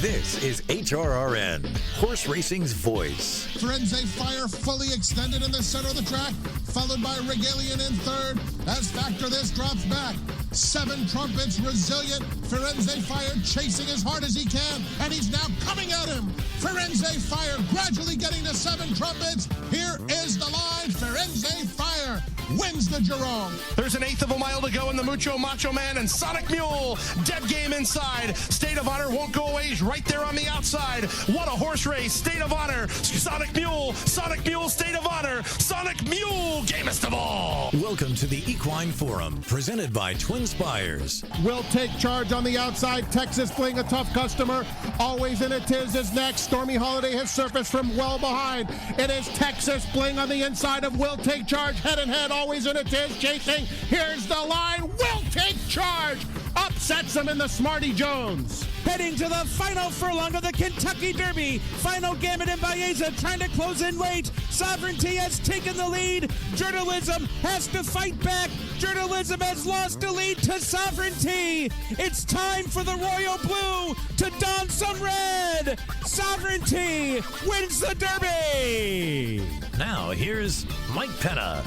This is HRRN, horse racing's voice. Firenze Fire fully extended in the center of the track, followed by Regalian in third. As Factor This drops back. 7 Trumpets, resilient. Firenze Fire chasing as hard as he can, and he's now coming at him. Firenze Fire gradually getting to 7 Trumpets. Here is the line. Firenze Fire wins the Jerome. There's an eighth of a mile to go in the Mucho Macho Man and Sonic Mule. Dead game inside. State of Honor won't go away. He's right there on the outside. What a horse race. State of Honor. Sonic Mule. Sonic Mule. State of Honor. Sonic Mule. Gamest of all. Welcome to the Equine Forum, presented by TwinSpires. Will take charge on the outside. Texas Fling, a tough customer. Always in it. Tiz is next. Stormy Holiday has surfaced from well behind. It is Texas Fling on the inside of Will Take Charge. Head and head. Always in it. Tiz chasing. Here's the line. Will Take Charge. Upsets him in the Smarty Jones. Heading to the final furlong of the Kentucky Derby. Final Gambit and Baeza trying to close in late. Sovereignty has taken the lead. Journalism has to fight back. Journalism has lost the lead to Sovereignty. It's time for the Royal Blue to don some red. Sovereignty wins the Derby. Now here's Mike Penna.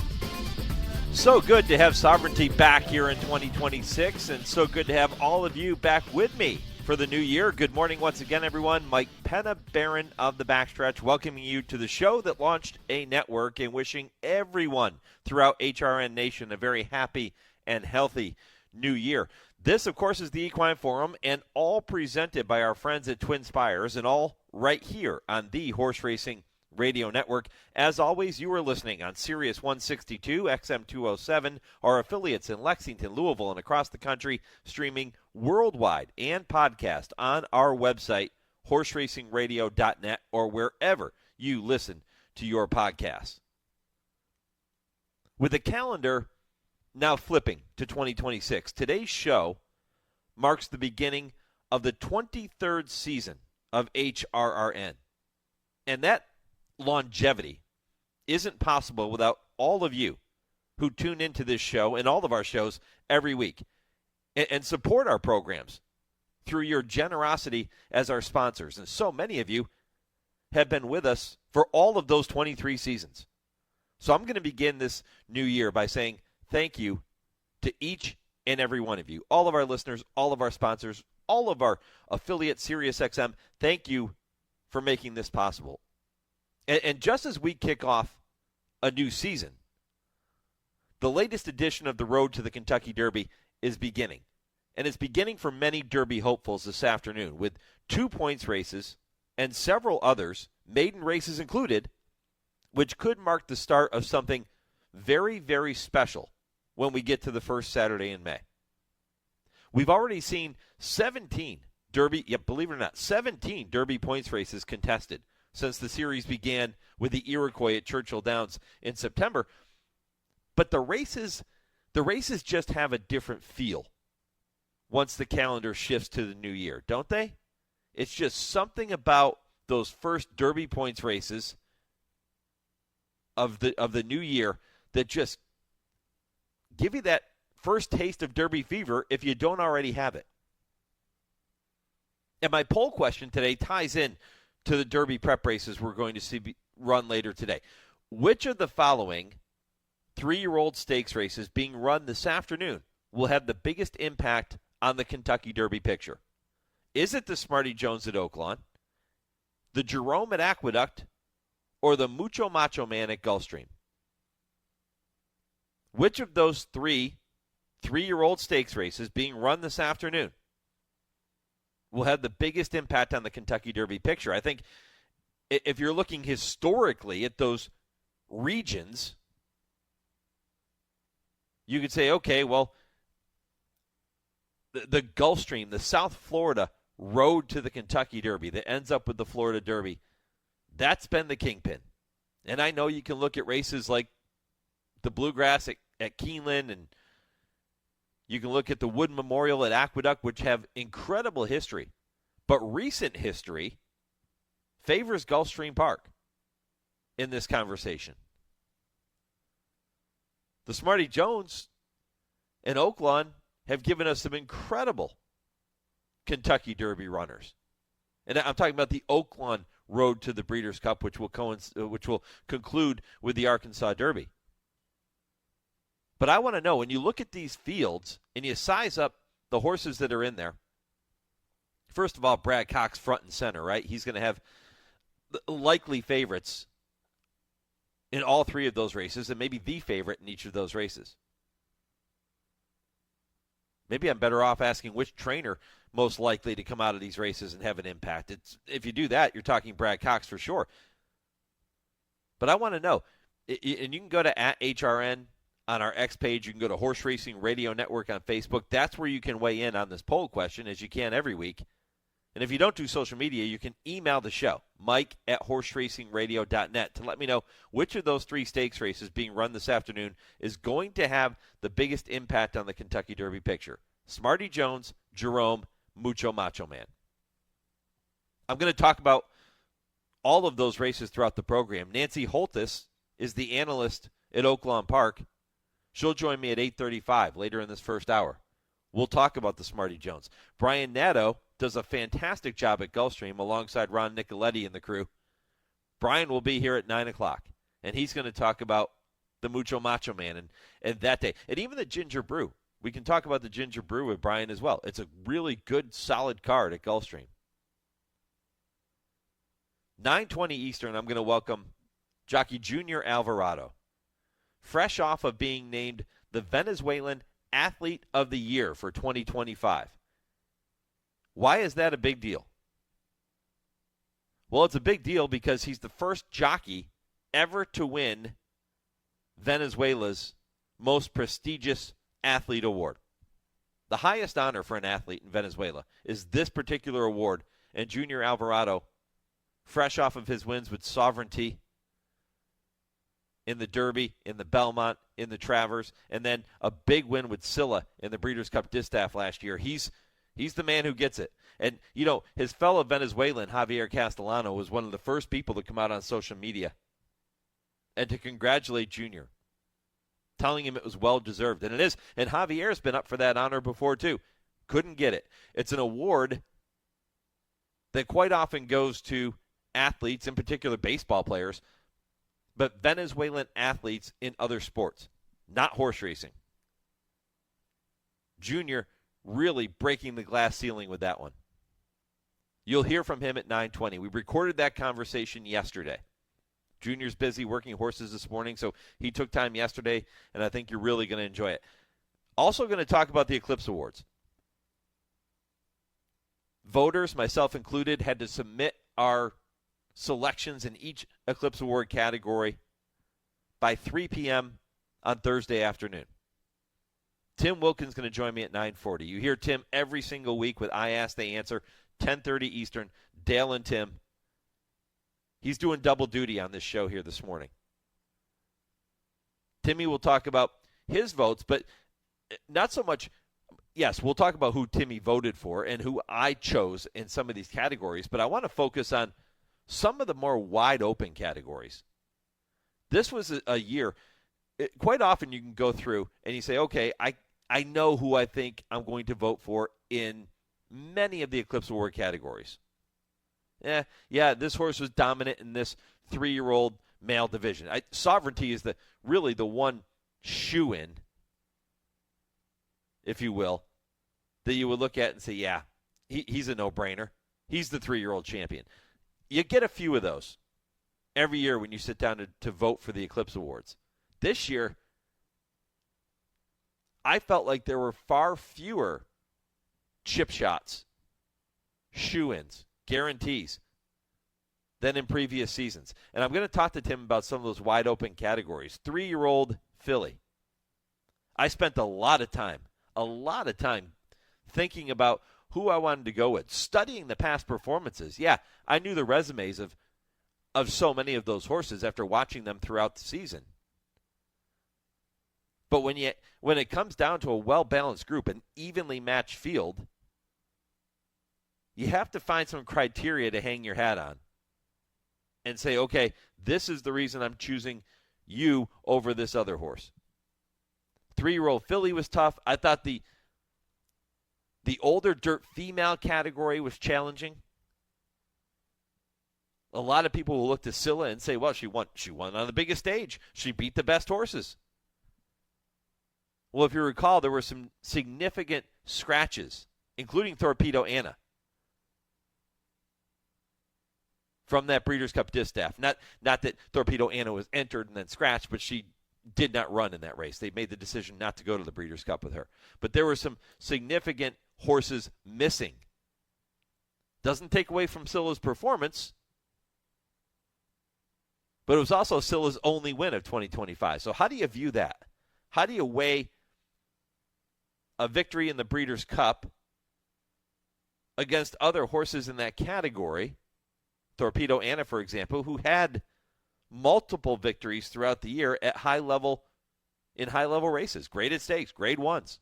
So good to have Sovereignty back here in 2026, and so good to have all of you back with me for the new year. Good morning once again, everyone. Mike Penna, Baron of the Backstretch, welcoming you to the show that launched a network and wishing everyone throughout HRN Nation a very happy and healthy new year. This, of course, is the Equine Forum, and all presented by our friends at TwinSpires, and all right here on the Horse Racing Radio Network. As always, you are listening on Sirius 162, XM 207, our affiliates in Lexington, Louisville, and across the country, streaming worldwide and podcast on our website, horseracingradio.net, or wherever you listen to your podcasts. With the calendar now flipping to 2026, today's show marks the beginning of the 23rd season of HRRN. And that longevity isn't possible without all of you who tune into this show and all of our shows every week and support our programs through your generosity as our sponsors. And so many of you have been with us for all of those 23 seasons. So I'm going to begin this new year by saying thank you to each and every one of you, all of our listeners, all of our sponsors, all of our affiliates, SiriusXM. Thank you for making this possible. And just as we kick off a new season, the latest edition of the Road to the Kentucky Derby is beginning. And it's beginning for many Derby hopefuls this afternoon with 2 points races and several others, maiden races included, which could mark the start of something very, very special when we get to the first Saturday in May. We've already seen 17 Derby, believe it or not, 17 Derby points races contested since the series began with the Iroquois at Churchill Downs in September. But the races just have a different feel once the calendar shifts to the new year, don't they? It's just something about those first Derby points races of the new year that just give you that first taste of Derby fever if you don't already have it. And my poll question today ties in to the Derby prep races we're going to see run later today. Which of the following 3-year-old stakes races being run this afternoon will have the biggest impact on the Kentucky Derby picture? Is it the Smarty Jones at Oaklawn, the Jerome at Aqueduct, or the Mucho Macho Man at Gulfstream? Which of those 3-year-old stakes races being run this afternoon will have the biggest impact on the Kentucky Derby picture? I think if you're looking historically at those regions, you could say, okay, well, the Gulfstream, the South Florida road to the Kentucky Derby that ends up with the Florida Derby, that's been the kingpin. And I know you can look at races like the Bluegrass at Keeneland, and you can look at the Wood Memorial at Aqueduct, which have incredible history. But recent history favors Gulfstream Park in this conversation. The Smarty Jones and Oaklawn have given us some incredible Kentucky Derby runners. And I'm talking about the Oaklawn Road to the Breeders' Cup, which will conclude with the Arkansas Derby. But I want to know, when you look at these fields and you size up the horses that are in there, first of all, Brad Cox front and center, right? He's going to have likely favorites in all three of those races, and maybe the favorite in each of those races. Maybe I'm better off asking which trainer most likely to come out of these races and have an impact. If you do that, you're talking Brad Cox for sure. But I want to know, and you can go to @HRN on our X page. You can go to Horse Racing Radio Network on Facebook. That's where you can weigh in on this poll question, as you can every week. And if you don't do social media, you can email the show, mike@horseracingradio.net, to let me know which of those three stakes races being run this afternoon is going to have the biggest impact on the Kentucky Derby picture. Smarty Jones, Jerome, Mucho Macho Man. I'm going to talk about all of those races throughout the program. Nancy Holthus is the analyst at Oaklawn Park. She'll join me at 8:35 later in this first hour. We'll talk about the Smarty Jones. Brian Nadeau does a fantastic job at Gulfstream alongside Ron Nicoletti and the crew. Brian will be here at 9 o'clock, and he's going to talk about the Mucho Macho Man and that day. And even the Ginger Brew. We can talk about the Ginger Brew with Brian as well. It's a really good, solid card at Gulfstream. 9:20 Eastern, I'm going to welcome Jockey Junior Alvarado. Fresh off of being named the Venezuelan Athlete of the Year for 2025. Why is that a big deal? Well, it's a big deal because he's the first jockey ever to win Venezuela's most prestigious athlete award. The highest honor for an athlete in Venezuela is this particular award, and Junior Alvarado, fresh off of his wins with Sovereignty in the Derby, in the Belmont, in the Travers, and then a big win with Silla in the Breeders' Cup Distaff last year. He's the man who gets it. And, you know, his fellow Venezuelan, Javier Castellano, was one of the first people to come out on social media and to congratulate Junior, telling him it was well-deserved. And it is. And Javier's been up for that honor before, too. Couldn't get it. It's an award that quite often goes to athletes, in particular baseball players, but Venezuelan athletes in other sports, not horse racing. Junior really breaking the glass ceiling with that one. You'll hear from him at 9:20. We recorded that conversation yesterday. Junior's busy working horses this morning, so he took time yesterday, and I think you're really going to enjoy it. Also going to talk about the Eclipse Awards. Voters, myself included, had to submit our selections in each Eclipse Award category by 3 p.m. on Thursday afternoon. Tim Wilkin's going to join me at 9:40. You hear Tim every single week with I Ask, They Answer, 10:30 Eastern, Dale and Tim. He's doing double duty on this show here this morning. Timmy will talk about his votes, but not so much. Yes, we'll talk about who Timmy voted for and who I chose in some of these categories, but I want to focus on some of the more wide-open categories. This was a year, quite often you can go through and you say, okay, I know who I think I'm going to vote for in many of the Eclipse Award categories. Yeah, this horse was dominant in this 3-year-old male division. Sovereignty is really the one shoe-in, if you will, that you would look at and say, yeah, he's a no-brainer. He's the 3-year-old champion. You get a few of those every year when you sit down to vote for the Eclipse Awards. This year, I felt like there were far fewer chip shots, shoe-ins, guarantees than in previous seasons. And I'm going to talk to Tim about some of those wide-open categories. 3-year-old filly. I spent a lot of time thinking about who I wanted to go with, studying the past performances. Yeah, I knew the resumes of so many of those horses after watching them throughout the season. But when it comes down to a well-balanced group, an evenly matched field, you have to find some criteria to hang your hat on and say, okay, this is the reason I'm choosing you over this other horse. 3-year-old filly was tough. I thought the older dirt female category was challenging. A lot of people will look to Scylla and say, well, she won on the biggest stage. She beat the best horses. Well, if you recall, there were some significant scratches, including Torpedo Anna, from that Breeders' Cup Distaff. Not that Torpedo Anna was entered and then scratched, but she did not run in that race. They made the decision not to go to the Breeders' Cup with her. But there were some significant horses missing. Doesn't take away from Scylla's performance, but it was also Scylla's only win of 2025. So how do you view that? How do you weigh a victory in the Breeders' Cup against other horses in that category? Torpedo Anna, for example, who had multiple victories throughout the year at high level races, graded stakes, grade ones.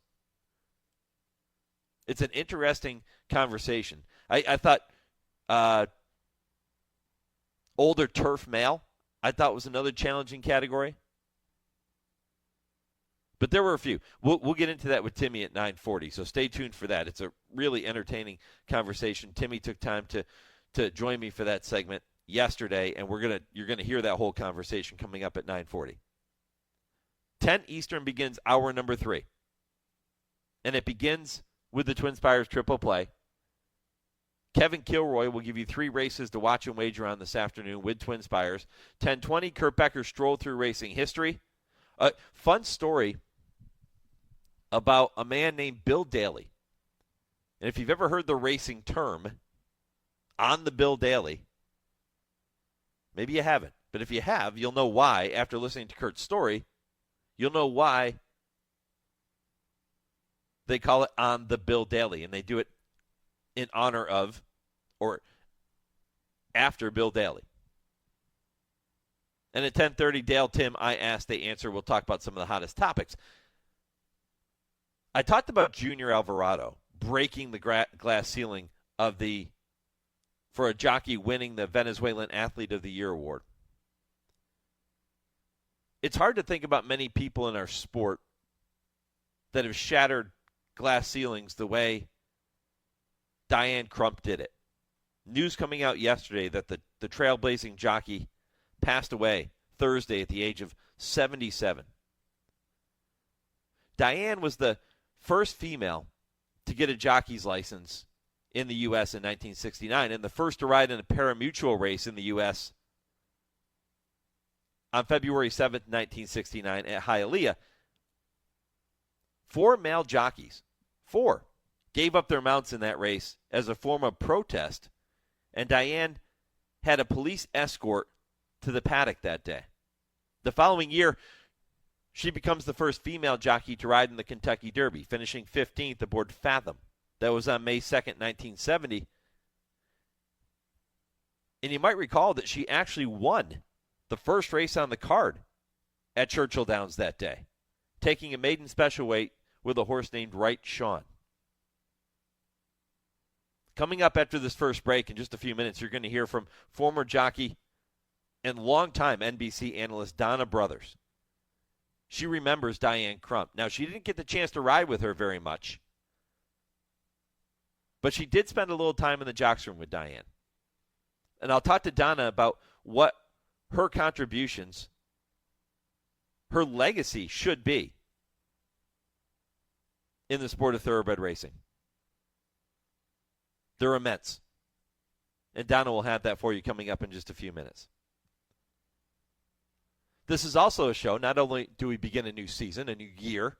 It's an interesting conversation. I thought older turf male, I thought was another challenging category. But there were a few. We'll get into that with Timmy at 9:40, so stay tuned for that. It's a really entertaining conversation. Timmy took time to join me for that segment yesterday, and you're gonna hear that whole conversation coming up at 9:40. 10 Eastern begins hour number 3, and it begins with the TwinSpires Triple Play. Kevin Kilroy will give you 3 races to watch and wager on this afternoon with TwinSpires. 10:20, Kurt Becker Stroll Through Racing History. A fun story about a man named Bill Daly. And if you've ever heard the racing term on the Bill Daly, maybe you haven't. But if you have, you'll know why. After listening to Kurt's story, you'll know why they call it on the Bill Daly. And they do it in honor of or after Bill Daly. And at 10:30, Dale, Tim, I ask, they answer. We'll talk about some of the hottest topics. I talked about Junior Alvarado breaking the glass ceiling for a jockey winning the Venezuelan Athlete of the Year award. It's hard to think about many people in our sport that have shattered glass ceilings the way Diane Crump did it. News coming out yesterday that the trailblazing jockey passed away Thursday at the age of 77. Diane was the first female to get a jockey's license in the U.S. in 1969 and the first to ride in a pari-mutuel race in the U.S. on February 7th, 1969 at Hialeah. 4 male jockeys, 4, gave up their mounts in that race as a form of protest, and Diane had a police escort to the paddock that day. The following year, she becomes the first female jockey to ride in the Kentucky Derby, finishing 15th aboard Fathom. That was on May 2nd, 1970. And you might recall that she actually won the first race on the card at Churchill Downs that day, taking a maiden special weight with a horse named Right Sean. Coming up after this first break in just a few minutes, you're going to hear from former jockey and longtime NBC analyst Donna Brothers. She remembers Diane Crump. Now, she didn't get the chance to ride with her very much, but she did spend a little time in the jocks room with Diane. And I'll talk to Donna about what her contributions, her legacy should be in the sport of thoroughbred racing. They're immense. And Donna will have that for you coming up in just a few minutes. This is also a show, not only do we begin a new season, a new year,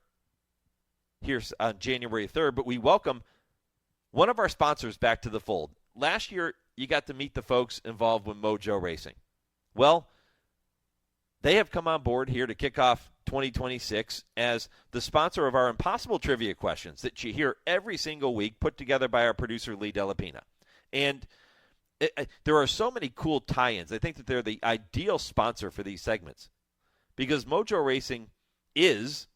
here on January 3rd, but we welcome one of our sponsors back to the fold. Last year, you got to meet the folks involved with Mojo Racing. Well, they have come on board here to kick off 2026 as the sponsor of our Impossible Trivia questions that you hear every single week, put together by our producer, Lee Delapina. And there are so many cool tie-ins. I think that they're the ideal sponsor for these segments because Mojo Racing is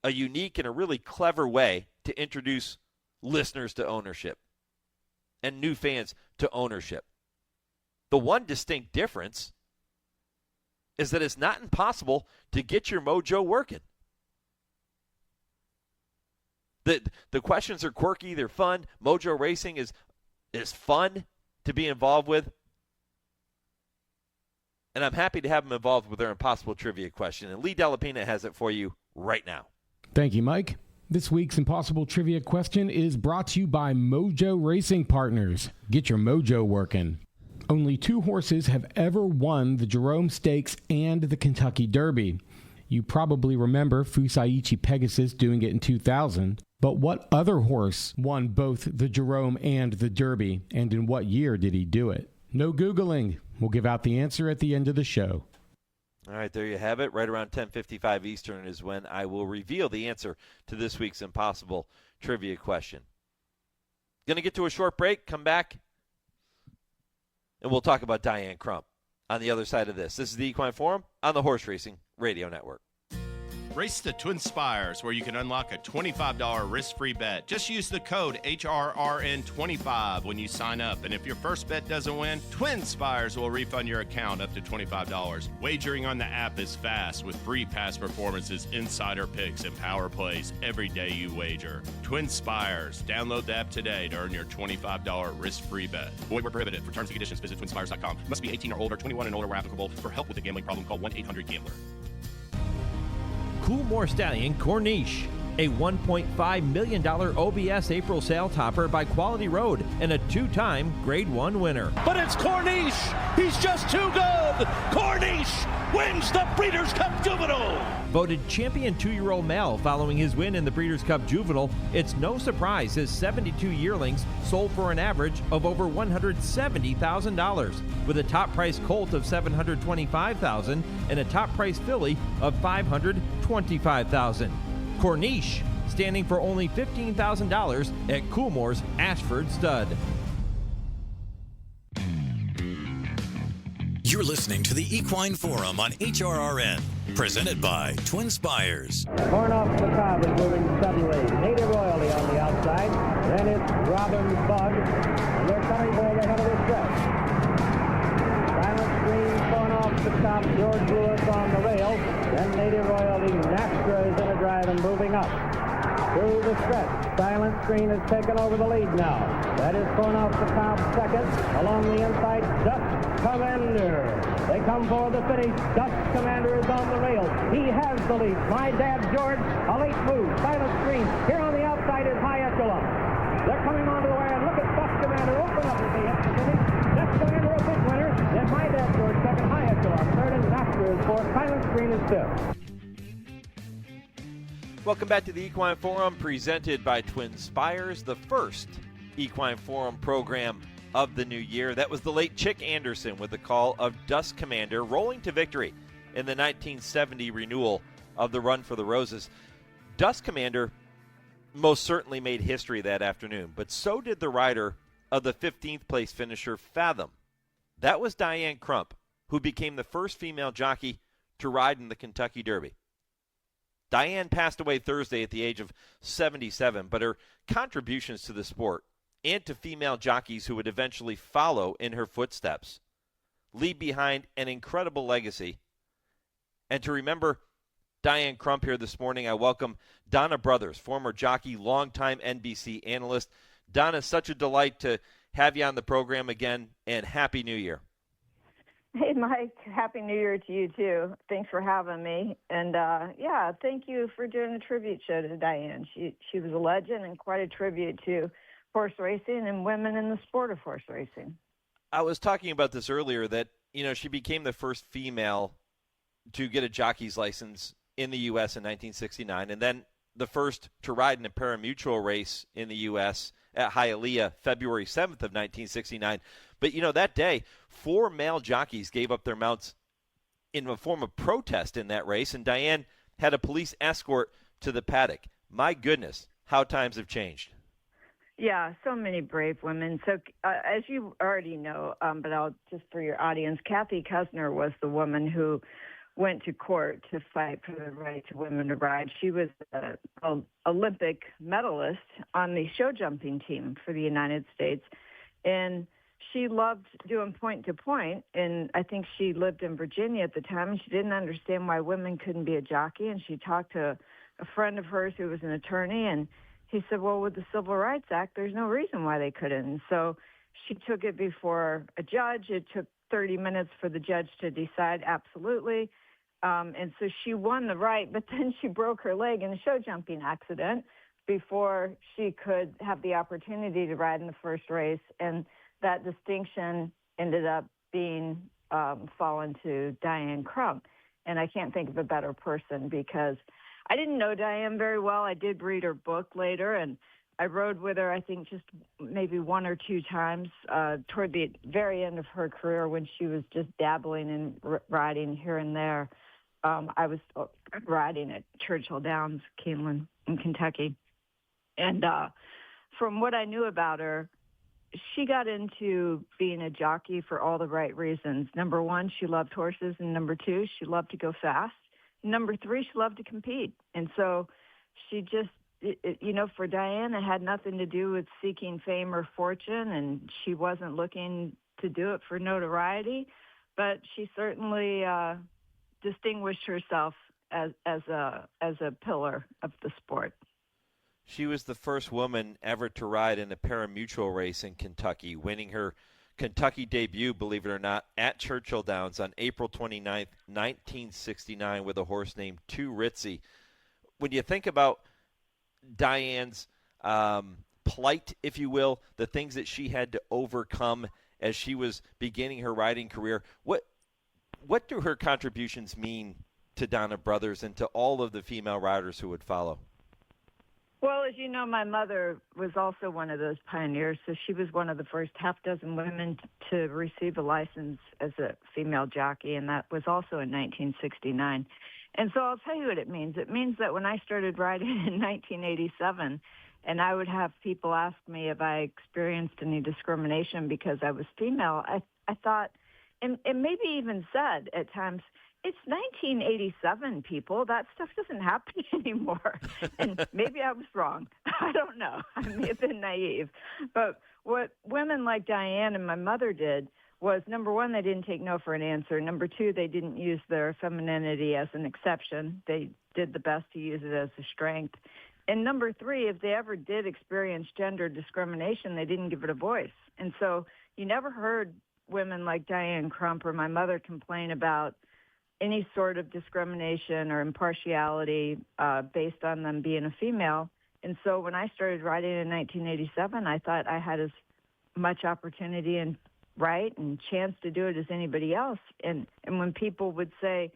a unique and a really clever way to introduce listeners to ownership and new fans to ownership. The one distinct difference is that it's not impossible to get your mojo working. The questions are quirky, they're fun. Mojo Racing is fun to be involved with. And I'm happy to have him involved with our Impossible Trivia question. And Lee Delapena has it for you right now. Thank you, Mike. This week's Impossible Trivia question is brought to you by Mojo Racing Partners. Get your mojo working. Only 2 horses have ever won the Jerome Stakes and the Kentucky Derby. You probably remember Fusaichi Pegasus doing it in 2000. But what other horse won both the Jerome and the Derby, and in what year did he do it? No Googling. We'll give out the answer at the end of the show. All right, there you have it. Right around 10:55 Eastern is when I will reveal the answer to this week's Impossible Trivia question. Going to get to a short break, come back, and we'll talk about Diane Crump on the other side of this. This is the Equine Forum on the Horse Racing Radio Network. Race to TwinSpires, where you can unlock a $25 risk-free bet. Just use the code HRRN25 when you sign up. And if your first bet doesn't win, TwinSpires will refund your account up to $25. Wagering on the app is fast with free past performances, insider picks, and power plays every day you wager. TwinSpires. Download the app today to earn your $25 risk-free bet. Void where prohibited. For terms and conditions, visit TwinSpires.com. Must be 18 or older, 21 and older where applicable. For help with a gambling problem, call 1-800-GAMBLER. Coolmore Stallion Corniche, a $1.5 million OBS April sale topper by Quality Road and a 2-time Grade 1 winner. But it's Corniche. He's just too good. Corniche wins the Breeders' Cup Juvenile. Voted champion 2-year-old male following his win in the Breeders' Cup Juvenile, it's no surprise his 72 yearlings sold for an average of over $170,000, with a top-price colt of $725,000 and a top-price filly of $525,000. Corniche standing for only $15,000 at Coolmore's Ashford Stud. You're listening to the Equine Forum on HRRN, presented by TwinSpires. Torn off the top is moving suddenly. Native Royalty on the outside. Then it's Robin's Bug. And they're coming for the head of the stretch. Silent Stream torn off the top. George Lewis on the rail. Then Native Royalty. Nastra is in a drive and moving up. Through the stretch. Silent Screen has taken over the lead now. That is torn off the top second. Along the inside, Dust Commander. They come for the finish. Dust Commander is on the rail. He has the lead. My Dad George, a late move. Silent Screen. Here on the outside is High Echelon. They're coming onto the wire. Look at Dust Commander. Open up as they hit the finish. Dust Commander a big winner. Then My Dad George second. High Echelon third, and Master is fourth. Silent Screen is fifth. Welcome back to the Equine Forum, presented by TwinSpires, the first Equine Forum program of the new year. That was the late Chick Anderson with the call of Dust Commander, rolling to victory in the 1970 renewal of the Run for the Roses. Dust Commander most certainly made history that afternoon, but so did the rider of the 15th place finisher, Fathom. That was Diane Crump, who became the first female jockey to ride in the Kentucky Derby. Diane passed away Thursday at the age of 77, but her contributions to the sport and to female jockeys who would eventually follow in her footsteps leave behind an incredible legacy. And to remember Diane Crump here this morning, I welcome Donna Brothers, former jockey, longtime NBC analyst. Donna, such a delight to have you on the program again, and Happy New Year. Hey, Mike. Happy New Year to you, too. Thanks for having me. And, thank you for doing a tribute show to Diane. She was a legend and quite a tribute to horse racing and women in the sport of horse racing. I was talking about this earlier that, she became the first female to get a jockey's license in the U.S. in 1969, and then the first to ride in a pari-mutuel race in the U.S. at Hialeah, February 7th of 1969. But, that day, 4 male jockeys gave up their mounts in a form of protest in that race, and Diane had a police escort to the paddock. My goodness, how times have changed. Yeah, so many brave women. So as you already know, but I'll just for your audience, Kathy Kuzner was the woman who went to court to fight for the right to women to ride. She was an Olympic medalist on the show jumping team for the United States, and she loved doing point-to-point, and I think she lived in Virginia at the time, and she didn't understand why women couldn't be a jockey, and she talked to a friend of hers who was an attorney, and he said, well, with the Civil Rights Act, there's no reason why they couldn't. And so she took it before a judge. It took 30 minutes for the judge to decide, absolutely. And so she won the right, but then she broke her leg in a show jumping accident before she could have the opportunity to ride in the first race. And that distinction ended up being fallen to Diane Crump. And I can't think of a better person because I didn't know Diane very well. I did read her book later, and I rode with her, I think, just maybe one or two times toward the very end of her career when she was just dabbling in riding here and there. I was riding at Churchill Downs, Keeneland in Kentucky. And from what I knew about her, she got into being a jockey for all the right reasons. Number one, she loved horses, and number two, she loved to go fast. Number three, she loved to compete. And so she just, for Diane, it had nothing to do with seeking fame or fortune, and she wasn't looking to do it for notoriety, but she certainly distinguished herself as a pillar of the sport. She was the first woman ever to ride in a pari-mutuel race in Kentucky, winning her Kentucky debut, believe it or not, at Churchill Downs on April 29th, 1969, with a horse named Two Ritzy. When you think about Diane's plight, if you will, the things that she had to overcome as she was beginning her riding career, what do her contributions mean to Donna Brothers and to all of the female riders who would follow? Well, as you know, my mother was also one of those pioneers, so she was one of the first half dozen women to receive a license as a female jockey, and that was also in 1969. And so I'll tell you what it means. It means that when I started riding in 1987, and I would have people ask me if I experienced any discrimination because I was female, I thought, and maybe even said at times, it's 1987, people. That stuff doesn't happen anymore. And maybe I was wrong. I don't know. I may have been naive. But what women like Diane and my mother did was, number one, they didn't take no for an answer. Number two, they didn't use their femininity as an exception. They did the best to use it as a strength. And number three, if they ever did experience gender discrimination, they didn't give it a voice. And so you never heard women like Diane Crump or my mother complain about any sort of discrimination or impartiality based on them being a female. And so when I started riding in 1987, I thought I had as much opportunity and right and chance to do it as anybody else. And when people would say,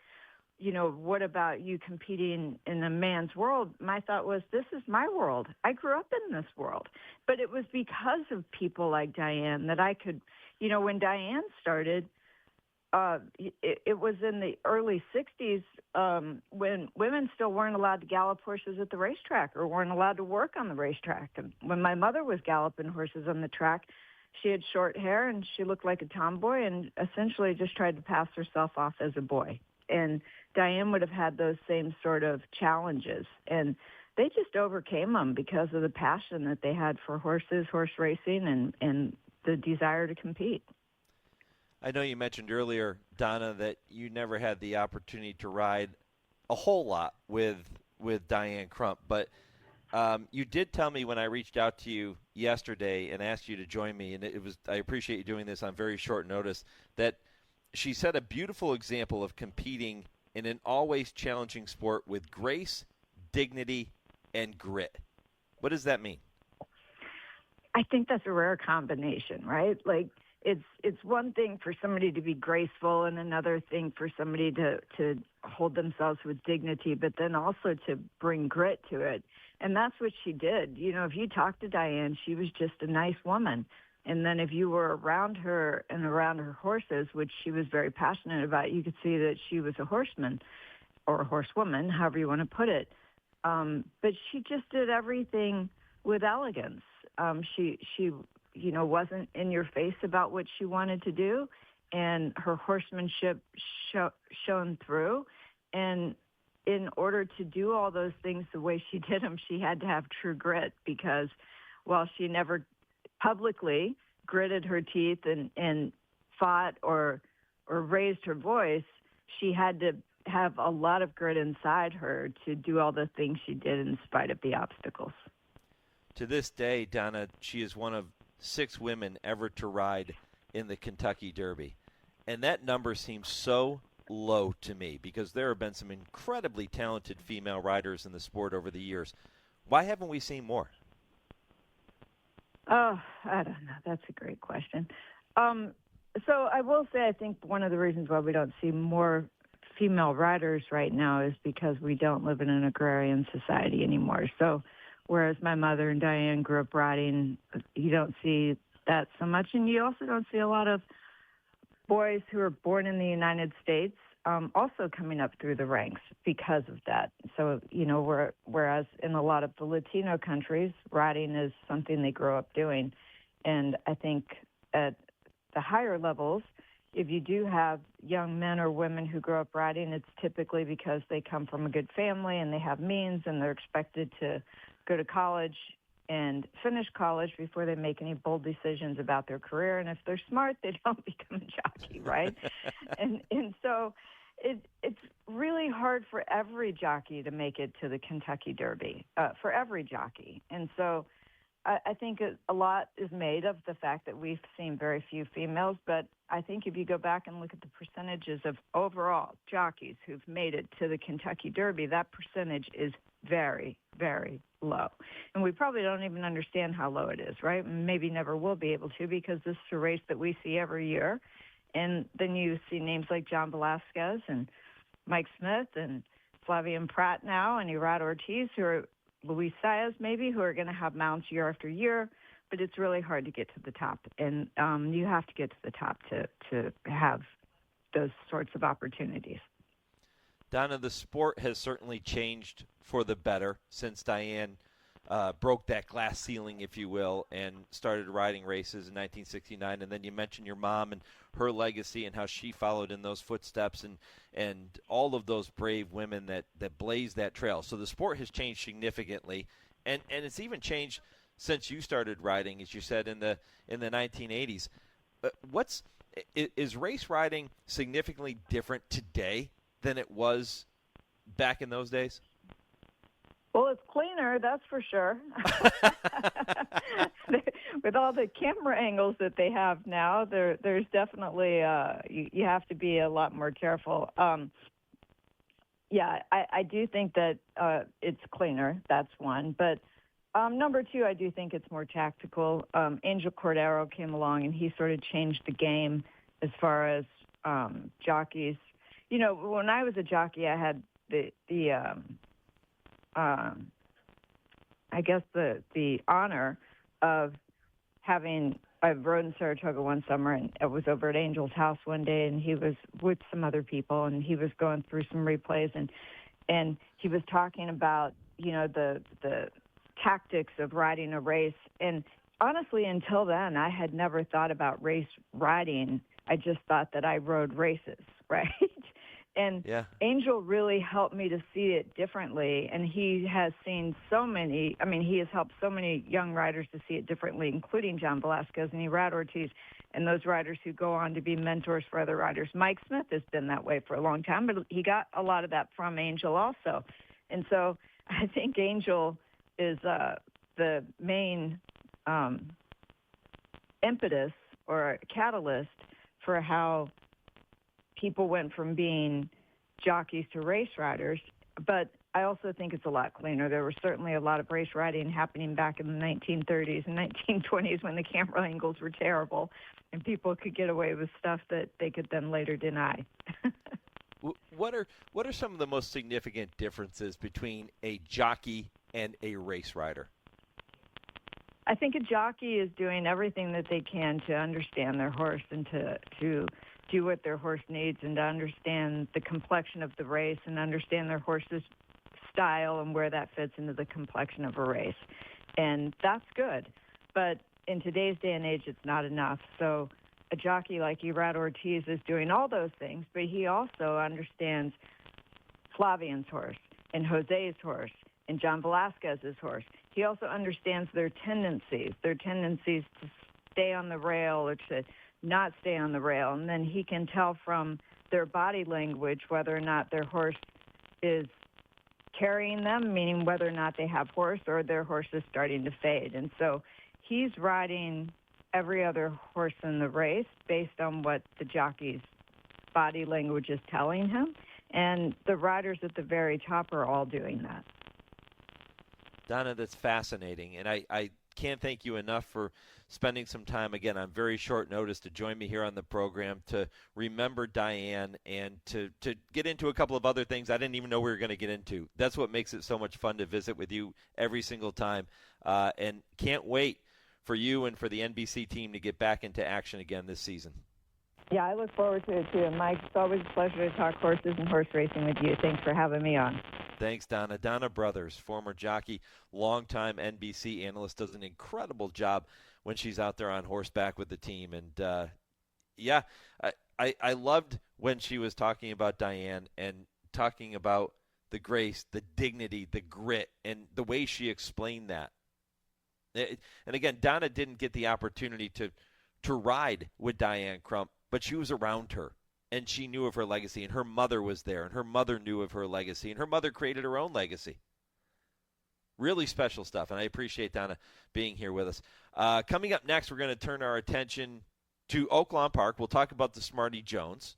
what about you competing in a man's world? My thought was, this is my world. I grew up in this world. But it was because of people like Diane that I could, when Diane started, it was in the early 60s when women still weren't allowed to gallop horses at the racetrack or weren't allowed to work on the racetrack. And when my mother was galloping horses on the track, she had short hair and she looked like a tomboy and essentially just tried to pass herself off as a boy. And Diane would have had those same sort of challenges. And they just overcame them because of the passion that they had for horses, horse racing, and the desire to compete. I know you mentioned earlier, Donna, that you never had the opportunity to ride a whole lot with Diane Crump, but you did tell me when I reached out to you yesterday and asked you to join me, and I appreciate you doing this on very short notice, that she set a beautiful example of competing in an always challenging sport with grace, dignity, and grit. What does that mean? I think that's a rare combination, right? Like, it's one thing for somebody to be graceful and another thing for somebody to hold themselves with dignity, but then also to bring grit to it. And that's what she did. If you talk to Diane, she was just a nice woman. And then if you were around her and around her horses, which she was very passionate about, you could see that she was a horseman or a horsewoman, however you want to put it. But she just did everything with elegance. She wasn't in your face about what she wanted to do, and her horsemanship shone through. And in order to do all those things the way she did them, she had to have true grit, because while she never publicly gritted her teeth and fought or raised her voice, she had to have a lot of grit inside her to do all the things she did in spite of the obstacles. To this day, Donna, she is one of 6 women ever to ride in the Kentucky Derby. And that number seems so low to me because there have been some incredibly talented female riders in the sport over the years. Why haven't we seen more? Oh, I don't know. That's a great question. So I will say I think one of the reasons why we don't see more female riders right now is because we don't live in an agrarian society anymore. So whereas my mother and Diane grew up riding, you don't see that so much. And you also don't see a lot of boys who are born in the United States also coming up through the ranks because of that. So, whereas in a lot of the Latino countries, riding is something they grow up doing. And I think at the higher levels, if you do have young men or women who grow up riding, it's typically because they come from a good family and they have means and they're expected to go to college and finish college before they make any bold decisions about their career. And if they're smart, they don't become a jockey, right? and so it's really hard for every jockey to make it to the Kentucky Derby, for every jockey. And so I think a lot is made of the fact that we've seen very few females, but I think if you go back and look at the percentages of overall jockeys who've made it to the Kentucky Derby, that percentage is very, very low. And we probably don't even understand how low it is, right? Maybe never will be able to because this is a race that we see every year. And then you see names like John Velasquez and Mike Smith and Flavien Prat now and Irad Ortiz, who are Luis Saez maybe, who are going to have mounts year after year. But it's really hard to get to the top. And you have to get to the top to have those sorts of opportunities. Donna, the sport has certainly changed for the better since Diane broke that glass ceiling, if you will, and started riding races in 1969. And then you mentioned your mom and her legacy and how she followed in those footsteps and all of those brave women that blazed that trail. So the sport has changed significantly, and it's even changed since you started riding, as you said, in the 1980s. Is race riding significantly different today than it was back in those days? Well, it's cleaner, that's for sure. With all the camera angles that they have now, there's definitely you have to be a lot more careful. Yeah, I do think that it's cleaner. That's one. But number two, I do think it's more tactical. Angel Cordero came along, and he sort of changed the game as far as jockeys. You know, when I was a jockey, I had I guess the honor of I rode in Saratoga one summer, and I was over at Angel's house one day, and he was with some other people, and he was going through some replays, and he was talking about, the tactics of riding a race. And honestly, until then, I had never thought about race riding. I just thought that I rode races, right? And yeah. Angel really helped me to see it differently, and he has seen he has helped so many young riders to see it differently, including John Velasquez and Irad Ortiz, and those riders who go on to be mentors for other riders. Mike Smith has been that way for a long time, but he got a lot of that from Angel also. And so I think Angel is the main impetus or catalyst for how people went from being jockeys to race riders, but I also think it's a lot cleaner. There was certainly a lot of race riding happening back in the 1930s and 1920s when the camera angles were terrible and people could get away with stuff that they could then later deny. What are some of the most significant differences between a jockey and a race rider? I think a jockey is doing everything that they can to understand their horse and to do what their horse needs and to understand the complexion of the race and understand their horse's style and where that fits into the complexion of a race. And that's good. But in today's day and age, it's not enough. So a jockey like Irad Ortiz is doing all those things, but he also understands Flavien's horse and Jose's horse and John Velasquez's horse. He also understands their tendencies to stay on the rail or to not stay on the rail, and then he can tell from their body language whether or not their horse is carrying them, meaning whether or not they have horse or their horse is starting to fade. And so he's riding every other horse in the race based on what the jockey's body language is telling him. And the riders at the very top are all doing that. Donna, that's fascinating. And I can't thank you enough for spending some time, again, on very short notice to join me here on the program, to remember Diane, and to get into a couple of other things I didn't even know we were going to get into. That's what makes it so much fun to visit with you every single time. And can't wait for you and for the NBC team to get back into action again this season. Yeah, I look forward to it, too. And, Mike, it's always a pleasure to talk horses and horse racing with you. Thanks for having me on. Thanks, Donna. Donna Brothers, former jockey, longtime NBC analyst, does an incredible job when she's out there on horseback with the team. And, I loved when she was talking about Diane and talking about the grace, the dignity, the grit, and the way she explained that. And, again, Donna didn't get the opportunity to ride with Diane Crump, but she was around her, and she knew of her legacy, and her mother was there, and her mother knew of her legacy, and her mother created her own legacy. Really special stuff, and I appreciate Donna being here with us. Coming up next, we're going to turn our attention to Oaklawn Park. We'll talk about the Smarty Jones.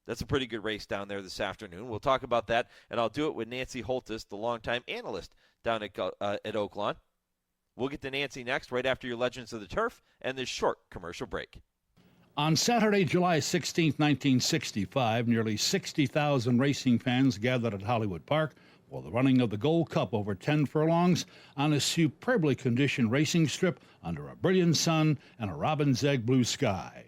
That's a pretty good race down there this afternoon. We'll talk about that, and I'll do it with Nancy Holthus, the longtime analyst down at Oaklawn. We'll get to Nancy next, right after your Legends of the Turf and this short commercial break. On Saturday, July 16, 1965, nearly 60,000 racing fans gathered at Hollywood Park for the running of the Gold Cup over 10 furlongs on a superbly conditioned racing strip under a brilliant sun and a robin's egg blue sky.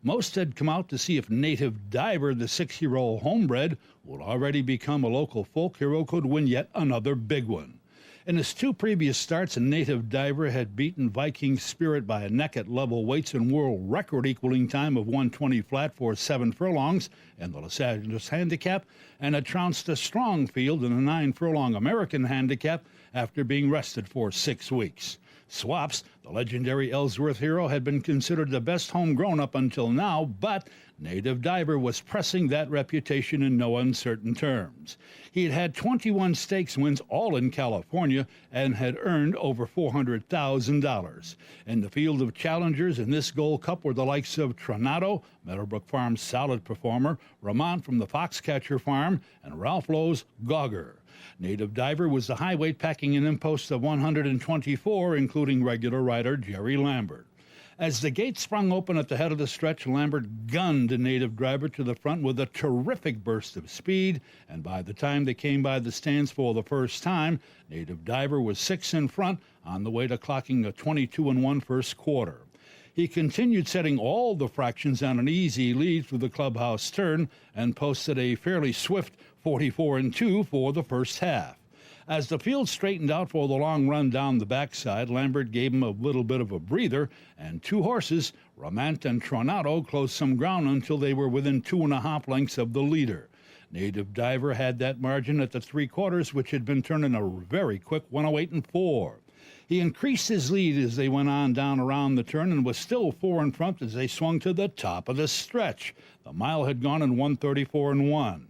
Most had come out to see if Native Diver, the 6-year-old homebred, who had already become a local folk hero, could win yet another big one. In his 2 previous starts, a Native Diver had beaten Viking Spirit by a neck at level weights and world record equaling time of 1:20 flat for 7 furlongs in the Los Angeles Handicap, and had trounced a strong field in a 9-furlong American Handicap after being rested for 6 weeks. Swaps, the legendary Ellsworth hero, had been considered the best homegrown up until now, but Native Diver was pressing that reputation in no uncertain terms. He had had 21 stakes wins, all in California, and had earned over $400,000. In the field of challengers in this Gold Cup were the likes of Tronado, Meadowbrook Farm's solid performer, Ramon from the Foxcatcher Farm, and Ralph Lowe's Gauger. Native Diver was the high weight, packing an impost of 124, including regular rider Jerry Lambert. As the gate sprung open at the head of the stretch, Lambert gunned Native Diver to the front with a terrific burst of speed, and by the time they came by the stands for the first time, Native Diver was 6 in front on the way to clocking a 22-1 first quarter. He continued setting all the fractions on an easy lead through the clubhouse turn and posted a fairly swift 44-2 for the first half. As the field straightened out for the long run down the backside, Lambert gave him a little bit of a breather, and 2 horses, Romant and Tronado, closed some ground until they were within 2.5 lengths of the leader. Native Diver had that margin at the 3/4, which had been turned in a very quick 108-4. He increased his lead as they went on down around the turn and was still 4 in front as they swung to the top of the stretch. The mile had gone in 134-1.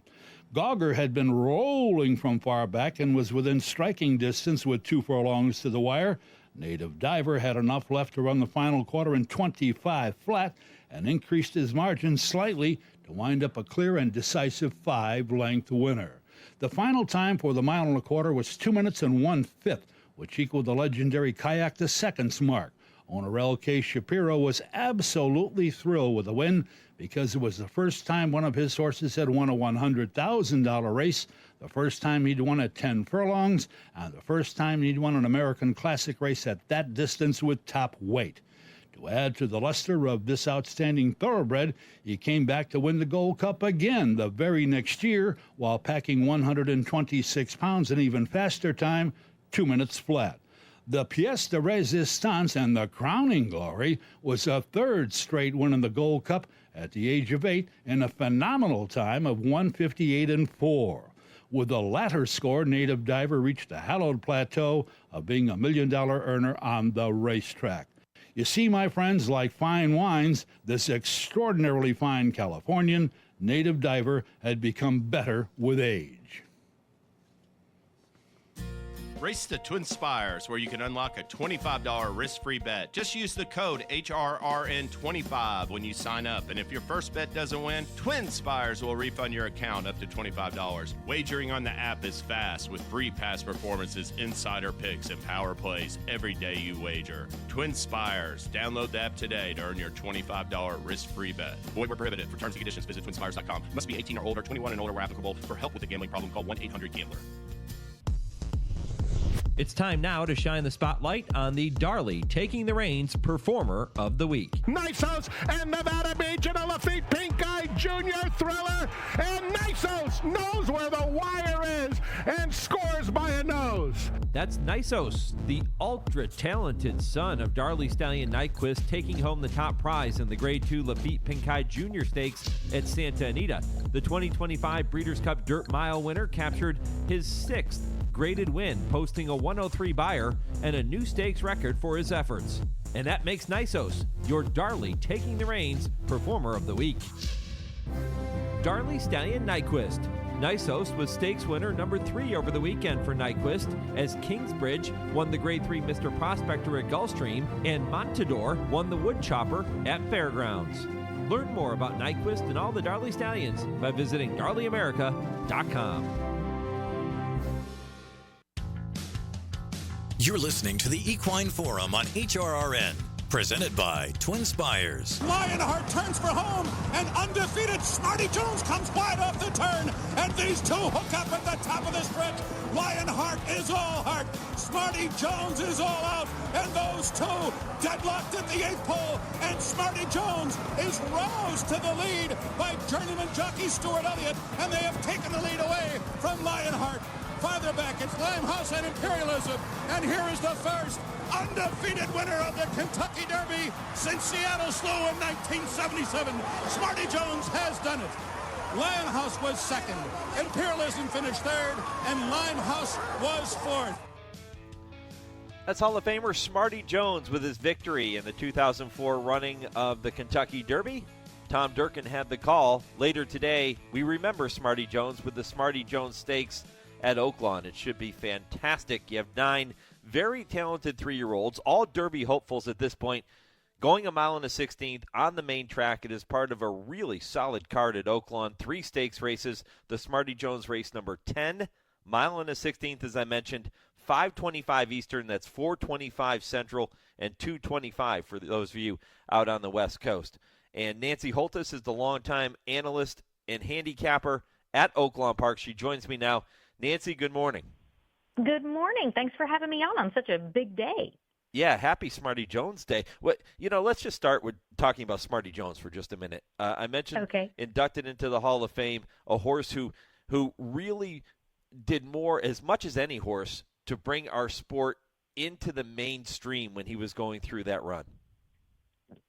Gauger had been rolling from far back and was within striking distance with 2 furlongs to the wire. Native Diver had enough left to run the final quarter in 25 flat and increased his margin slightly to wind up a clear and decisive 5-length winner. The final time for the 1.25 miles was 2 minutes and 1/5, which equaled the legendary Kayak the Second's mark. Owner L.K. Shapiro was absolutely thrilled with the win because it was the first time one of his horses had won a $100,000 race, the first time he'd won at 10 furlongs, and the first time he'd won an American Classic race at that distance with top weight. To add to the luster of this outstanding thoroughbred, he came back to win the Gold Cup again the very next year while packing 126 pounds in even faster time, 2 minutes flat. The pièce de résistance and the crowning glory was a 3rd straight win in the Gold Cup at the age of 8 in a phenomenal time of 158-4. With the latter score, Native Diver reached the hallowed plateau of being $1 million earner on the racetrack. You see, my friends, like fine wines, this extraordinarily fine Californian, Native Diver, had become better with age. Race the TwinSpires, where you can unlock a $25 risk-free bet. Just use the code HRRN25 when you sign up. And if your first bet doesn't win, TwinSpires will refund your account up to $25. Wagering on the app is fast with free past performances, insider picks, and power plays every day you wager. TwinSpires. Download the app today to earn your $25 risk-free bet. Void where prohibited. For terms and conditions, visit TwinSpires.com. Must be 18 or older, 21 and older where applicable. For help with a gambling problem, call 1-800-GAMBLER. It's time now to shine the spotlight on the Darley Taking the Reins Performer of the Week. Nisos and Nevada Beach and a Lafitte Pink Eye Junior Thriller. And Nisos knows where the wire is and scores by a nose. That's Nisos, the ultra-talented son of Darley Stallion Nyquist, taking home the top prize in the Grade 2 Lafitte Pink Eye Junior Stakes at Santa Anita. The 2025 Breeders' Cup Dirt Mile winner captured his 6th graded win, posting a 103 buyer and a new stakes record for his efforts. And that makes Nisos your Darley Taking the Reins Performer of the Week. Darley Stallion Nyquist. Nisos was stakes winner number 3 over the weekend for Nyquist, as Kingsbridge won the Grade 3 Mr. Prospector at Gulfstream and Montador won the Woodchopper at Fairgrounds. Learn more about Nyquist and all the Darley Stallions by visiting DarleyAmerica.com. You're listening to the Equine Forum on HRRN, presented by TwinSpires. Lionheart turns for home, and undefeated Smarty Jones comes wide off the turn, and these two hook up at the top of the stretch. Lionheart is all heart, Smarty Jones is all out, and those two deadlocked at the 8th pole, and Smarty Jones is rose to the lead by journeyman jockey Stuart Elliott, and they have taken the lead away from Lionheart. Farther back, it's Limehouse and Imperialism, and here is the first undefeated winner of the Kentucky Derby since Seattle Slew in 1977. Smarty Jones has done it. Limehouse was second, Imperialism finished third, and Limehouse was fourth. That's Hall of Famer Smarty Jones with his victory in the 2004 running of the Kentucky Derby. Tom Durkin had the call. Later today, we remember Smarty Jones with the Smarty Jones Stakes at Oaklawn. It should be fantastic. You have 9 very talented 3-year-olds, all Derby hopefuls at this point, going a mile and a 16th on the main track. It is part of a really solid card at Oaklawn. 3 stakes races. The Smarty Jones race number 10, mile and a 16th, as I mentioned, 5:25 Eastern. That's 4:25 Central and 2:25 for those of you out on the West Coast. And Nancy Holthus is the longtime analyst and handicapper at Oaklawn Park. She joins me now. Nancy, good morning. Good morning. Thanks for having me on such a big day. Yeah, happy Smarty Jones Day. Let's just start with talking about Smarty Jones for just a minute. I mentioned inducted into the Hall of Fame, a horse who really did more, as much as any horse, to bring our sport into the mainstream when he was going through that run.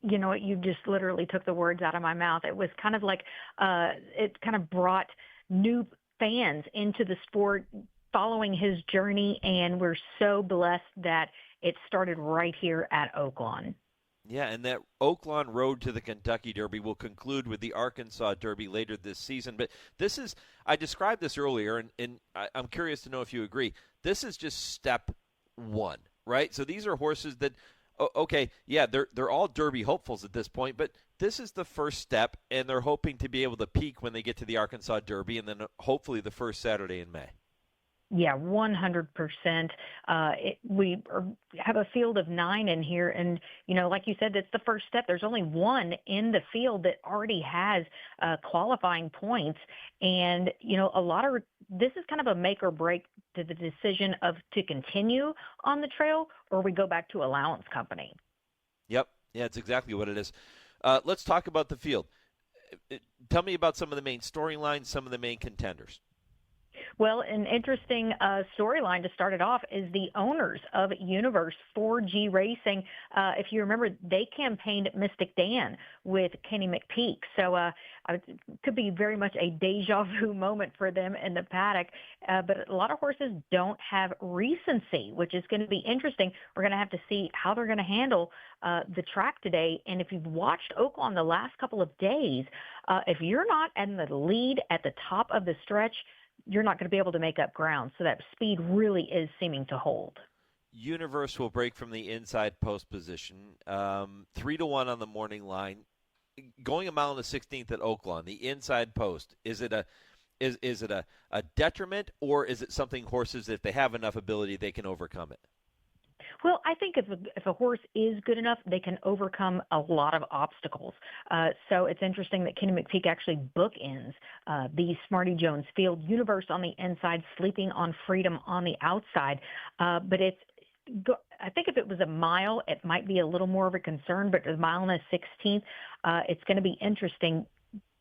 You know what? You just literally took the words out of my mouth. It was kind of like it kind of brought new fans into the sport following his journey, and we're so blessed that it started right here at Oaklawn. Yeah, and that Oaklawn road to the Kentucky Derby will conclude with the Arkansas Derby later this season. But this is, I described this earlier, and I'm curious to know if you agree. This is just step 1, right? So these are horses that, they're all Derby hopefuls at this point, but this is the first step, and they're hoping to be able to peak when they get to the Arkansas Derby, and then hopefully the first Saturday in May. Yeah, 100%. We have a field of 9 in here, and, like you said, that's the first step. There's only one in the field that already has qualifying points, and, this is kind of a make or break to the decision of to continue on the trail, or we go back to allowance company. Yep. Yeah, it's exactly what it is. Let's talk about the field. Tell me about some of the main storylines, some of the main contenders. Well, an interesting storyline to start it off is the owners of Universe 4G Racing. If you remember, they campaigned Mystic Dan with Kenny McPeak. So it could be very much a deja vu moment for them in the paddock. But a lot of horses don't have recency, which is going to be interesting. We're going to have to see how they're going to handle the track today. And if you've watched Oaklawn the last couple of days, if you're not in the lead at the top of the stretch, you're not going to be able to make up ground. So that speed really is seeming to hold. Universe will break from the inside post position, 3-1 on the morning line. Going a mile and a 16th at Oaklawn, the inside post, is it a detriment, or is it something horses, if they have enough ability, they can overcome it? Well, I think if a horse is good enough, they can overcome a lot of obstacles. So it's interesting that Kenny McPeek actually bookends the Smarty Jones field. Universe on the inside, Sleeping on Freedom on the outside. But I think if it was a mile, it might be a little more of a concern, but a mile and a 16th, it's going to be interesting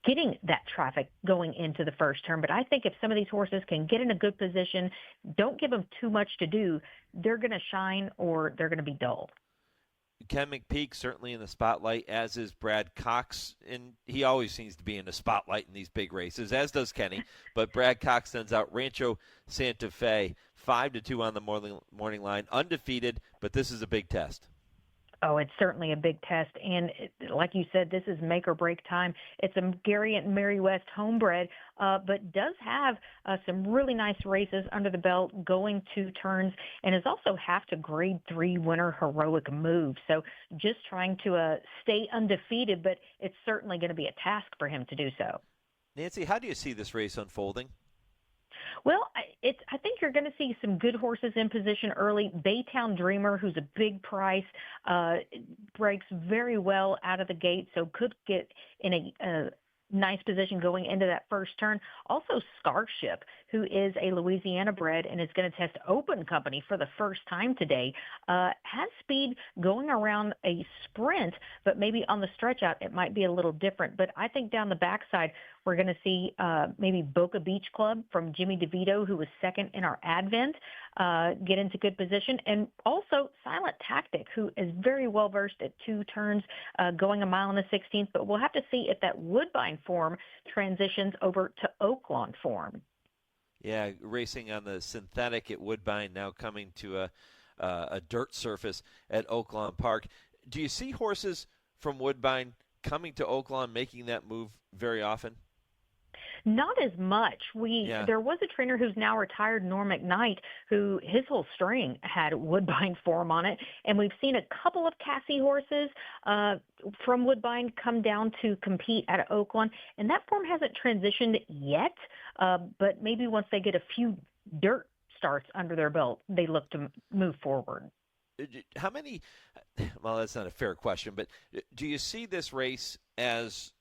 getting that traffic going into the first turn. But I think if some of these horses can get in a good position, don't give them too much to do, they're going to shine or they're going to be dull. Ken McPeek certainly in the spotlight, as is Brad Cox, and he always seems to be in the spotlight in these big races, as does Kenny. But Brad Cox sends out Rancho Santa Fe 5-2 on the morning line, undefeated, but this is a big test. Oh, it's certainly a big test. And like you said, this is make or break time. It's a Gary and Mary West homebred, but does have some really nice races under the belt, going 2 turns, and is also half to grade 3 winner heroic move. So just trying to stay undefeated, but it's certainly going to be a task for him to do so. Nancy, how do you see this race unfolding? Well, I think you're going to see some good horses in position early. Baytown Dreamer, who's a big price, breaks very well out of the gate, so could get in a nice position going into that first turn. Also, Starship, who is a Louisiana bred and is going to test open company for the first time today, has speed going around a sprint, but maybe on the stretch out it might be a little different. But I think down the backside we're going to see maybe Boca Beach Club from Jimmy DeVito, who was second in our Advent, get into good position. And also Silent Tactic, who is very well versed at 2 turns, going a mile and a 16th. But we'll have to see if that Woodbine form transitions over to Oaklawn form. Yeah, racing on the synthetic at Woodbine, now coming to a dirt surface at Oaklawn Park. Do you see horses from Woodbine coming to Oaklawn, making that move very often? Not as much. There was a trainer who's now retired, Norm McKnight, who his whole string had Woodbine form on it, and we've seen a couple of Cassie horses from Woodbine come down to compete at Oaklawn, and that form hasn't transitioned yet, but maybe once they get a few dirt starts under their belt, they look to move forward. How many, well, that's not a fair question, but do you see this race as,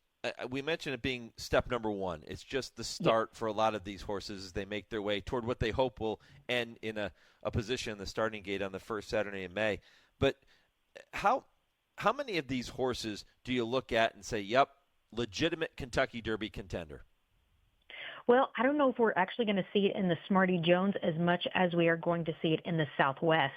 we mentioned it being step number 1. It's just the start for a lot of these horses as they make their way toward what they hope will end in a position in the starting gate on the first Saturday in May. But how many of these horses do you look at and say, yep, legitimate Kentucky Derby contender? Well, I don't know if we're actually going to see it in the Smarty Jones as much as we are going to see it in the Southwest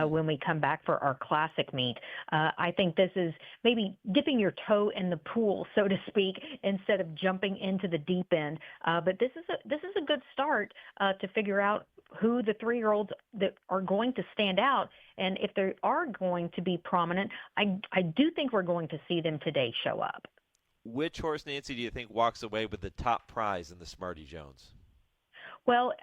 when we come back for our classic meet. I think this is maybe dipping your toe in the pool, so to speak, instead of jumping into the deep end. But this is a good start to figure out who the 3-year-olds that are going to stand out. And if they are going to be prominent, I do think we're going to see them today show up. Which horse, Nancy, do you think walks away with the top prize in the Smarty Jones? Well,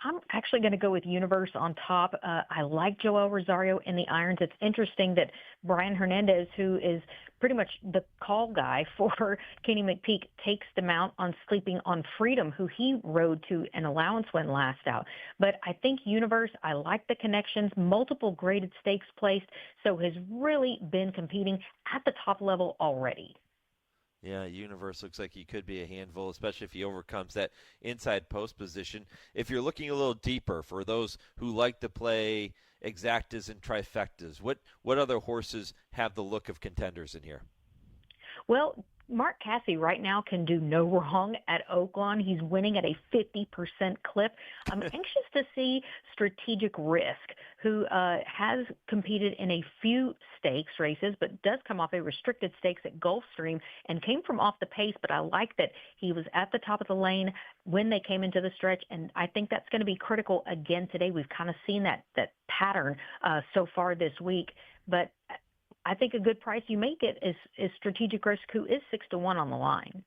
I'm actually going to go with Universe on top. I like Joel Rosario in the irons. It's interesting that Brian Hernandez, who is pretty much the call guy for Kenny McPeek, takes the mount on Sleeping on Freedom, who he rode to an allowance win last out. But I think Universe, I like the connections, multiple graded stakes placed, so has really been competing at the top level already. Yeah, Universe looks like he could be a handful, especially if he overcomes that inside post position. If you're looking a little deeper, for those who like to play exactas and trifectas, what other horses have the look of contenders in here? Well, Mark Casse right now can do no wrong at Oaklawn. He's winning at a 50% clip. I'm anxious to see Strategic Risk, who has competed in a few stakes races, but does come off a restricted stakes at Gulfstream and came from off the pace. But I like that he was at the top of the lane when they came into the stretch, and I think that's going to be critical again today. We've kind of seen that pattern so far this week, but I think a good price you may get is Strategic Risk, who is 6-1 on the line.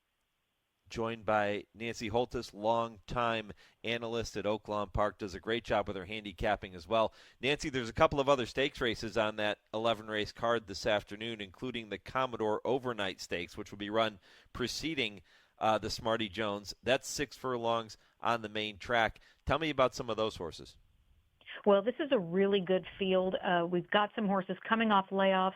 joined by Nancy Holthus, longtime analyst at Oaklawn Park, does a great job with her handicapping as well. Nancy, there's a couple of other stakes races on that 11-race card this afternoon, including the Commodore Overnight Stakes, which will be run preceding the Smarty Jones. That's 6 furlongs on the main track. Tell me about some of those horses. Well, this is a really good field. We've got some horses coming off layoffs,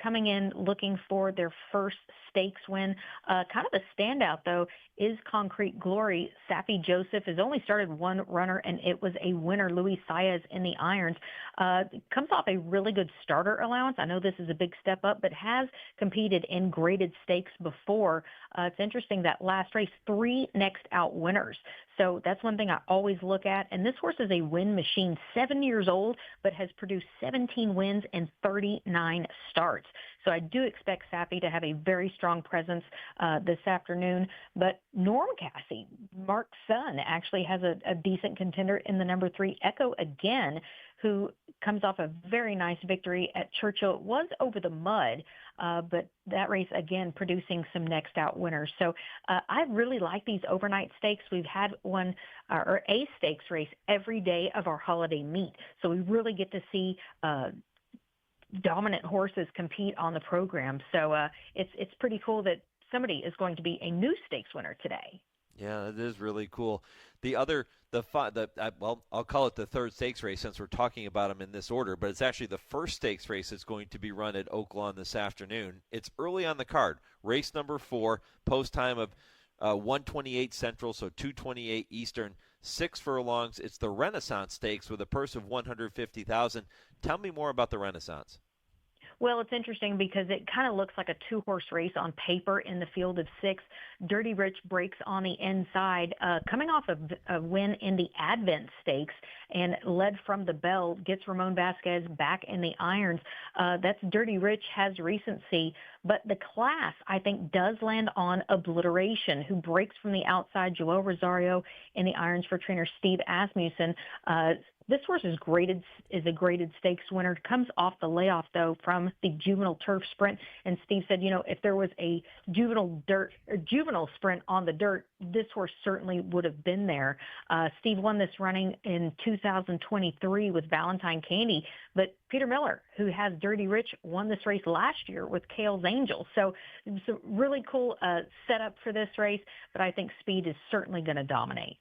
coming in looking for their first stakes win. Kind of a standout, though, is Concrete Glory. Safi Joseph has only started one runner, and it was a winner, Luis Saez, in the irons. Comes off a really good starter allowance. I know this is a big step up, but has competed in graded stakes before. It's interesting that last race, 3 next out winners. So that's one thing I always look at. And this horse is a win machine, 7 years old, but has produced 17 wins and 39 starts. So I do expect Safi to have a very strong presence this afternoon. But Norm Cassie, Mark's son, actually has a decent contender in the number 3, Echo Again, who comes off a very nice victory at Churchill. It was over the mud, but that race, again, producing some next out winners. So I really like these overnight stakes. We've had one or a stakes race every day of our holiday meet. So we really get to see dominant horses compete on the program. So it's pretty cool that somebody is going to be a new stakes winner today. Yeah, it is really cool. I'll call it the third stakes race since we're talking about them in this order, but it's actually the first stakes race that's going to be run at Oaklawn this afternoon. It's early on the card. Race number 4, post time of 1:28 Central, so 2:28 Eastern, 6 furlongs. It's the Renaissance Stakes with a purse of $150,000. Tell me more about the Renaissance. Well, it's interesting because it kind of looks like a 2-horse race on paper in the field of 6. Dirty Rich breaks on the inside, coming off of a win in the Advent Stakes and led from the bell, gets Ramon Vasquez back in the irons. That's Dirty Rich, has recency, but the class, I think, does land on Obliteration, who breaks from the outside, Joel Rosario in the irons for trainer Steve Asmussen. This horse is a graded stakes winner. Comes off the layoff, though, from the juvenile turf sprint. And Steve said, if there was a juvenile sprint on the dirt, this horse certainly would have been there. Steve won this running in 2023 with Valentine Candy. But Peter Miller, who has Dirty Rich, won this race last year with Kale's Angel. So it's a really cool setup for this race. But I think speed is certainly going to dominate.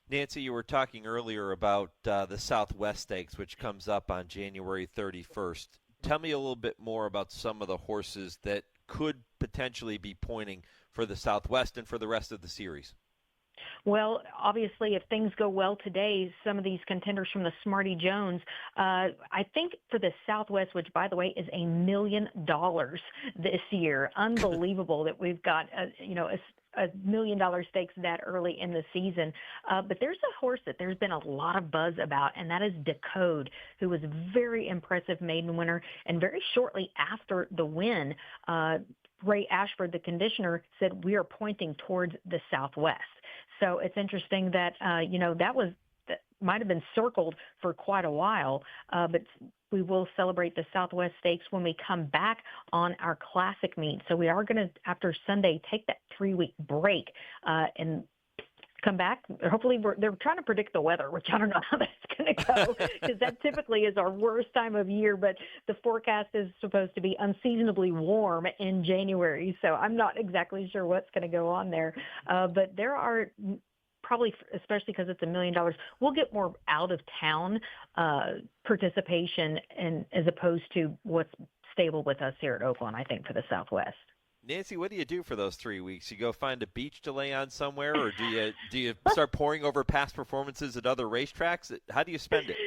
Nancy, you were talking earlier about the Southwest Stakes, which comes up on January 31st. Tell me a little bit more about some of the horses that could potentially be pointing for the Southwest and for the rest of the series. Well, obviously, if things go well today, some of these contenders from the Smarty Jones, I think for the Southwest, which, by the way, is $1 million this year. Unbelievable that we've got, a $1 million stakes that early in the season. But there's a horse that there's been a lot of buzz about, and that is Decode, who was a very impressive maiden winner. And very shortly after the win, Ray Ashford, the conditioner, said, we are pointing towards the Southwest. So it's interesting that, that might have been circled for quite a while, but we will celebrate the Southwest Stakes when we come back on our classic meet. So we are going to, after Sunday, take that 3-week break and come back. Hopefully, they're trying to predict the weather, which I don't know how that's going to go, because that typically is our worst time of year. But the forecast is supposed to be unseasonably warm in January, so I'm not exactly sure what's going to go on there. But there are probably, especially because it's $1 million, we'll get more out-of-town participation as opposed to what's stable with us here at Oaklawn, I think, for the Southwest. Nancy, what do you do for those 3 weeks? You go find a beach to lay on somewhere, or do you start poring over past performances at other racetracks? How do you spend it?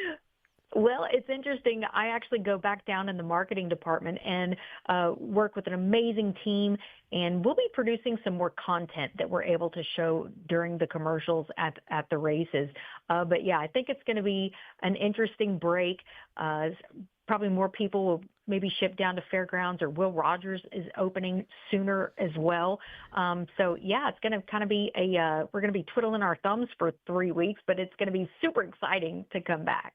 Well, it's interesting. I actually go back down in the marketing department and work with an amazing team, and we'll be producing some more content that we're able to show during the commercials at the races. But, yeah, I think it's going to be an interesting break. Probably more people will maybe ship down to Fairgrounds, or Will Rogers is opening sooner as well. So, yeah, it's going to kind of be we're going to be twiddling our thumbs for 3 weeks, but it's going to be super exciting to come back.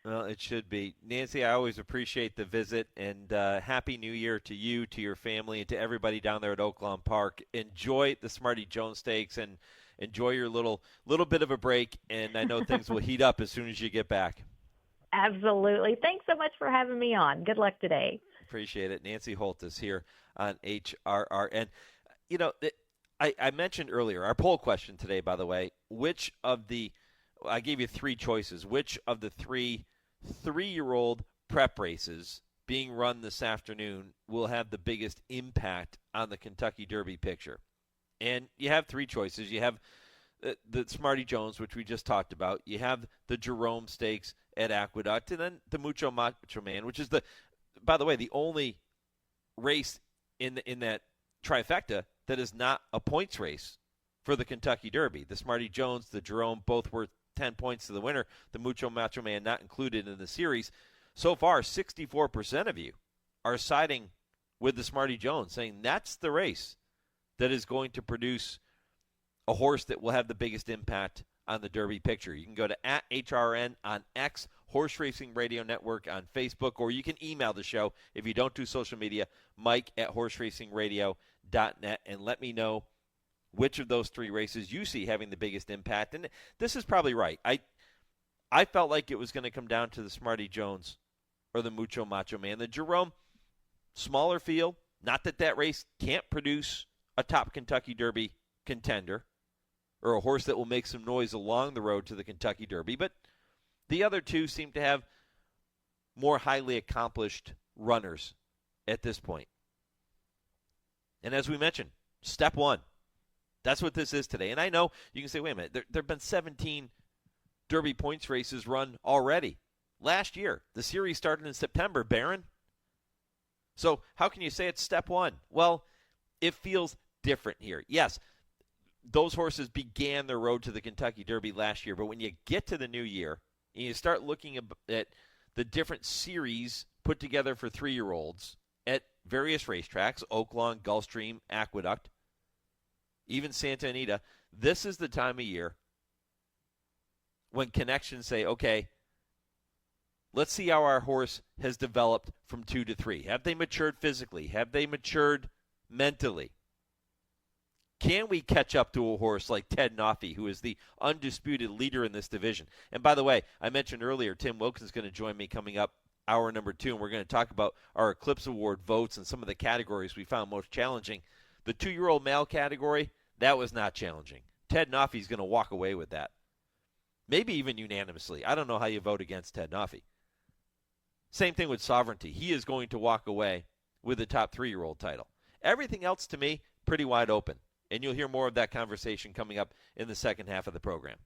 Well, it should be. Nancy, I always appreciate the visit, and Happy New Year to you, to your family, and to everybody down there at Oaklawn Park. Enjoy the Smarty Jones Stakes and enjoy your little bit of a break, and I know things will heat up as soon as you get back. Absolutely. Thanks so much for having me on. Good luck today. Appreciate it. Nancy Holthus here on HRRN. You know, I mentioned earlier, our poll question today, by the way, I gave you three choices. Which of the three-year-old prep races being run this afternoon will have the biggest impact on the Kentucky Derby picture? And you have three choices. You have the Smarty Jones, which we just talked about. You have the Jerome Stakes at Aqueduct, and then the Mucho Macho Man, which is, by the way, the only race in that trifecta that is not a points race for the Kentucky Derby. The Smarty Jones, the Jerome, both worth 10 points to the winner. The Mucho Macho Man not included in the series. So far, 64% of you are siding with the Smarty Jones, saying that's the race that is going to produce a horse that will have the biggest impact on the Derby picture. You can go to @HRRN on X, Horse Racing Radio Network on Facebook, or you can email the show if you don't do social media, Mike@horseracingradio.net, and let me know which of those three races you see having the biggest impact. And this is probably right. I felt like it was going to come down to the Smarty Jones or the Mucho Macho Man. The Jerome, smaller field, not that race can't produce a top Kentucky Derby contender or a horse that will make some noise along the road to the Kentucky Derby, but the other two seem to have more highly accomplished runners at this point. And as we mentioned, step one, that's what this is today. And I know you can say, wait a minute, there have been 17 Derby points races run already. Last year, the series started in September, Barron. So how can you say it's step one? Well, it feels different here. Yes, those horses began their road to the Kentucky Derby last year, but when you get to the new year and you start looking at the different series put together for 3-year-olds at various racetracks, Oaklawn, Gulfstream, Aqueduct, even Santa Anita, this is the time of year when connections say, okay, let's see how our horse has developed from 2 to 3. Have they matured physically? Have they matured mentally? Can we catch up to a horse like Ted Noffey, who is the undisputed leader in this division? And by the way, I mentioned earlier, Tim Wilkin is going to join me coming up hour number 2, and we're going to talk about our Eclipse Award votes and some of the categories we found most challenging. The 2-year-old male category, that was not challenging. Ted Noffey is going to walk away with that. Maybe even unanimously. I don't know how you vote against Ted Noffey. Same thing with Sovereignty. He is going to walk away with the top 3-year-old title. Everything else, to me, pretty wide open. And you'll hear more of that conversation coming up in the second half of the program.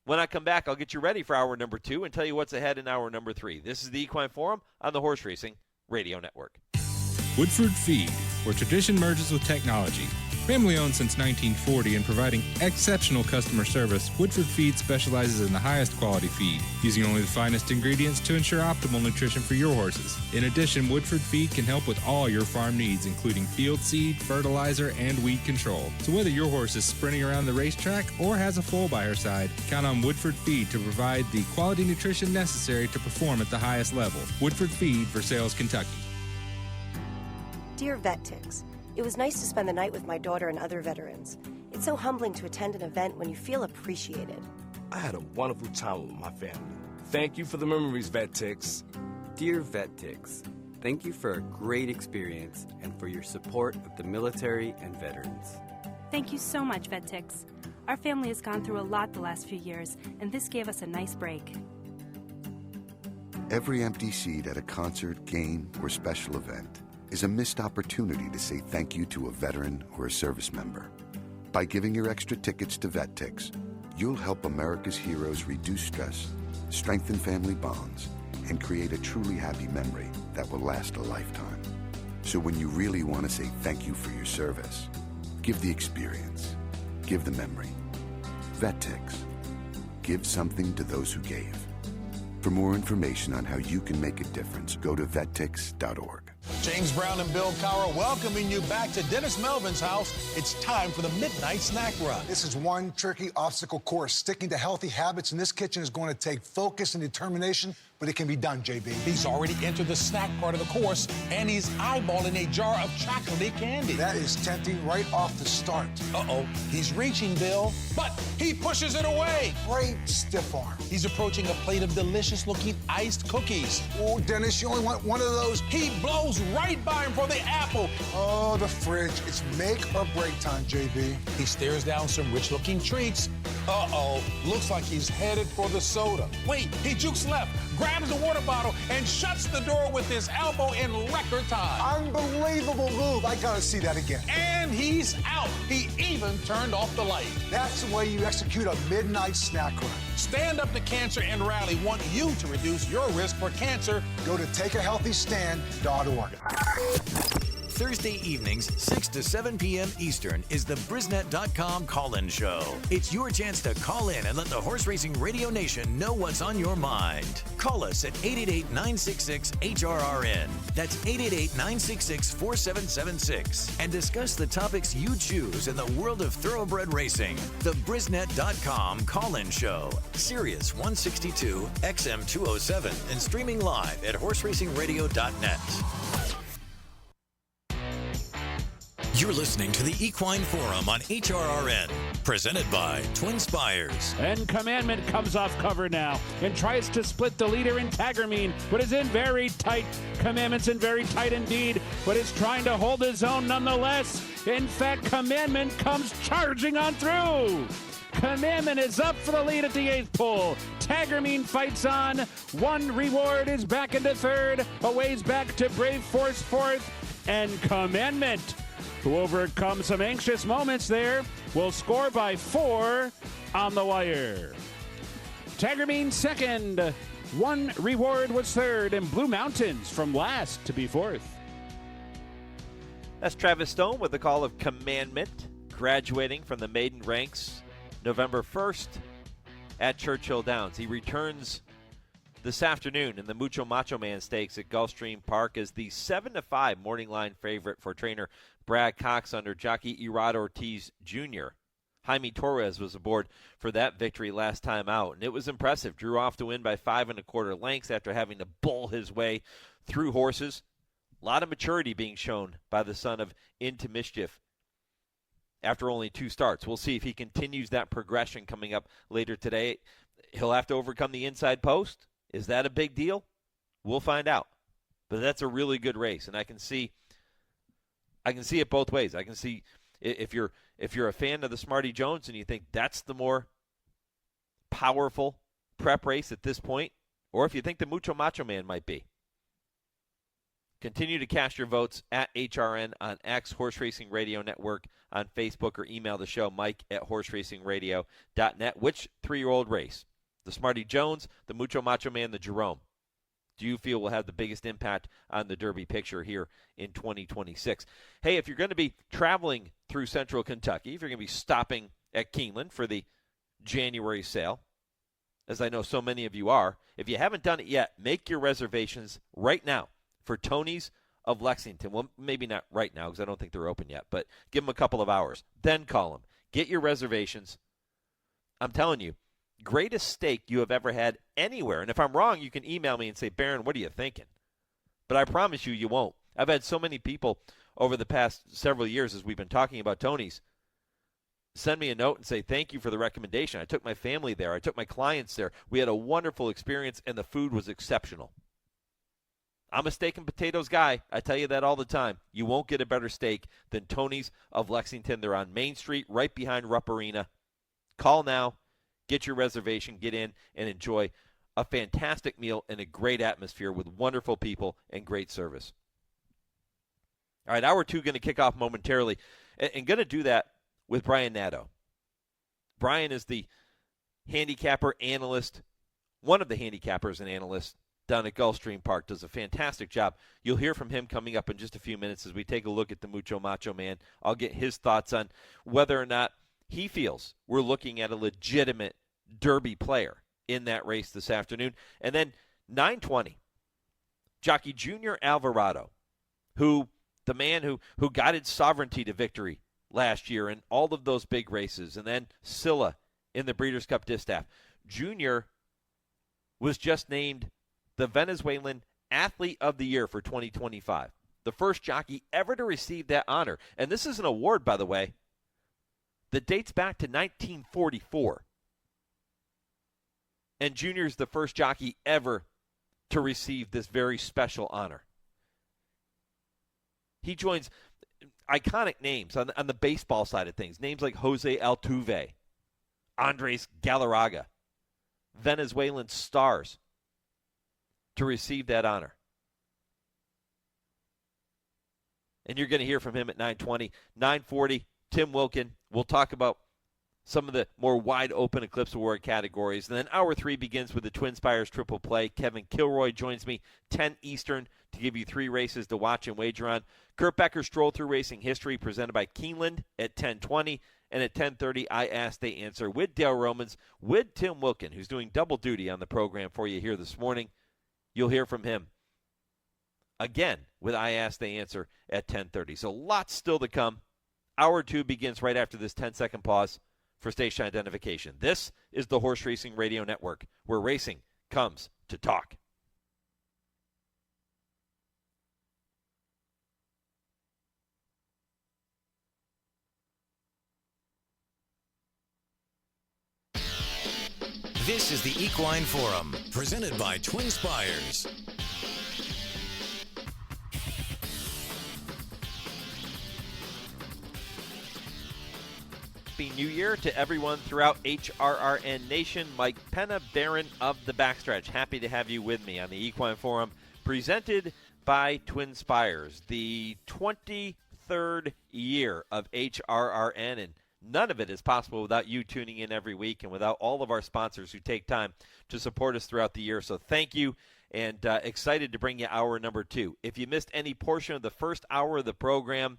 When I come back, I'll get you ready for hour number 2 and tell you what's ahead in hour number 3. This is the Equine Forum on the Horse Racing Radio Network. Woodford Feed, where tradition merges with technology. Family owned since 1940 and providing exceptional customer service, Woodford Feed specializes in the highest quality feed, using only the finest ingredients to ensure optimal nutrition for your horses. In addition, Woodford Feed can help with all your farm needs, including field seed, fertilizer, and weed control. So whether your horse is sprinting around the racetrack or has a foal by her side, count on Woodford Feed to provide the quality nutrition necessary to perform at the highest level. Woodford Feed, Versailles, Kentucky. Dear Vet Ticks, it was nice to spend the night with my daughter and other veterans. It's so humbling to attend an event when you feel appreciated. I had a wonderful time with my family. Thank you for the memories, Vet Ticks. Dear Vet Ticks, thank you for a great experience and for your support of the military and veterans. Thank you so much, Vet Ticks. Our family has gone through a lot the last few years, and this gave us a nice break. Every empty seat at a concert, game, or special event is a missed opportunity to say thank you to a veteran or a service member. By giving your extra tickets to Vet Ticks, you'll help America's heroes reduce stress, strengthen family bonds, and create a truly happy memory that will last a lifetime. So when you really want to say thank you for your service, give the experience, give the memory. Vet Ticks. Give something to those who gave. For more information on how you can make a difference, go to vettix.org. James Brown and Bill Cowher welcoming you back to Dennis Melvin's house. It's time for the Midnight Snack Run. This is one tricky obstacle course. Sticking to healthy habits in this kitchen is going to take focus and determination, but it can be done, JB. He's already entered the snack part of the course, and he's eyeballing a jar of chocolatey candy. That is tempting right off the start. Uh-oh, he's reaching, Bill, but he pushes it away. Great stiff arm. He's approaching a plate of delicious-looking iced cookies. Oh, Dennis, you only want one of those. He blows right by him for the apple. Oh, the fridge. It's make or break time, JB. He stares down some rich-looking treats. Uh-oh, looks like he's headed for the soda. Wait, he jukes left, grabs the water bottle, and shuts the door with his elbow in record time. Unbelievable move. I gotta see that again. And he's out. He even turned off the light. That's the way you execute a midnight snack run. Stand Up to Cancer and Rally want you to reduce your risk for cancer. Go to takeahealthystand.org. Thursday evenings, 6 to 7 p.m. Eastern, is the Brisnet.com call-in show. It's your chance to call in and let the Horse Racing Radio Nation know what's on your mind. Call us at 888-966-HRRN. That's 888-966-4776. And discuss the topics you choose in the world of thoroughbred racing. The Brisnet.com call-in show. Sirius 162, XM 207, and streaming live at horseracingradio.net. You're listening to the Equine Forum on HRRN, presented by TwinSpires. And Commandment comes off cover now and tries to split the leader in Tagermine, but is in very tight. Commandment's in very tight indeed, but is trying to hold his own nonetheless. In fact, Commandment comes charging on through. Commandment is up for the lead at the 8th pole. Tagermine fights on. One Reward is back into 3rd. A ways back to Brave Force 4th. And Commandment, who overcome some anxious moments there, will score by 4 on the wire. Tagermine 2nd. One Reward was 3rd, and Blue Mountains from last to be 4th. That's Travis Stone with the call of Commandment, graduating from the maiden ranks November 1st at Churchill Downs. He returns this afternoon in the Mucho Macho Man Stakes at Gulfstream Park as the 7-5 morning line favorite for trainer Brad Cox under jockey Irad Ortiz Jr. Jaime Torres was aboard for that victory last time out, and it was impressive. Drew off to win by 5 1/4 lengths after having to bull his way through horses. A lot of maturity being shown by the son of Into Mischief after only 2 starts. We'll see if he continues that progression coming up later today. He'll have to overcome the inside post. Is that a big deal? We'll find out. But that's a really good race, and I can see it both ways. I can see if you're a fan of the Smarty Jones and you think that's the more powerful prep race at this point, or if you think the Mucho Macho Man might be. Continue to cast your votes at HRN on X, Horse Racing Radio Network on Facebook, or email the show, mike@horseracingradio.net. Which 3-year-old race? The Smarty Jones, the Mucho Macho Man, the Jerome, do you feel will have the biggest impact on the Derby picture here in 2026? Hey, if you're going to be traveling through central Kentucky, if you're going to be stopping at Keeneland for the January sale, as I know so many of you are, if you haven't done it yet, make your reservations right now for Tony's of Lexington. Well, maybe not right now because I don't think they're open yet, but give them a couple of hours. Then call them. Get your reservations. I'm telling you, greatest steak you have ever had anywhere. And if I'm wrong, you can email me and say, Baron, what are you thinking? But I promise you, you won't. I've had so many people over the past several years as we've been talking about Tony's send me a note and say, thank you for the recommendation. I took my family there. I took my clients there. We had a wonderful experience, and the food was exceptional. I'm a steak and potatoes guy. I tell you that all the time. You won't get a better steak than Tony's of Lexington. They're on Main Street, right behind Rupp Arena. Call now. Get your reservation, get in, and enjoy a fantastic meal and a great atmosphere with wonderful people and great service. All right, hour 2 going to kick off momentarily, and going to do that with Brian Nadeau. Brian is the handicapper analyst, one of the handicappers and analysts down at Gulfstream Park, does a fantastic job. You'll hear from him coming up in just a few minutes as we take a look at the Mucho Macho Man. I'll get his thoughts on whether or not he feels we're looking at a legitimate Derby player in that race this afternoon. And then 9:20, Jockey Junior Alvarado the man who guided Sovereignty to victory last year in all of those big races, and then Scylla in the Breeders' Cup Distaff. Junior was just named the Venezuelan Athlete of the Year for 2025. The first jockey ever to receive that honor. And this is an award, by the way, that dates back to 1944. And Junior's the first jockey ever to receive this very special honor. He joins iconic names on the baseball side of things. Names like Jose Altuve, Andres Galarraga, Venezuelan stars to receive that honor. And you're going to hear from him at 9:20. 9:40, Tim Wilkin. We'll talk about some of the more wide-open Eclipse Award categories. And then Hour 3 begins with the TwinSpires Triple Play. Kevin Kilroy joins me 10 Eastern to give you 3 races to watch and wager on. Kurt Becker, Stroll Through Racing History, presented by Keeneland at 10:20. And at 10:30, I Ask, They Answer with Dale Romans, with Tim Wilkin, who's doing double duty on the program for you here this morning. You'll hear from him again with I Ask, They Answer at 10:30. So lots still to come. Hour 2 begins right after this 10-second pause for station identification. This is the Horse Racing Radio Network, where racing comes to talk. This is the Equine Forum, presented by TwinSpires. Happy New Year to everyone throughout HRRN Nation. Mike Penna, Baron of the Backstretch. Happy to have you with me on the Equine Forum, presented by TwinSpires. The 23rd year of HRRN, and none of it is possible without you tuning in every week and without all of our sponsors who take time to support us throughout the year. So thank you, and excited to bring you hour number 2. If you missed any portion of the first hour of the program,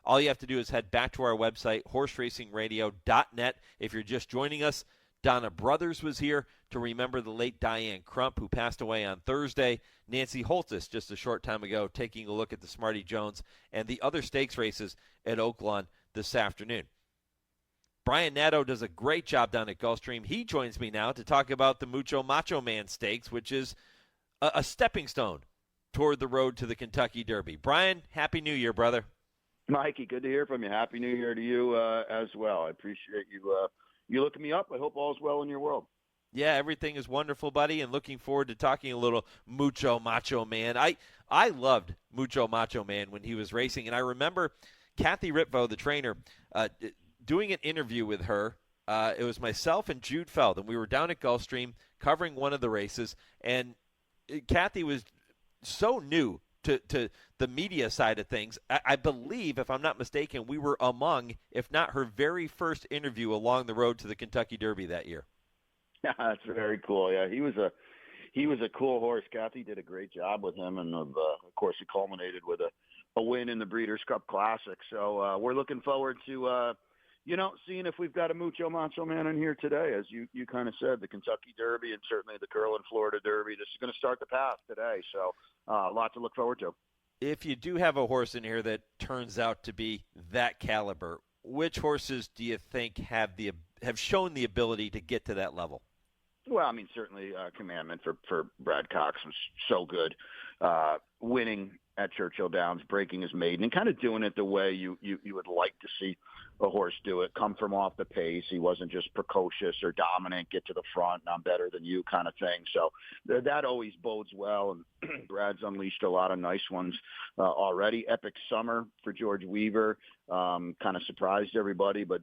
all you have to do is head back to our website, horseracingradio.net. If you're just joining us, Donna Brothers was here to remember the late Diane Crump, who passed away on Thursday. Nancy Holthus, just a short time ago, taking a look at the Smarty Jones and the other stakes races at Oaklawn this afternoon. Brian Nadeau does a great job down at Gulfstream. He joins me now to talk about the Mucho Macho Man Stakes, which is a stepping stone toward the road to the Kentucky Derby. Brian, Happy New Year, brother. Mikey, good to hear from you. Happy New Year to you as well. I appreciate you looking me up. I hope all's well in your world. Yeah, everything is wonderful, buddy, and looking forward to talking a little Mucho Macho Man. I loved Mucho Macho Man when he was racing, and I remember Kathy Ritvo, the trainer, doing an interview with her. It was myself and Jude Feld, and we were down at Gulfstream covering one of the races, and Kathy was so new to the media side of things. I believe, if I'm not mistaken, we were among, if not her very first interview along the road to the Kentucky Derby that year. Yeah, that's very cool. Yeah, he was a cool horse. Kathy did a great job with him, and of course, it culminated with a win in the Breeders' Cup Classic. So we're looking forward to seeing if we've got a Mucho Macho Man in here today. As you kind of said, the Kentucky Derby and certainly the Curlin Florida Derby. This is going to start the path today, so a lot to look forward to. If you do have a horse in here that turns out to be that caliber, which horses do you think have shown the ability to get to that level? Well, I mean, certainly Commandment for Brad Cox was so good, winning at Churchill Downs, breaking his maiden, and kind of doing it the way you would like to see a horse do it, come from off the pace. He wasn't just precocious or dominant, get to the front, and I'm better than you kind of thing. So that always bodes well, and Brad's unleashed a lot of nice ones already. Epic Summer for George Weaver kind of surprised everybody, but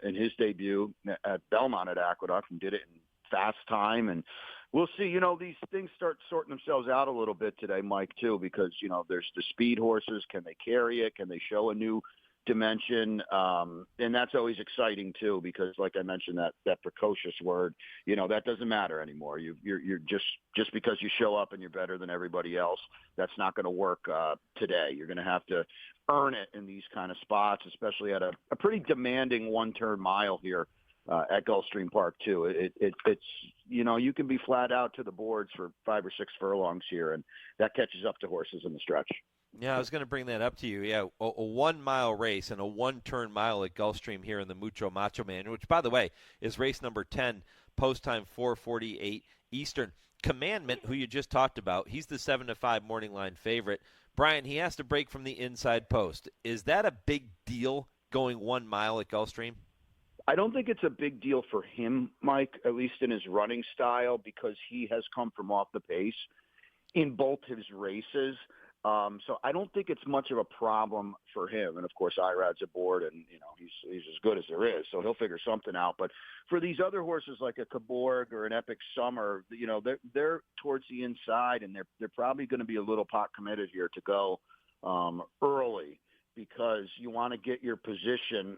in his debut at Belmont at Aqueduct, and did it in fast time, and we'll see. These things start sorting themselves out a little bit today, Mike, too, because, there's the speed horses. Can they carry it? Can they show a new dimension? And that's always exciting, too, because, like I mentioned, that precocious word, that doesn't matter anymore. You're just because you show up and you're better than everybody else, that's not going to work today. You're going to have to earn it in these kind of spots, especially at a pretty demanding one-turn mile here at Gulfstream Park, too. It's you can be flat out to the boards for 5 or 6 furlongs here, and that catches up to horses in the stretch. Yeah, I was going to bring that up to you. Yeah, a 1 mile race and a 1-turn mile at Gulfstream here in the Mucho Macho Man, which, by the way, is race number 10, post time 4:48 Eastern. Commandment, who you just talked about, he's the 7-5 morning line favorite. Brian, he has to break from the inside post. Is that a big deal going 1 mile at Gulfstream? I don't think it's a big deal for him, Mike, at least in his running style, because he has come from off the pace in both his races. So I don't think it's much of a problem for him. And, of course, Irad's aboard, and, he's as good as there is, so he'll figure something out. But for these other horses like a Caborg or an Epic Summer, they're towards the inside, and they're probably going to be a little pot committed here to go early, because you want to get your position.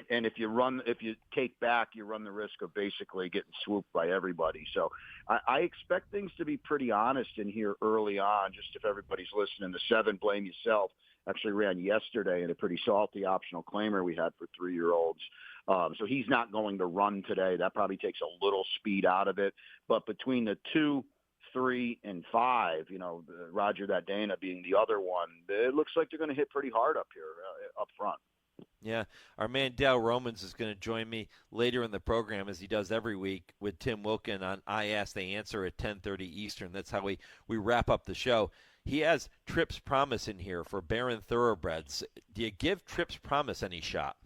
And if you take back, you run the risk of basically getting swooped by everybody. So I expect things to be pretty honest in here early on. Just if everybody's listening, the 7 Blame Yourself actually ran yesterday in a pretty salty optional claimer we had for 3-year-olds. So he's not going to run today. That probably takes a little speed out of it. But between the 2, 3, and 5, Roger That Dana being the other one, it looks like they're going to hit pretty hard up here, up front. Yeah, our man Dale Romans is going to join me later in the program, as he does every week, with Tim Wilkin on I Ask, They Answer at 10:30 Eastern. That's how we wrap up the show. He has Trips Promise in here for Barren Thoroughbreds. Do you give Trips Promise any shot?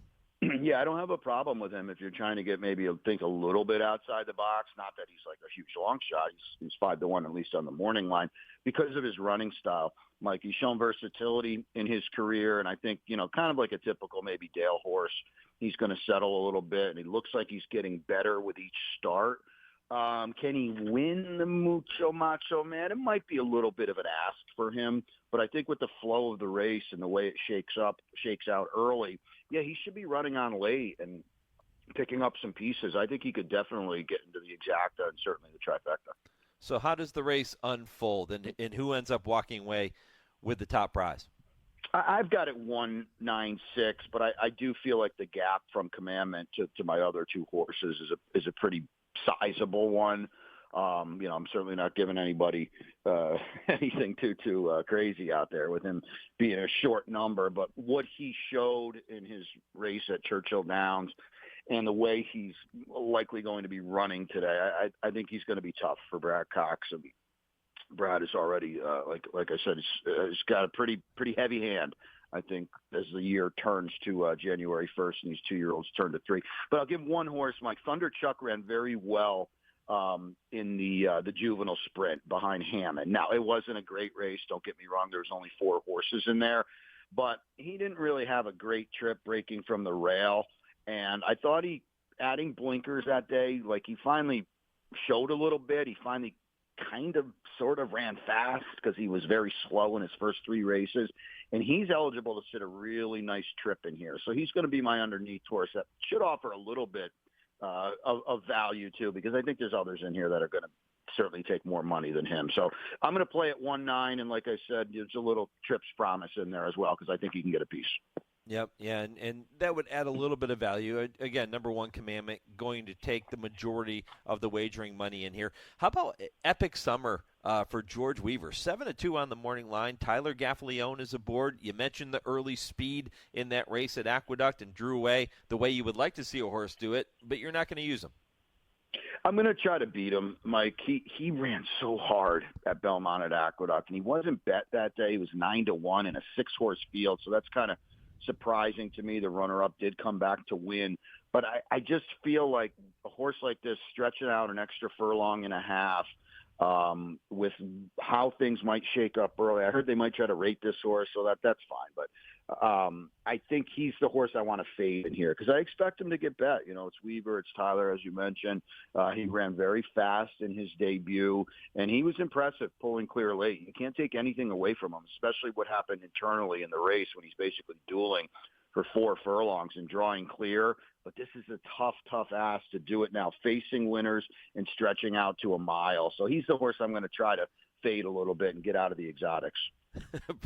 Yeah, I don't have a problem with him if you're trying to get think a little bit outside the box. Not that he's like a huge long shot. He's 5-1 at least on the morning line because of his running style. Mike, he's shown versatility in his career, and I think, kind of like a typical maybe Dale horse, he's going to settle a little bit, and he looks like he's getting better with each start. Can he win the Mucho Macho Man? It might be a little bit of an ask for him, but I think with the flow of the race and the way it shakes out early, yeah, he should be running on late and picking up some pieces. I think he could definitely get into the exacta and certainly the trifecta. So how does the race unfold, and who ends up walking away with the top prize? I've got it 196, but I do feel like the gap from Commandment to my other 2 horses is a pretty sizable one. I'm certainly not giving anybody anything too crazy out there with him being a short number, but what he showed in his race at Churchill Downs and the way he's likely going to be running today, I think he's going to be tough for Brad Cox. And Brad is already, like I said, he's got a pretty heavy hand, I think, as the year turns to January 1st and these 2-year-olds turn to 3. But I'll give one horse, Mike. Thunder Chuck ran very well in the juvenile sprint behind Hammond. Now, it wasn't a great race. Don't get me wrong. There was only 4 horses in there. But he didn't really have a great trip breaking from the rail. And I thought adding blinkers that day, like he finally showed a little bit. He finally kind of sort of ran fast because he was very slow in his first 3 races. And he's eligible to sit a really nice trip in here. So he's going to be my underneath horse that should offer a little bit of value too, because I think there's others in here that are going to certainly take more money than him. So I'm going to play at 1-9. And like I said, there's a little Trips Promise in there as well, because I think he can get a piece. Yep, yeah, and that would add a little bit of value. Again, number 1 Commandment going to take the majority of the wagering money in here. How about Epic Summer for George Weaver? 7-2 on the morning line. Tyler Gaffalione is aboard. You mentioned the early speed in that race at Aqueduct and drew away the way you would like to see a horse do it, but you're not going to use him. I'm going to try to beat him, Mike. He ran so hard at Belmont at Aqueduct, and he wasn't bet that day. He was 9-1 in a 6-horse field, so that's kind of surprising to me. The runner-up did come back to win, but I just feel like a horse like this stretching out an extra furlong and a half with how things might shake up early. I heard they might try to rate this horse, so that's fine. But I think he's the horse I want to fade in here because I expect him to get bet. It's Weaver, it's Tyler, as you mentioned. He ran very fast in his debut, and he was impressive pulling clear late. You can't take anything away from him, especially what happened internally in the race when he's basically dueling for 4 furlongs and drawing clear. But this is a tough ask to do it now, facing winners and stretching out to a mile. So he's the horse I'm going to try to fade a little bit and get out of the exotics.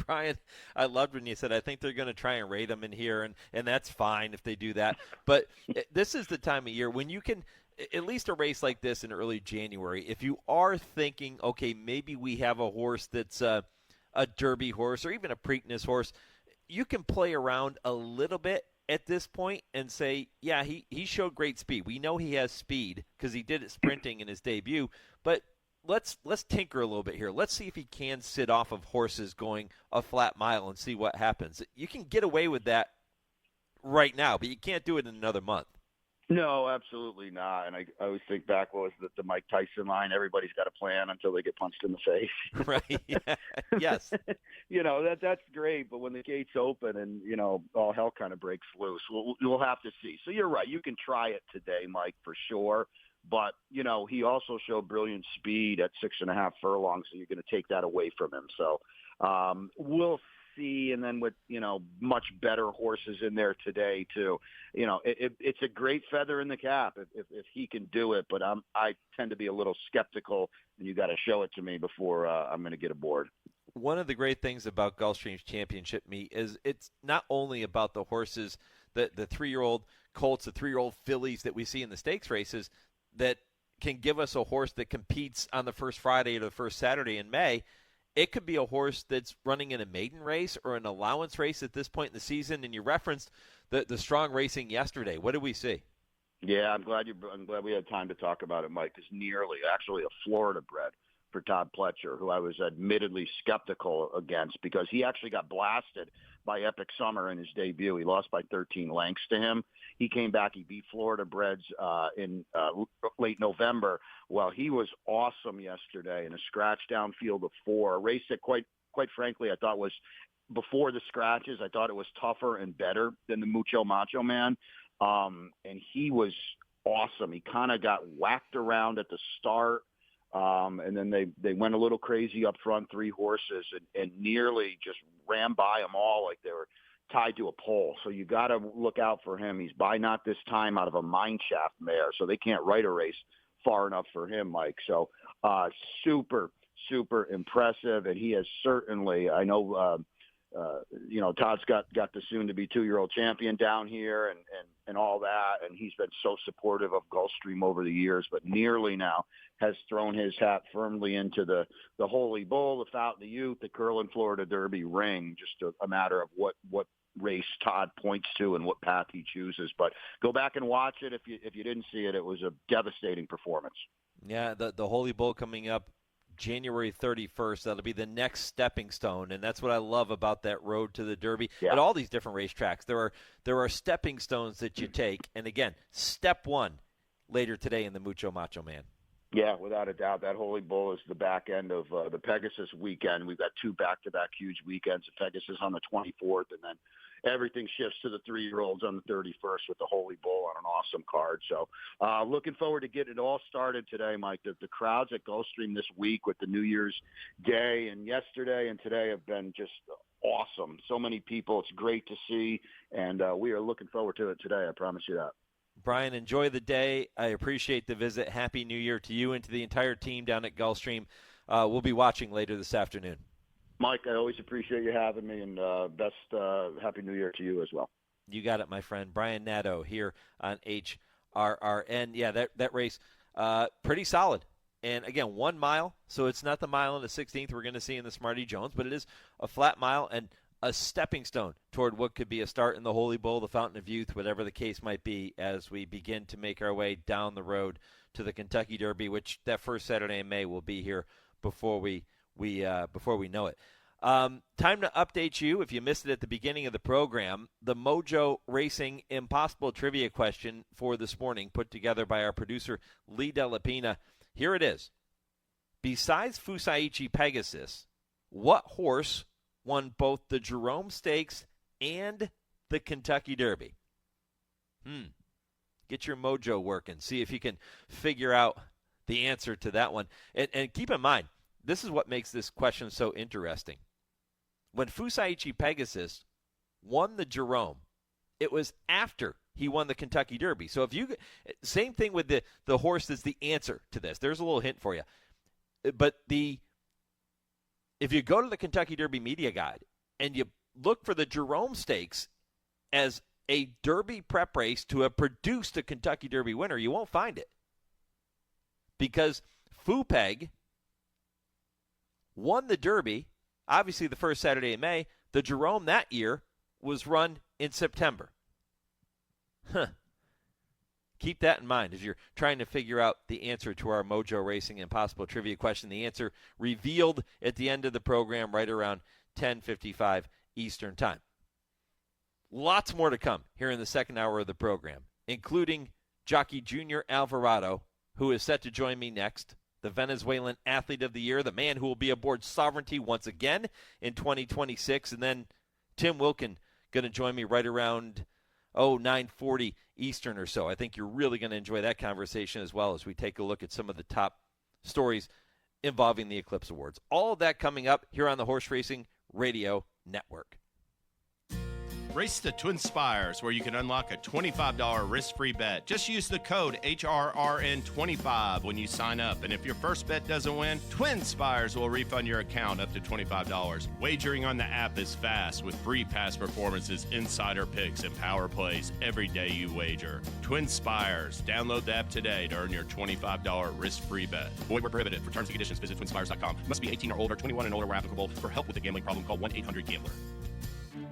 Brian, I loved when you said, I think they're going to try and rate them in here, and that's fine if they do that. But this is the time of year when you can, at least a race like this in early January, if you are thinking, okay, maybe we have a horse that's a Derby horse or even a Preakness horse, you can play around a little bit at this point and say, yeah, he showed great speed. We know he has speed because he did it sprinting in his debut, but let's tinker a little bit here. Let's see if he can sit off of horses going a flat mile and see what happens. You can get away with that right now, but you can't do it in another month. No, absolutely not. And I always think back, what was the Mike Tyson line? Everybody's got a plan until they get punched in the face. Right. Yeah. Yes. That's great. But when the gates open and, all hell kind of breaks loose, we'll have to see. So you're right. You can try it today, Mike, for sure. But, he also showed brilliant speed at 6.5 furlongs, so you're going to take that away from him. So we'll see. And then with, much better horses in there today, too. It's a great feather in the cap if he can do it. But I tend to be a little skeptical, and you got to show it to me before I'm going to get aboard. One of the great things about Gulfstream's championship meet is it's not only about the horses, the 3-year-old colts, the 3-year-old fillies that we see in the stakes races that can give us a horse that competes on the first Friday or the first Saturday in May. It could be a horse that's running in a maiden race or an allowance race at this point in the season. And you referenced the strong racing yesterday. What did we see? Yeah, I'm glad we had time to talk about it, Mike. It's nearly actually a Florida bred for Todd Pletcher, who I was admittedly skeptical against because he actually got blasted by Epic Summer in his debut. He lost by 13 lengths to him. He came back. He beat Florida breds in late November. Well, he was awesome yesterday in a scratch down field of 4. A race that, quite frankly, I thought was, before the scratches, I thought it was tougher and better than the Mucho Macho Man. And he was awesome. He kind of got whacked around at the start. And then they went a little crazy up front, 3 horses, and nearly just ran by them all like they were tied to a pole. So you got to look out for him. He's by not this time out of a mine shaft mare, so they can't write a race far enough for him, Mike. So super, super impressive, and he has certainly, I know, Todd's got the soon-to-be 2-year-old champion down here and all that, and he's been so supportive of Gulfstream over the years, but nearly now has thrown his hat firmly into the Holy Bull, the Fountain of Youth, the Curlin Florida Derby ring, just a matter of what race Todd points to and what path he chooses. But go back and watch it if you didn't see it. It was a devastating performance. Yeah, the Holy Bull coming up January 31st. That'll be the next stepping stone, and that's what I love about that road to the Derby. Yeah. At all these different racetracks, there are stepping stones that you take, and again, step 1 later today in the Mucho Macho Man. Yeah, without a doubt. That Holy Bull is the back end of the Pegasus weekend. We've got 2 back-to-back huge weekends. The Pegasus on the 24th, and then everything shifts to the 3-year-olds on the 31st with the Holy Bull on an awesome card. So looking forward to getting it all started today, Mike. The crowds at Gulfstream this week with the New Year's Day and yesterday and today have been just awesome. So many people. It's great to see, and we are looking forward to it today. I promise you that. Brian, enjoy the day. I appreciate the visit. Happy New Year to you and to the entire team down at Gulfstream. We'll be watching later this afternoon. Mike, I always appreciate you having me, and best Happy New Year to you as well. You got it, my friend. Brian Nadeau here on HRRN. Yeah, that race, pretty solid. And, again, 1 mile, so it's not the mile and the 16th we're going to see in the Smarty Jones, but it is a flat mile and a stepping stone toward what could be a start in the Holy Bull, the Fountain of Youth, whatever the case might be, as we begin to make our way down the road to the Kentucky Derby, which that first Saturday in May will be here before we know it. Time to update you. If you missed it at the beginning of the program, the Mojo Racing Impossible Trivia question for this morning, put together by our producer Lee Delapina. Here it is. Besides Fusaichi Pegasus, what horse won both the Jerome Stakes and the Kentucky Derby? Get your mojo working. See if you can figure out the answer to that one. And keep in mind, this is what makes this question so interesting. When Fusaichi Pegasus won the Jerome, it was after he won the Kentucky Derby. So same thing with the horse that's the answer to this. There's a little hint for you. But if you go to the Kentucky Derby media guide and you look for the Jerome Stakes as a Derby prep race to have produced a Kentucky Derby winner, you won't find it. Because Fupeg won the Derby obviously the first Saturday in May. The Jerome that year was run in September. Keep that in mind as you're trying to figure out the answer to our Mojo Racing Impossible Trivia question. The answer revealed at the end of the program right around 10:55 Eastern Time. Lots more to come here in the second hour of the program, including Jockey Junior Alvarado, who is set to join me next, the Venezuelan Athlete of the Year, the man who will be aboard Sovereignty once again in 2026, and then Tim Wilkin going to join me right around 9:40 Eastern or so. I think you're really going to enjoy that conversation as well as we take a look at some of the top stories involving the Eclipse Awards. All of that coming up here on the Horse Racing Radio Network. Race to TwinSpires, where you can unlock a $25 risk-free bet. Just use the code HRRN25 when you sign up. And if your first bet doesn't win, TwinSpires will refund your account up to $25. Wagering on the app is fast with free past performances, insider picks, and power plays every day you wager. TwinSpires. Download the app today to earn your $25 risk-free bet. Void where prohibited. For terms and conditions, visit TwinSpires.com. Must be 18 or older, 21 and older where applicable. For help with a gambling problem, call 1-800-GAMBLER.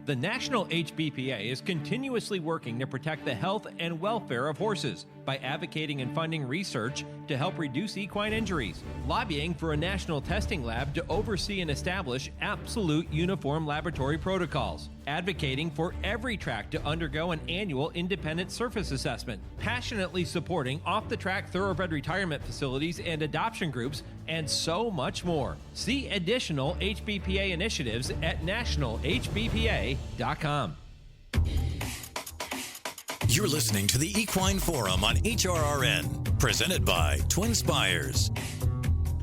The National HBPA is continuously working to protect the health and welfare of horses by advocating and funding research to help reduce equine injuries, lobbying for a national testing lab to oversee and establish absolute uniform laboratory protocols, advocating for every track to undergo an annual independent surface assessment, passionately supporting off-the-track thoroughbred retirement facilities and adoption groups, and so much more. See additional HBPA initiatives at nationalhbpa.com. You're listening to the Equine Forum on HRRN, presented by TwinSpires.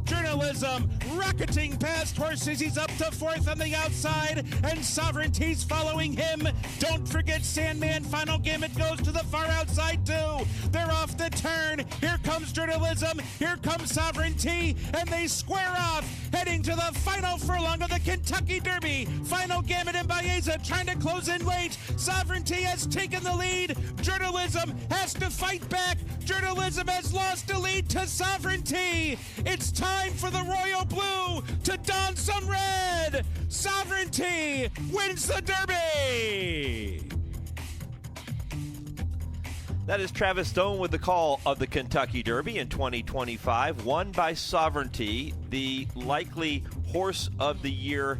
Journalism rocketing past horses. He's up to fourth on the outside, and Sovereignty's following him. Don't forget Sandman. Final game, it goes to the far outside too. They're off the turn. Here comes Journalism. Here comes Sovereignty, and they square off, heading to the final furlong of the Kentucky Derby. Final Gambit and Baeza trying to close in late. Sovereignty has taken the lead. Journalism has to fight back. Journalism has lost the lead to Sovereignty. It's time for the Royal Blue to don some red. Sovereignty wins the Derby. That is Travis Stone with the call of the Kentucky Derby in 2025, won by Sovereignty, the likely horse of the year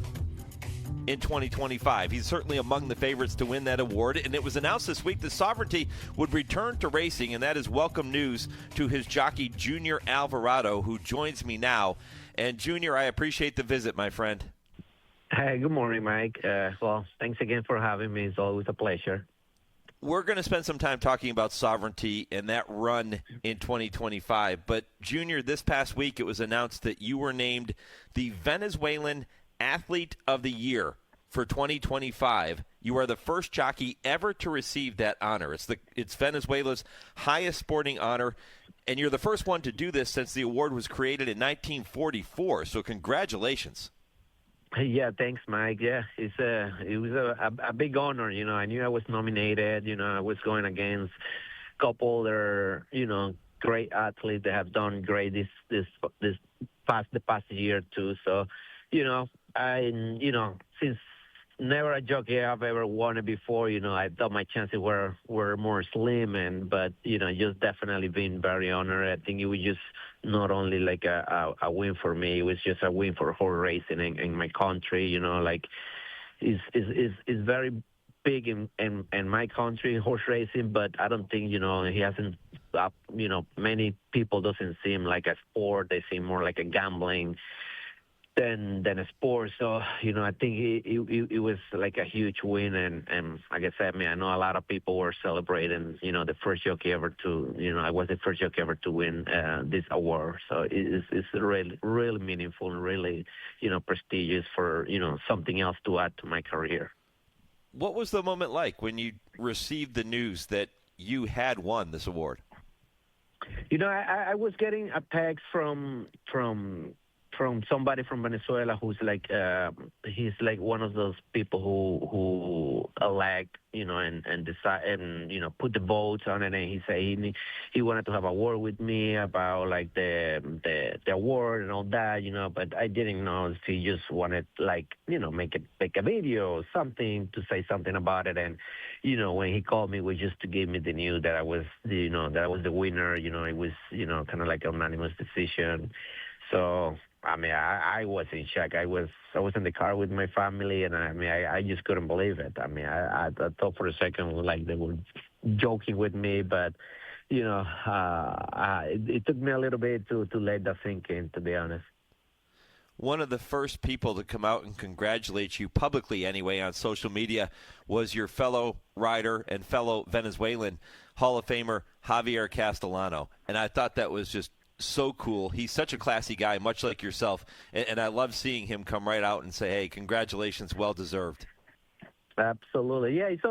in 2025. He's certainly among the favorites to win that award, and it was announced this week that Sovereignty would return to racing, and that is welcome news to his jockey Junior Alvarado, who joins me now. And Junior, I appreciate the visit, my friend. Hey, good morning, Mike. Well, thanks again for having me. It's always a pleasure. We're going to spend some time talking about Sovereignty and that run in 2025. But, Junior, this past week it was announced that you were named the Venezuelan Athlete of the Year for 2025. You are the first jockey ever to receive that honor. It's Venezuela's highest sporting honor, and you're the first one to do this since the award was created in 1944. So congratulations. Yeah, thanks, Mike. Yeah, it was a big honor. You know, I knew I was nominated. You know, I was going against a couple other, great athletes that have done great the past year too. So, since never a jockey I've ever won it before, I thought my chances were more slim, but just definitely being very honored. I think it was just not only like a win for me, it was just a win for horse racing in my country. It's very big in my country, horse racing, but I don't think, he hasn't, many people doesn't see him like a sport. They see him more like a gambling than a sport. So, I think it was like a huge win. And like I said, I know a lot of people were celebrating, the first jockey ever to, I was the first jockey ever to win this award. So it's really, really meaningful and really, prestigious for, something else to add to my career. What was the moment like when you received the news that you had won this award? I was getting a text from from somebody from Venezuela who's like he's like one of those people who elect, and decide and put the votes on it, and he said he wanted to have a word with me about like the award and all that, but I didn't know if he just wanted make a video or something to say something about it. And when he called me, it was just to give me the news that I was the winner. It was kind of like a unanimous decision. So I mean, I was in shock. I was in the car with my family, and I just couldn't believe it. I mean, I thought for a second like they were joking with me, but it took me a little bit to let that sink in, to be honest. One of the first people to come out and congratulate you publicly, anyway, on social media was your fellow rider and fellow Venezuelan Hall of Famer Javier Castellano, and I thought that was just so cool. He's such a classy guy, much like yourself, and I love seeing him come right out and say, hey, congratulations, well deserved. Absolutely. Yeah, he's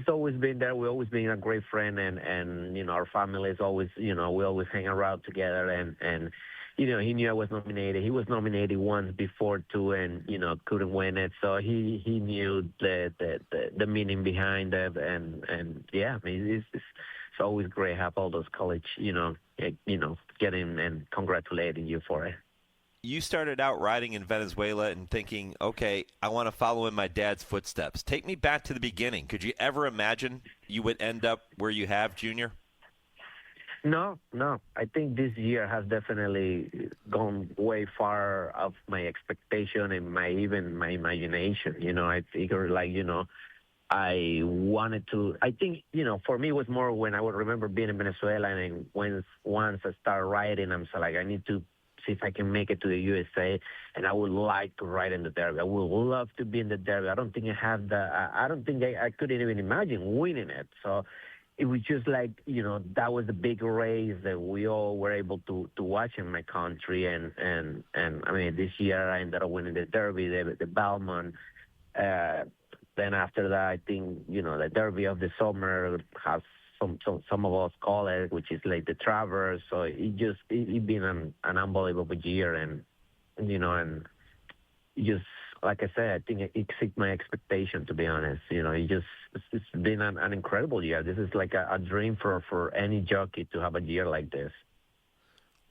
always been there. We've always been a great friend, and our family is always, we always hang around together, and he knew I was nominated. He was nominated once before too, and couldn't win it. So he knew the meaning behind it, and yeah, I mean, it's always great to have all those college, getting and congratulating you for it. You started out riding in Venezuela and thinking, okay, I want to follow in my dad's footsteps. Take me back to the beginning. Could you ever imagine you would end up where you have, Junior? No. I think this year has definitely gone way far of my expectation and my imagination. I figured I wanted to. I think for me it was more when I would remember being in Venezuela, and once I started riding, I'm so like I need to see if I can make it to the USA, and I would like to ride in the Derby. I would love to be in the Derby. I don't think I have I don't think I couldn't even imagine winning it. So it was just like, that was the big race that we all were able to watch in my country. And I mean, this year I ended up winning the Derby, the Belmont. Then after that, I think, the Derby of the summer has some of us call it, which is like the Travers. So it's been an unbelievable year. And just, like I said, I think it exceeded my expectation, to be honest. It's been an incredible year. This is like a dream for any jockey to have a year like this.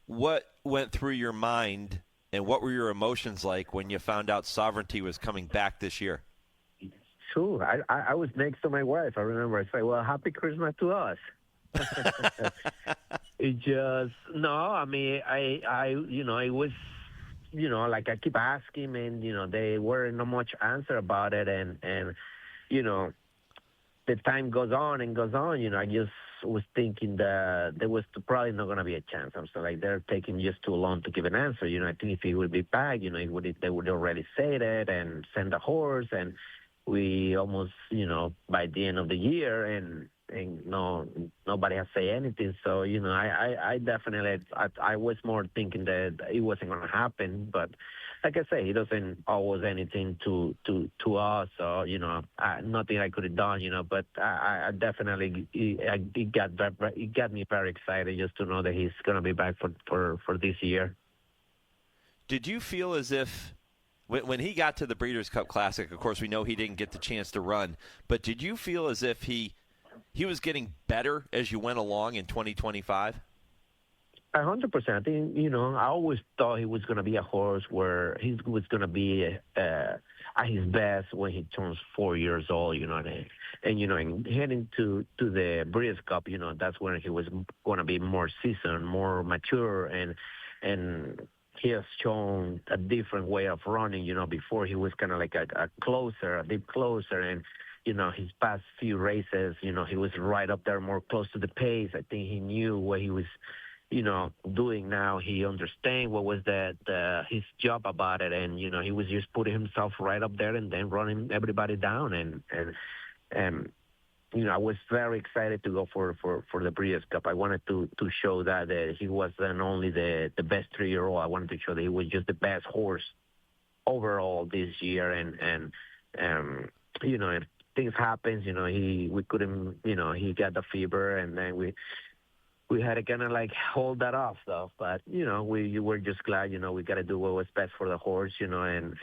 What went through your mind, and what were your emotions like when you found out Sovereignty was coming back this year? Sure. I was next to my wife. I remember I said, well, happy Christmas to us. It just, no, I mean, it was, like I keep asking, and, they weren't no much answer about it. And the time goes on and goes on, I just was thinking that there was probably not going to be a chance. I'm so like, they're taking just too long to give an answer. I think if he would be back, they would already say it and send a horse, and we almost, by the end of the year, and nobody has said anything. So, I definitely, I was more thinking that it wasn't going to happen. But like I say, he doesn't owe us anything to us. So, nothing I could have done, but I definitely, it got me very excited just to know that he's going to be back for this year. Did you feel as if, when he got to the Breeders' Cup Classic, of course, we know he didn't get the chance to run, but did you feel as if he was getting better as you went along in 2025? 100%. I think, I always thought he was going to be a horse where he was going to be at his best when he turns 4 years old, and heading to the Breeders' Cup, that's when he was going to be more seasoned, more mature, and he has shown a different way of running. Before he was kind of like a deep closer, and his past few races, he was right up there, more close to the pace. I think he knew what he was, doing now. He understand what was his job about it, and he was just putting himself right up there and then running everybody down. And I was very excited to go for the Breeders' Cup. I wanted to show that he wasn't only the best 3-year-old. I wanted to show that he was just the best horse overall this year. And things happens. We couldn't. He got the fever, and then we had to kind of like hold that off though. But, we were just glad, we got to do what was best for the horse, and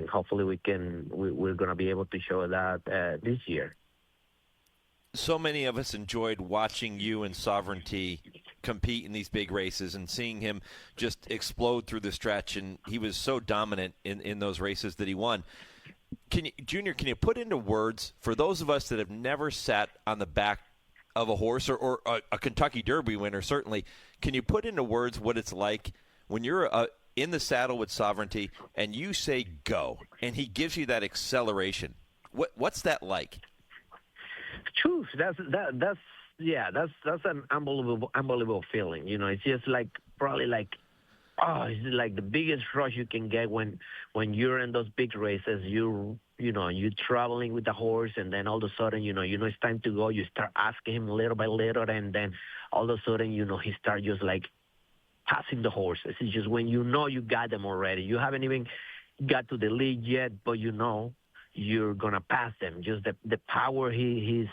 hopefully we're going to be able to show that this year. So many of us enjoyed watching you and Sovereignty compete in these big races and seeing him just explode through the stretch, and he was so dominant in those races that he won. Junior, can you put into words, for those of us that have never sat on the back of a horse or a Kentucky Derby winner, certainly, can you put into words what it's like when you're in the saddle with Sovereignty and you say go, and he gives you that acceleration? What's that like? Truth. That's an unbelievable feeling. It's just like probably like, it's like the biggest rush you can get when you're in those big races. You're traveling with the horse, and then all of a sudden, it's time to go. You start asking him little by little, and then all of a sudden, he starts just like passing the horses. It's just when you got them already. You haven't even got to the lead yet, but you're gonna pass them. Just the power he's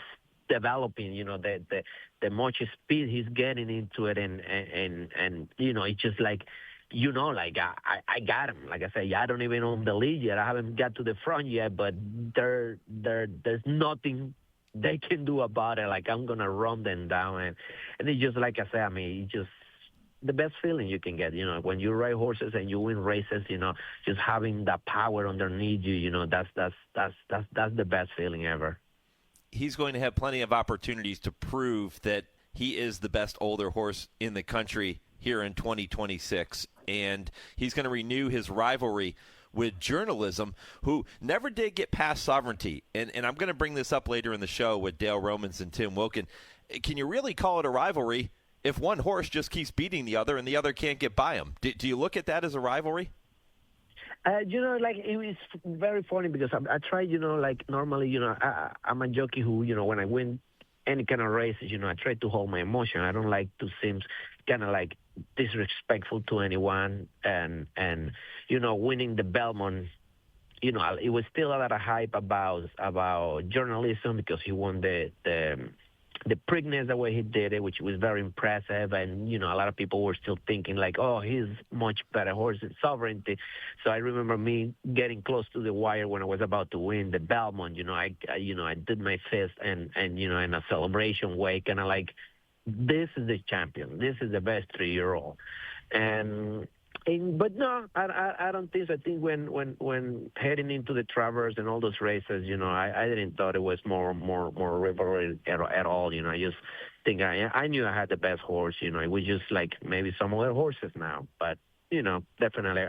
developing, the much speed he's getting into it, and it's just like, I got him. Like I said, I don't even own the lead yet. I haven't got to the front yet, but there's nothing they can do about it. Like, I'm gonna run them down, and it's just like I said. It's just the best feeling you can get, when you ride horses and you win races, just having that power underneath you, that's the best feeling ever. He's going to have plenty of opportunities to prove that he is the best older horse in the country here in 2026, and he's going to renew his rivalry with Journalism, who never did get past Sovereignty. And I'm going to bring this up later in the show with Dale Romans and Tim Wilkin. Can you really call it a rivalry if one horse just keeps beating the other and the other can't get by him? Do you look at that as a rivalry? It was very funny because I try, normally, I'm a jockey who, when I win any kind of races, I try to hold my emotion. I don't like to seem kind of like disrespectful to anyone. And winning the Belmont, it was still a lot of hype about journalism because he won the Preakness the way he did it, which was very impressive. And, a lot of people were still thinking like, oh, he's much better horse than Sovereignty. So I remember me getting close to the wire when I was about to win the Belmont. I did my fist and in a celebration way, kind of like, this is the champion. This is the best 3-year-old. But no, I don't think so. I think when heading into the Travers and all those races, I didn't thought it was more rivalry at all. I just think I knew I had the best horse. It was just like maybe some other horses now, but definitely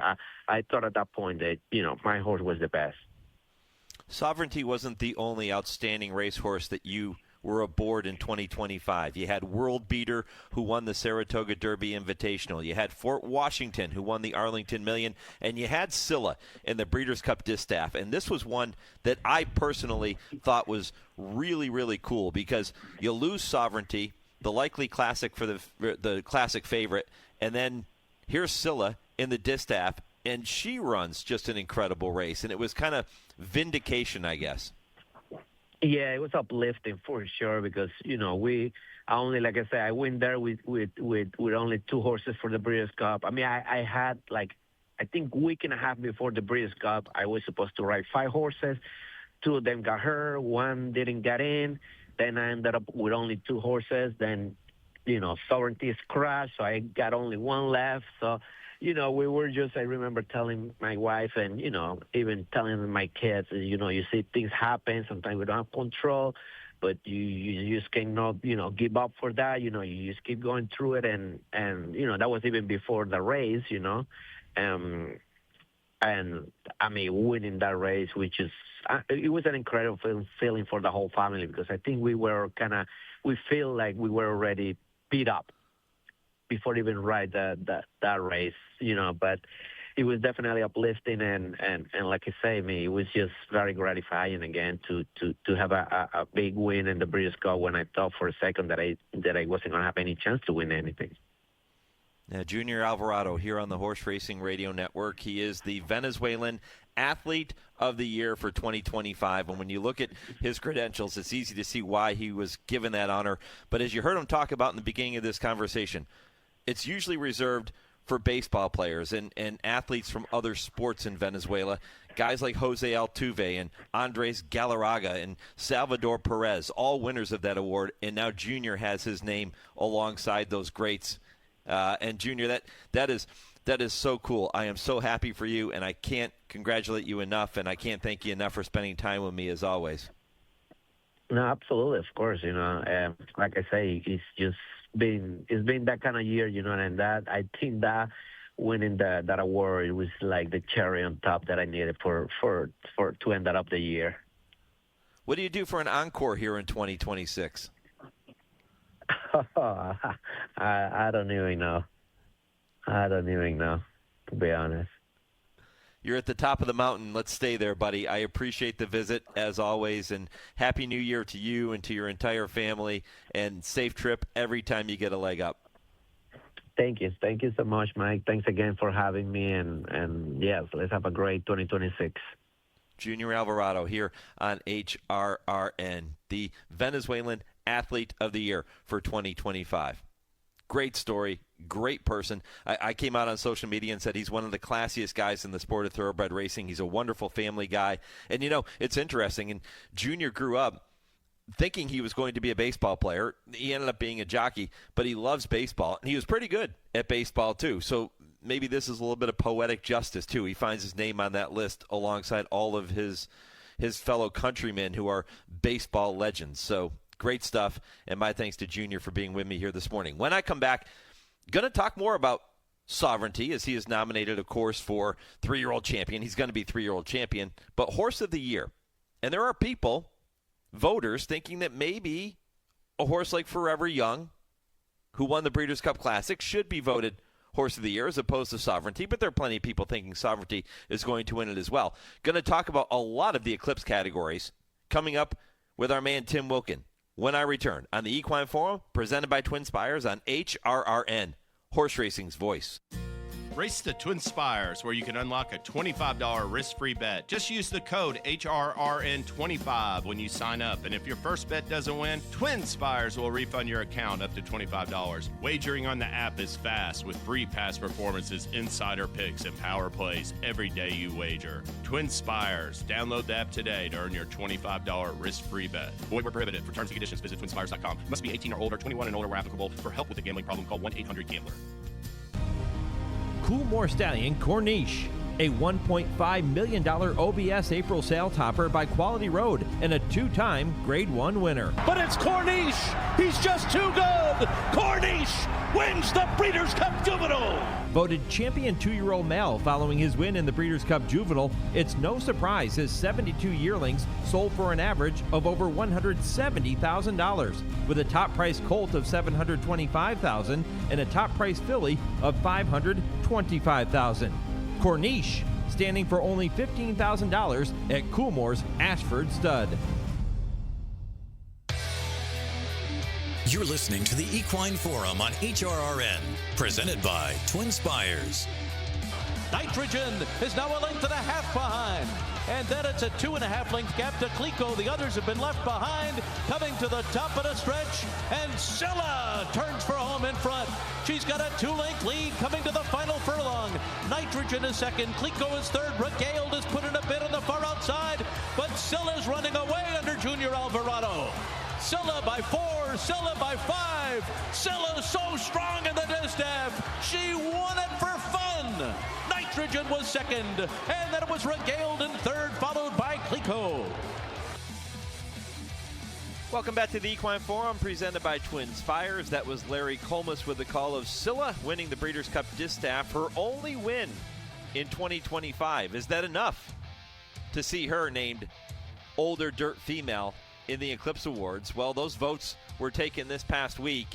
I thought at that point that my horse was the best. Sovereignty wasn't the only outstanding racehorse that you were aboard in 2025. You had World Beater, who won the Saratoga Derby Invitational. You had Fort Washington, who won the Arlington Million. And you had Scylla in the Breeders' Cup Distaff. And this was one that I personally thought was really, really cool because you lose Sovereignty, the likely classic for the classic favorite, and then here's Scylla in the Distaff, and she runs just an incredible race. And it was kind of vindication, I guess. Yeah, it was uplifting for sure because I went there with only 2 horses for the Breeders' Cup. I had I think week and a half before the Breeders' Cup, I was supposed to ride 5 horses. 2 of them got hurt, 1 didn't get in. Then I ended up with only 2 horses. Then Sovereignty crashed, so I got only 1 left. So we were just, I remember telling my wife and, even telling my kids, you see things happen. Sometimes we don't have control, but you just cannot, give up for that. You just keep going through it. And that was even before the race, and winning that race, which is, it was an incredible feeling for the whole family because I think we feel like we were already beat up before even ride that race, but it was definitely uplifting and like I say, it was just very gratifying again to have a big win in the Breeders' Cup when I thought for a second that I wasn't going to have any chance to win anything. Now, Junior Alvarado here on the Horse Racing Radio Network. He is the Venezuelan Athlete of the Year for 2025. And when you look at his credentials, it's easy to see why he was given that honor. But as you heard him talk about in the beginning of this conversation, it's usually reserved for baseball players and athletes from other sports in Venezuela. Guys like Jose Altuve and Andres Galarraga and Salvador Perez, all winners of that award. And now Junior has his name alongside those greats. And Junior, that is so cool. I am so happy for you, and I can't congratulate you enough, and I can't thank you enough for spending time with me as always. No, absolutely, of course. Like I say, it's been that kind of year, and that I think that winning that award, it was like the cherry on top that I needed for to end up the year. What do you do for an encore here in 2026? I don't even know. To be honest. You're at the top of the mountain. Let's stay there, buddy. I appreciate the visit, as always, and Happy New Year to you and to your entire family, and safe trip every time you get a leg up. Thank you. Thank you so much, Mike. Thanks again for having me, and yes, let's have a great 2026. Junior Alvarado here on HRRN, the Venezuelan Athlete of the Year for 2025. Great story, great person. I came out on social media and said he's one of the classiest guys in the sport of thoroughbred racing. He's a wonderful family guy. And, it's interesting. And Junior grew up thinking he was going to be a baseball player. He ended up being a jockey, but he loves baseball. And he was pretty good at baseball, too. So maybe this is a little bit of poetic justice, too. He finds his name on that list alongside all of his fellow countrymen who are baseball legends. So great stuff, and my thanks to Junior for being with me here this morning. When I come back, going to talk more about sovereignty, as he is nominated, of course, for 3-year-old champion. He's going to be 3-year-old champion, but horse of the year. And there are people, voters, thinking that maybe a horse like Forever Young, who won the Breeders' Cup Classic, should be voted horse of the year as opposed to sovereignty, but there are plenty of people thinking sovereignty is going to win it as well. Going to talk about a lot of the Eclipse categories coming up with our man Tim Wilkin when I return on the Equine Forum, presented by TwinSpires on HRRN, Horse Racing's voice. Race the TwinSpires, where you can unlock a $25 risk-free bet. Just use the code HRRN25 when you sign up. And if your first bet doesn't win, TwinSpires will refund your account up to $25. Wagering on the app is fast with free past performances, insider picks, and power plays every day you wager. TwinSpires. Download the app today to earn your $25 risk-free bet. Void where prohibited. For terms and conditions, visit TwinSpires.com. Must be 18 or older, 21 and older where applicable. For help with a gambling problem, call 1-800-GAMBLER. Coolmore Stallion Corniche, a $1.5 million OBS April sale topper by Quality Road and a 2-time Grade 1 winner. But it's Corniche. He's just too good. Corniche wins the Breeders' Cup Juvenile. Voted champion 2-year-old male following his win in the Breeders' Cup Juvenile, it's no surprise his 72 yearlings sold for an average of over $170,000, with a top-price colt of $725,000 and a top-price filly of $525,000. Corniche standing for only $15,000 at Coolmore's Ashford Stud. You're listening to the Equine Forum on HRRN, presented by TwinSpires. Nitrogen is now a length and a half behind. And then it's a 2.5 length gap to Clico. The others have been left behind. Coming to the top of the stretch. And Scylla turns for home in front. She's got a 2-length lead coming to the final furlong. Nitrogen is second. Clico is third. Regaled is put in a bit on the far outside. But Scylla's running away under Junior Alvarado. Scylla by 4, Scylla by 5. Scylla so strong in the distaff. She won it for fun. Nitrogen was second, and then it was Regaled in third, followed by Clico. Welcome back to the Equine Forum, presented by TwinSpires. That was Larry Colmus with the call of Scylla winning the Breeders' Cup Distaff, her only win in 2025. Is that enough to see her named Older Dirt Female in the Eclipse Awards? Well, those votes were taken this past week,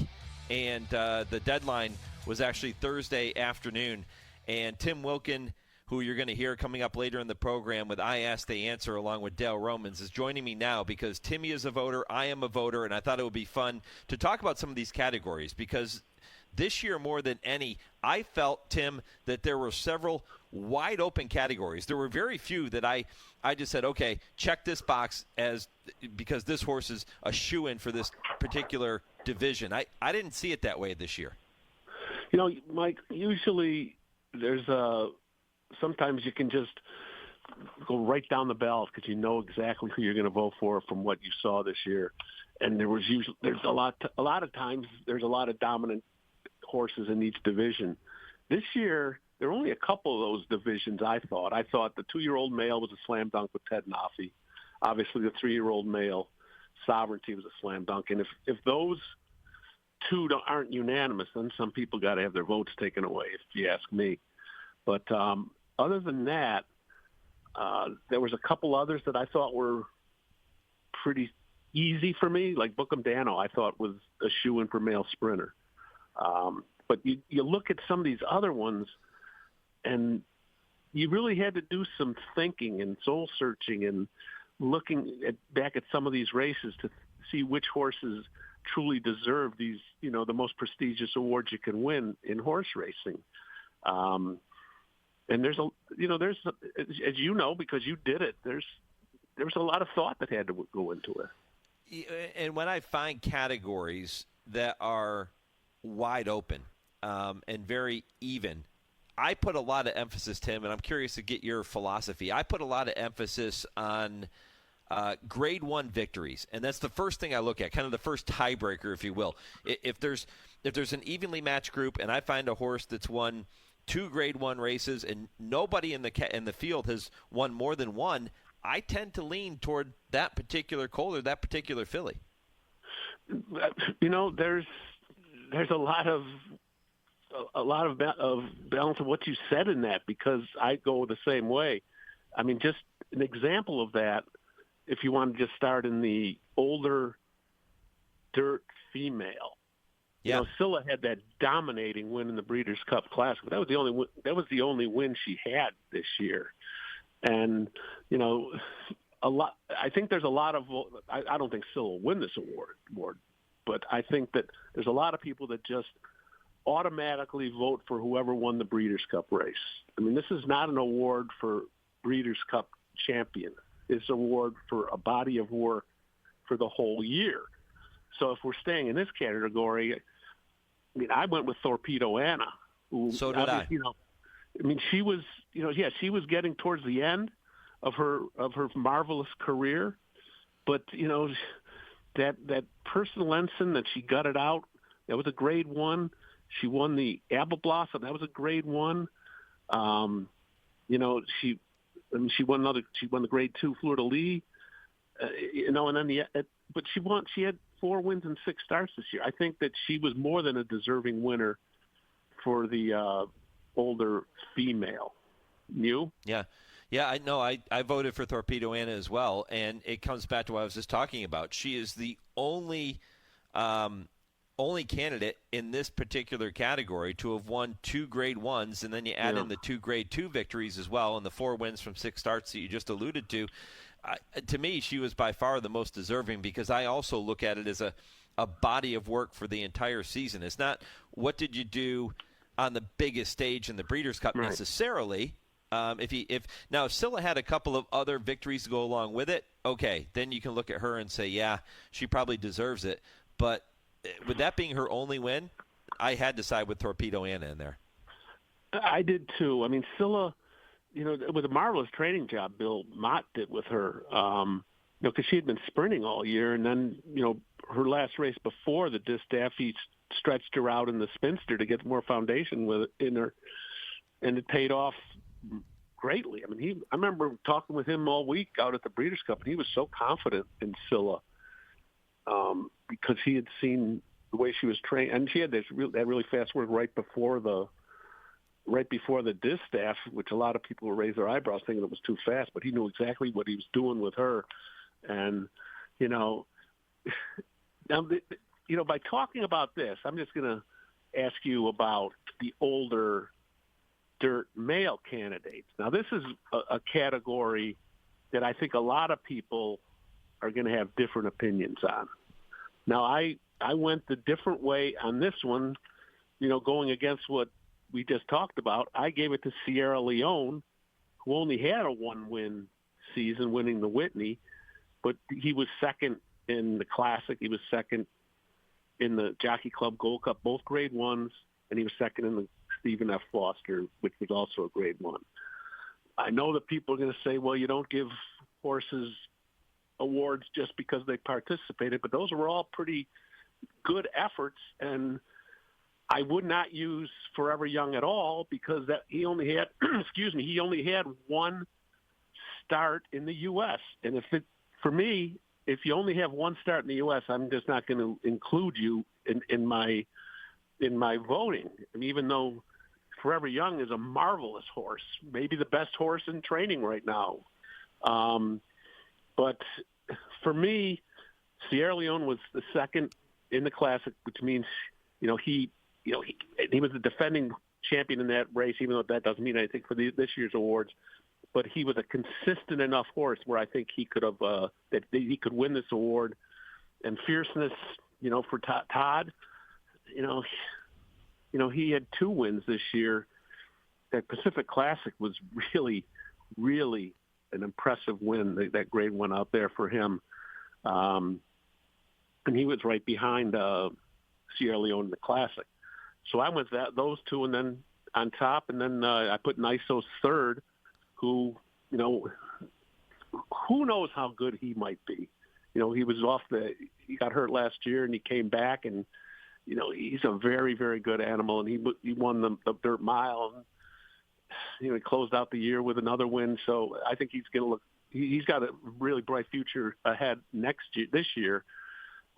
and the deadline was actually Thursday afternoon. And Tim Wilkin, who you're going to hear coming up later in the program with I Ask They Answer along with Dale Romans, is joining me now because Timmy is a voter, I am a voter, and I thought it would be fun to talk about some of these categories because this year more than any, I felt, Tim, that there were several wide open categories. There were very few that I just said, okay, check this box because this horse is a shoo-in for this particular division. I didn't see it that way this year. You know, Mike, usually there's sometimes you can just go right down the ballot because you know exactly who you're going to vote for from what you saw this year. And there's a lot of times there's a lot of dominant horses in each division. This year, there were only a couple of those divisions, I thought. I thought the 2-year-old male was a slam dunk with Ted Nafi. Obviously, the 3-year-old male, Sovereignty, was a slam dunk. And if those two aren't unanimous, then some people got to have their votes taken away, if you ask me. But other than that, there was a couple others that I thought were pretty easy for me, like Bookham Dano, I thought was a shoo-in for male sprinter. But you look at some of these other ones, and you really had to do some thinking and soul-searching and looking back at some of these races to see which horses truly deserve these, the most prestigious awards you can win in horse racing. And there's as you know, because you did it, there's a lot of thought that had to go into it. And when I find categories that are wide open and very even, I put a lot of emphasis, Tim, and I'm curious to get your philosophy. I put a lot of emphasis on grade 1 victories, and that's the first thing I look at, kind of the first tiebreaker, if you will. If there's an evenly matched group, and I find a horse that's won 2 grade 1 races, and nobody in the field has won more than one, I tend to lean toward that particular colt or that particular filly. There's a lot of balance of what you said in that, because I go the same way. I mean, just an example of that, if you want to just start in the older dirt female. Yeah. Scylla had that dominating win in the Breeders' Cup Classic. But that was the only win she had this year. And, a lot. I think there's a lot of. I don't think Scylla will win this award, but I think that there's a lot of people that just automatically vote for whoever won the Breeders' Cup race. I mean, this is not an award for Breeders' Cup champion. It's an award for a body of work for the whole year. So if we're staying in this category, I mean, I went with Torpedo Anna. So did I. She was, she was getting towards the end of her marvelous career, but that Personal Ensign that she gutted out, that was a grade 1. She won the Apple Blossom, that was a grade 1. She won the grade 2 Fleur de Lis, and then but she had 4 wins and 6 starts this year. I think that she was more than a deserving winner for the older female. You? Yeah. Yeah, I know. I voted for Torpedo Anna as well, and it comes back to what I was just talking about. She is the only candidate in this particular category to have won 2 grade 1s, and then you add in the 2 grade 2 victories as well, and the 4 wins from 6 starts that you just alluded to. To me, she was by far the most deserving, because I also look at it as a body of work for the entire season. It's not what did you do on the biggest stage in the Breeders' Cup necessarily. If Scylla had a couple of other victories to go along with it, okay, then you can look at her and say, yeah, she probably deserves it. But with that being her only win, I had to side with Torpedo Anna in there. I did too. I mean, Scylla, with a marvelous training job Bill Mott did with her, because she had been sprinting all year, and then, her last race before the Distaff, he stretched her out in the Spinster to get more foundation in her, and it paid off greatly. I mean, I remember talking with him all week out at the Breeders' Cup, and he was so confident in Scylla because he had seen the way she was trained, and she had that really fast work right before the Distaff, which a lot of people would raise their eyebrows thinking it was too fast, but he knew exactly what he was doing with her. And, by talking about this, I'm just going to ask you about the older dirt male candidates. Now, this is a category that I think a lot of people are going to have different opinions on. Now, I went the different way on this one going against what we just talked about, I gave it to Sierra Leone, who only had a one-win season, winning the Whitney, but he was second in the Classic. He was second in the Jockey Club Gold Cup, both Grade 1s, and he was second in the Stephen F. Foster, which was also a Grade 1. I know that people are going to say, well, you don't give horses awards just because they participated, but those were all pretty good efforts, and I would not use Forever Young at all because that he only had, he only had one start in the U.S. And for me, if you only have one start in the U.S., I'm just not going to include you in my voting. I mean, even though Forever Young is a marvelous horse, maybe the best horse in training right now. But for me, Sierra Leone was the second in the Classic, which means, he was the defending champion in that race, even though that doesn't mean anything for this year's awards. But he was a consistent enough horse where I think he could have that he could win this award. And fierceness, for Todd, he had 2 wins this year. That Pacific Classic was really, really an impressive win. That Grade 1 out there for him, and he was right behind Sierra Leone in the Classic. So I went those 2, and then on top, and then I put Niso's third, who, who knows how good he might be. He was he got hurt last year, and he came back, and he's a very, very good animal, and he won the dirt mile, and he closed out the year with another win. So I think he's got a really bright future ahead this year.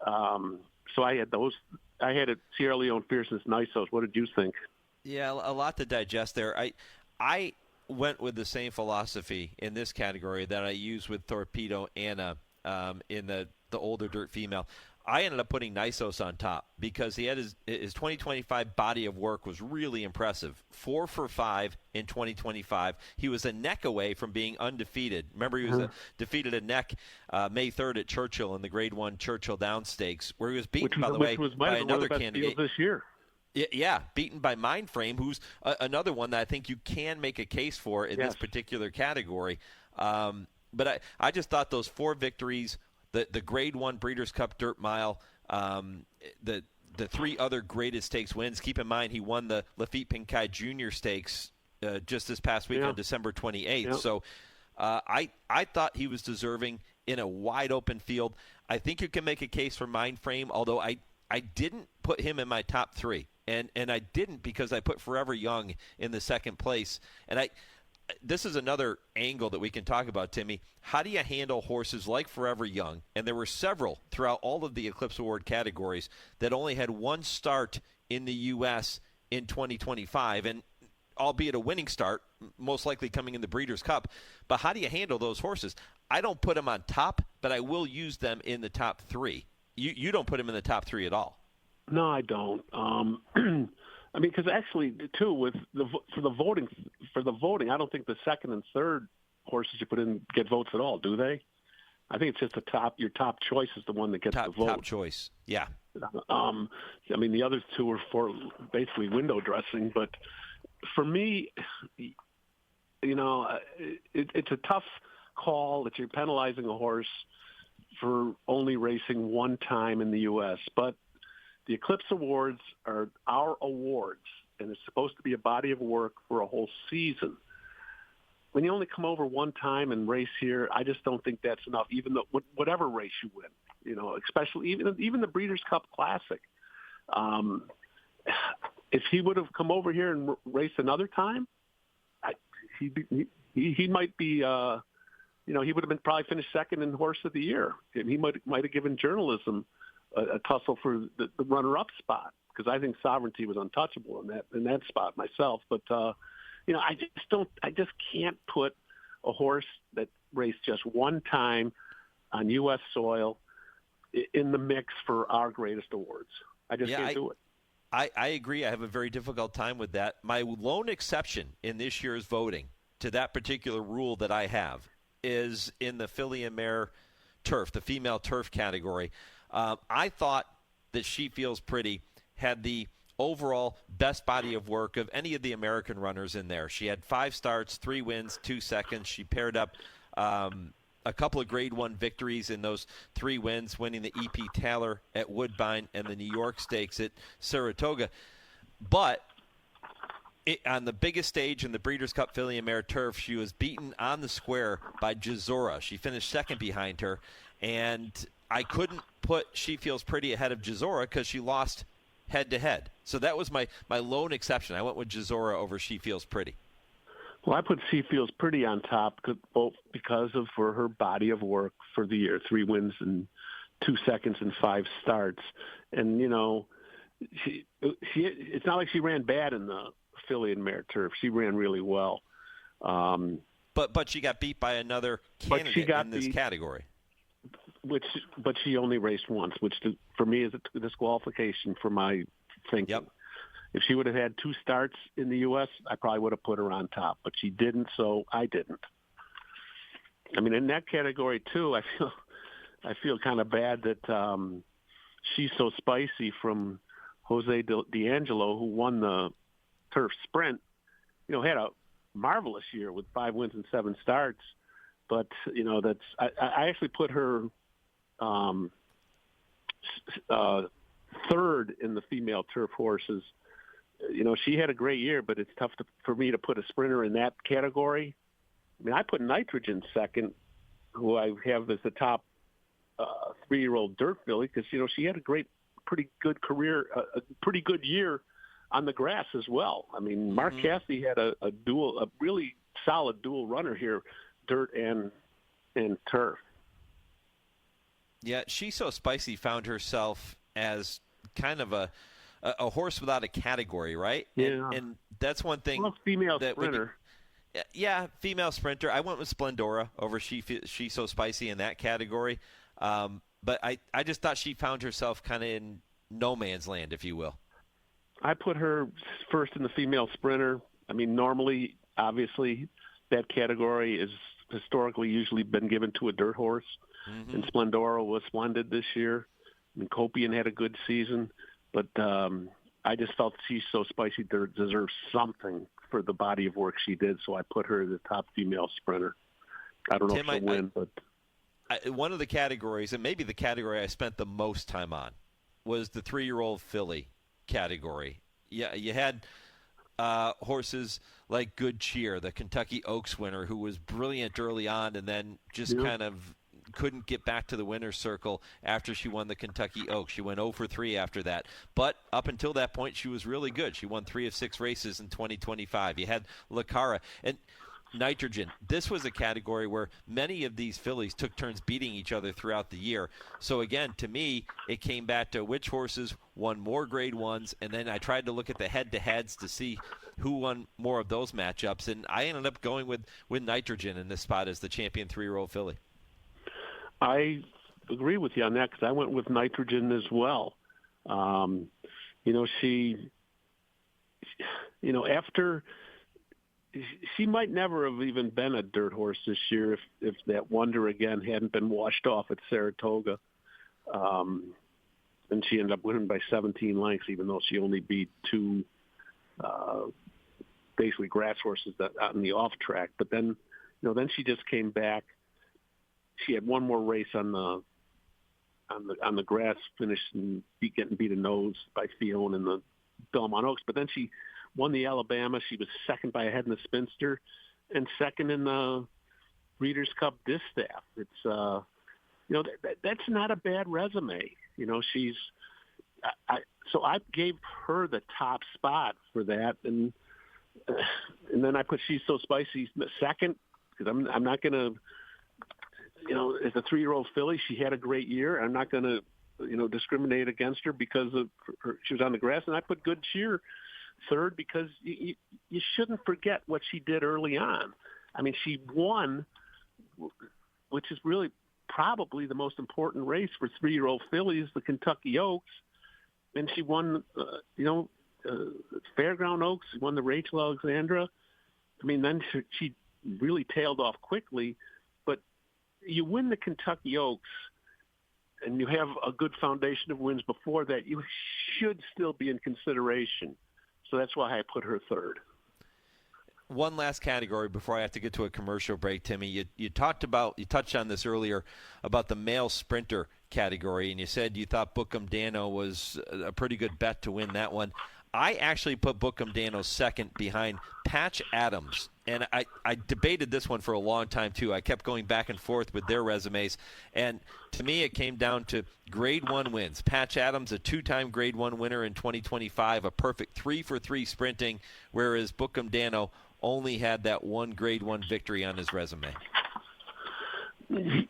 So I had those. I had it Sierra Leone, Fierceness, Nisos. What did you think? Yeah, a lot to digest there. I went with the same philosophy in this category that I used with Torpedo Anna in the older dirt female. I ended up putting Nisos on top because he had his 2025 body of work was really impressive. 4 for 5 in 2025. He was a neck away from being undefeated. Remember, he was defeated a neck May 3rd at Churchill in the Grade 1 Churchill Downs Stakes, where he was beaten, by the way, by another candidate this year. Yeah, beaten by Mindframe, who's another one that I think you can make a case for in this particular category. But I just thought those 4 victories, the Grade 1 Breeders' Cup Dirt Mile, the 3 other graded stakes wins. Keep in mind he won the Lafitte Pincay Junior Stakes just this past week on December 28th. Yep. So I thought he was deserving in a wide open field. I think you can make a case for Mindframe, although I didn't put him in my top 3. And I didn't because I put Forever Young in the second place. And this is another angle that we can talk about, Timmy. How do you handle horses like Forever Young? And there were several throughout all of the Eclipse Award categories that only had one start in the U.S. in 2025, and albeit a winning start, most likely coming in the Breeders' Cup. But how do you handle those horses? I don't put them on top, but I will use them in the top 3. You don't put them in the top 3 at all. No, I don't. I mean, because actually, too, for the voting, I don't think the second and third horses you put in get votes at all, do they? I think it's just your top choice is the one that gets the vote. Top choice, yeah. I mean, the other 2 are for basically window dressing, but for me, it's a tough call that you're penalizing a horse for only racing one time in the U.S., but the Eclipse Awards are our awards, and it's supposed to be a body of work for a whole season. When you only come over one time and race here, I just don't think that's enough, even though whatever race you win, especially even the Breeders' Cup Classic. If he would have come over here and raced another time, he might be, he would have been probably finished second in Horse of the Year, and he might have given journalism a tussle for the runner-up spot, because I think Sovereignty was untouchable in that spot myself. But I just can't put a horse that raced just one time on U.S. soil in the mix for our greatest awards. I just can't do it. I agree. I have a very difficult time with that. My lone exception in this year's voting to that particular rule that I have is in the filly and mare turf, the female turf category. I thought that She Feels Pretty had the overall best body of work of any of the American runners in there. She had 5 starts, 3 wins, 2 seconds. She paired up a couple of Grade 1 victories in those 3 wins, winning the EP Taylor at Woodbine and the New York Stakes at Saratoga. But on the biggest stage in the Breeders' Cup Filly and Mare Turf, she was beaten on the square by Jazora. She finished second behind her, and I couldn't put She Feels Pretty ahead of Jazora because she lost head-to-head. So that was my lone exception. I went with Jazora over She Feels Pretty. Well, I put She Feels Pretty on top both because of for her body of work for the year, 3 wins and 2 seconds and 5 starts. And, you know, she it's not like she ran bad in the Filly and Mare Turf. She ran really well. But she got beat by another candidate in this category. But she only raced once, which for me is a disqualification for my thinking. Yep. If she would have had 2 starts in the U.S., I probably would have put her on top, but she didn't, so I didn't. I mean, in that category too, I feel kind of bad that She's So Spicy from Jose D'Angelo, who won the turf sprint, you know, had a marvelous year with 5 wins and 7 starts. But you know, I actually put her third in the female turf horses. You know, she had a great year, but it's tough for me to put a sprinter in that category. I mean, I put Nitrogen second, who I have as the top 3-year-old dirt filly, because, you know, she had a pretty good career, a pretty good year on the grass as well. I mean, Mark Cassidy had a really solid dual runner here, dirt and turf. Yeah, She's So Spicy found herself as kind of a horse without a category, right? Yeah. And that's one thing. Well, female sprinter. Yeah, female sprinter. I went with Splendora over She's So Spicy in that category. But I just thought she found herself kind of in no man's land, if you will. I put her first in the female sprinter. I mean, normally, obviously, that category is historically usually been given to a dirt horse. And Splendora was splendid this year. I mean, Copian had a good season. But I just felt She's So Spicy deserves something for the body of work she did, so I put her as the top female sprinter. I don't know if she'll win, but one of the categories, and maybe the category I spent the most time on, was the 3-year-old filly category. Yeah, you had horses like Good Cheer, the Kentucky Oaks winner, who was brilliant early on and then just kind of couldn't get back to the winner's circle after she won the Kentucky Oaks. She went 0 for 3 after that. But up until that point, she was really good. She won 3 of 6 races in 2025. You had Lacara and Nitrogen. This was a category where many of these fillies took turns beating each other throughout the year. So again, to me, it came back to which horses won more Grade 1s, and then I tried to look at the head-to-heads to see who won more of those matchups, and I ended up going with Nitrogen in this spot as the champion 3-year-old filly. I agree with you on that because I went with Nitrogen as well. You know, after she might never have even been a dirt horse this year if that Wonder Again hadn't been washed off at Saratoga. And she ended up winning by 17 lengths, even though she only beat 2 basically grass horses that out in the off track. But then, you know, then she just came back. She had one more race on the grass, finished and getting beat a nose by Fiona in the Belmont Oaks. But then she won the Alabama. She was second by a head in the Spinster, and second in the Breeders' Cup Distaff. It's you know, that's not a bad resume. You know, so I gave her the top spot for that, and then I put She's So Spicy second because I'm not going to. You know, as a 3-year-old filly, she had a great year. I'm not going to, you know, discriminate against her because of she was on the grass. And I put Good Cheer third because you shouldn't forget what she did early on. I mean, she won, which is really probably the most important race for 3-year-old fillies, the Kentucky Oaks. And she won, Fairground Oaks. She won the Rachel Alexandra. I mean, then she really tailed off quickly. You win the Kentucky Oaks, and you have a good foundation of wins before that, you should still be in consideration. So that's why I put her third. One last category before I have to get to a commercial break, Timmy. You touched on this earlier about the male sprinter category, and you said you thought Bookham Dano was a pretty good bet to win that one. I actually put Bookham Dano second behind Patch Adams, and I debated this one for a long time too. I kept going back and forth with their resumes, and to me it came down to Grade 1 wins. Patch Adams, a 2-time Grade 1 winner in 2025, a perfect 3-for-3 sprinting, whereas Bookham Dano only had that one Grade 1 victory on his resume.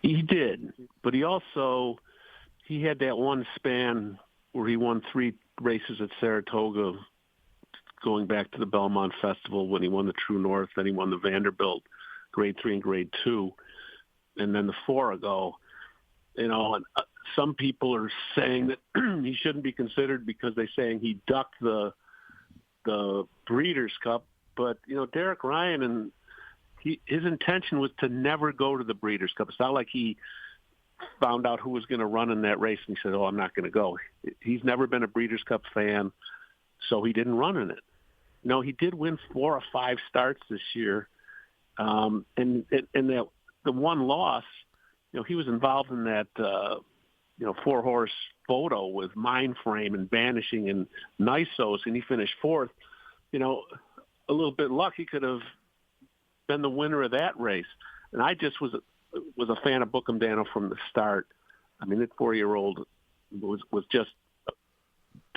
He did, but he had that one span where he won 3 races at Saratoga, going back to the Belmont Festival when he won the True North, then he won the Vanderbilt Grade 3 and Grade 2, and then the 4 ago. And some people are saying that he shouldn't be considered because they're saying he ducked the Breeders' Cup. But, Derek Ryan, and his intention was to never go to the Breeders' Cup. It's not like he found out who was going to run in that race and he said, I'm not going to go. He's never been a Breeders' Cup fan, so he didn't run in it. No, he did win 4 or 5 starts this year. And the one loss, he was involved in that, 4-horse photo with Mindframe and Vanishing and Nisos, and he finished 4th. A little bit luck, he could have been the winner of that race. And I just was a fan of Bookham Dano from the start. I mean, that 4-year-old was just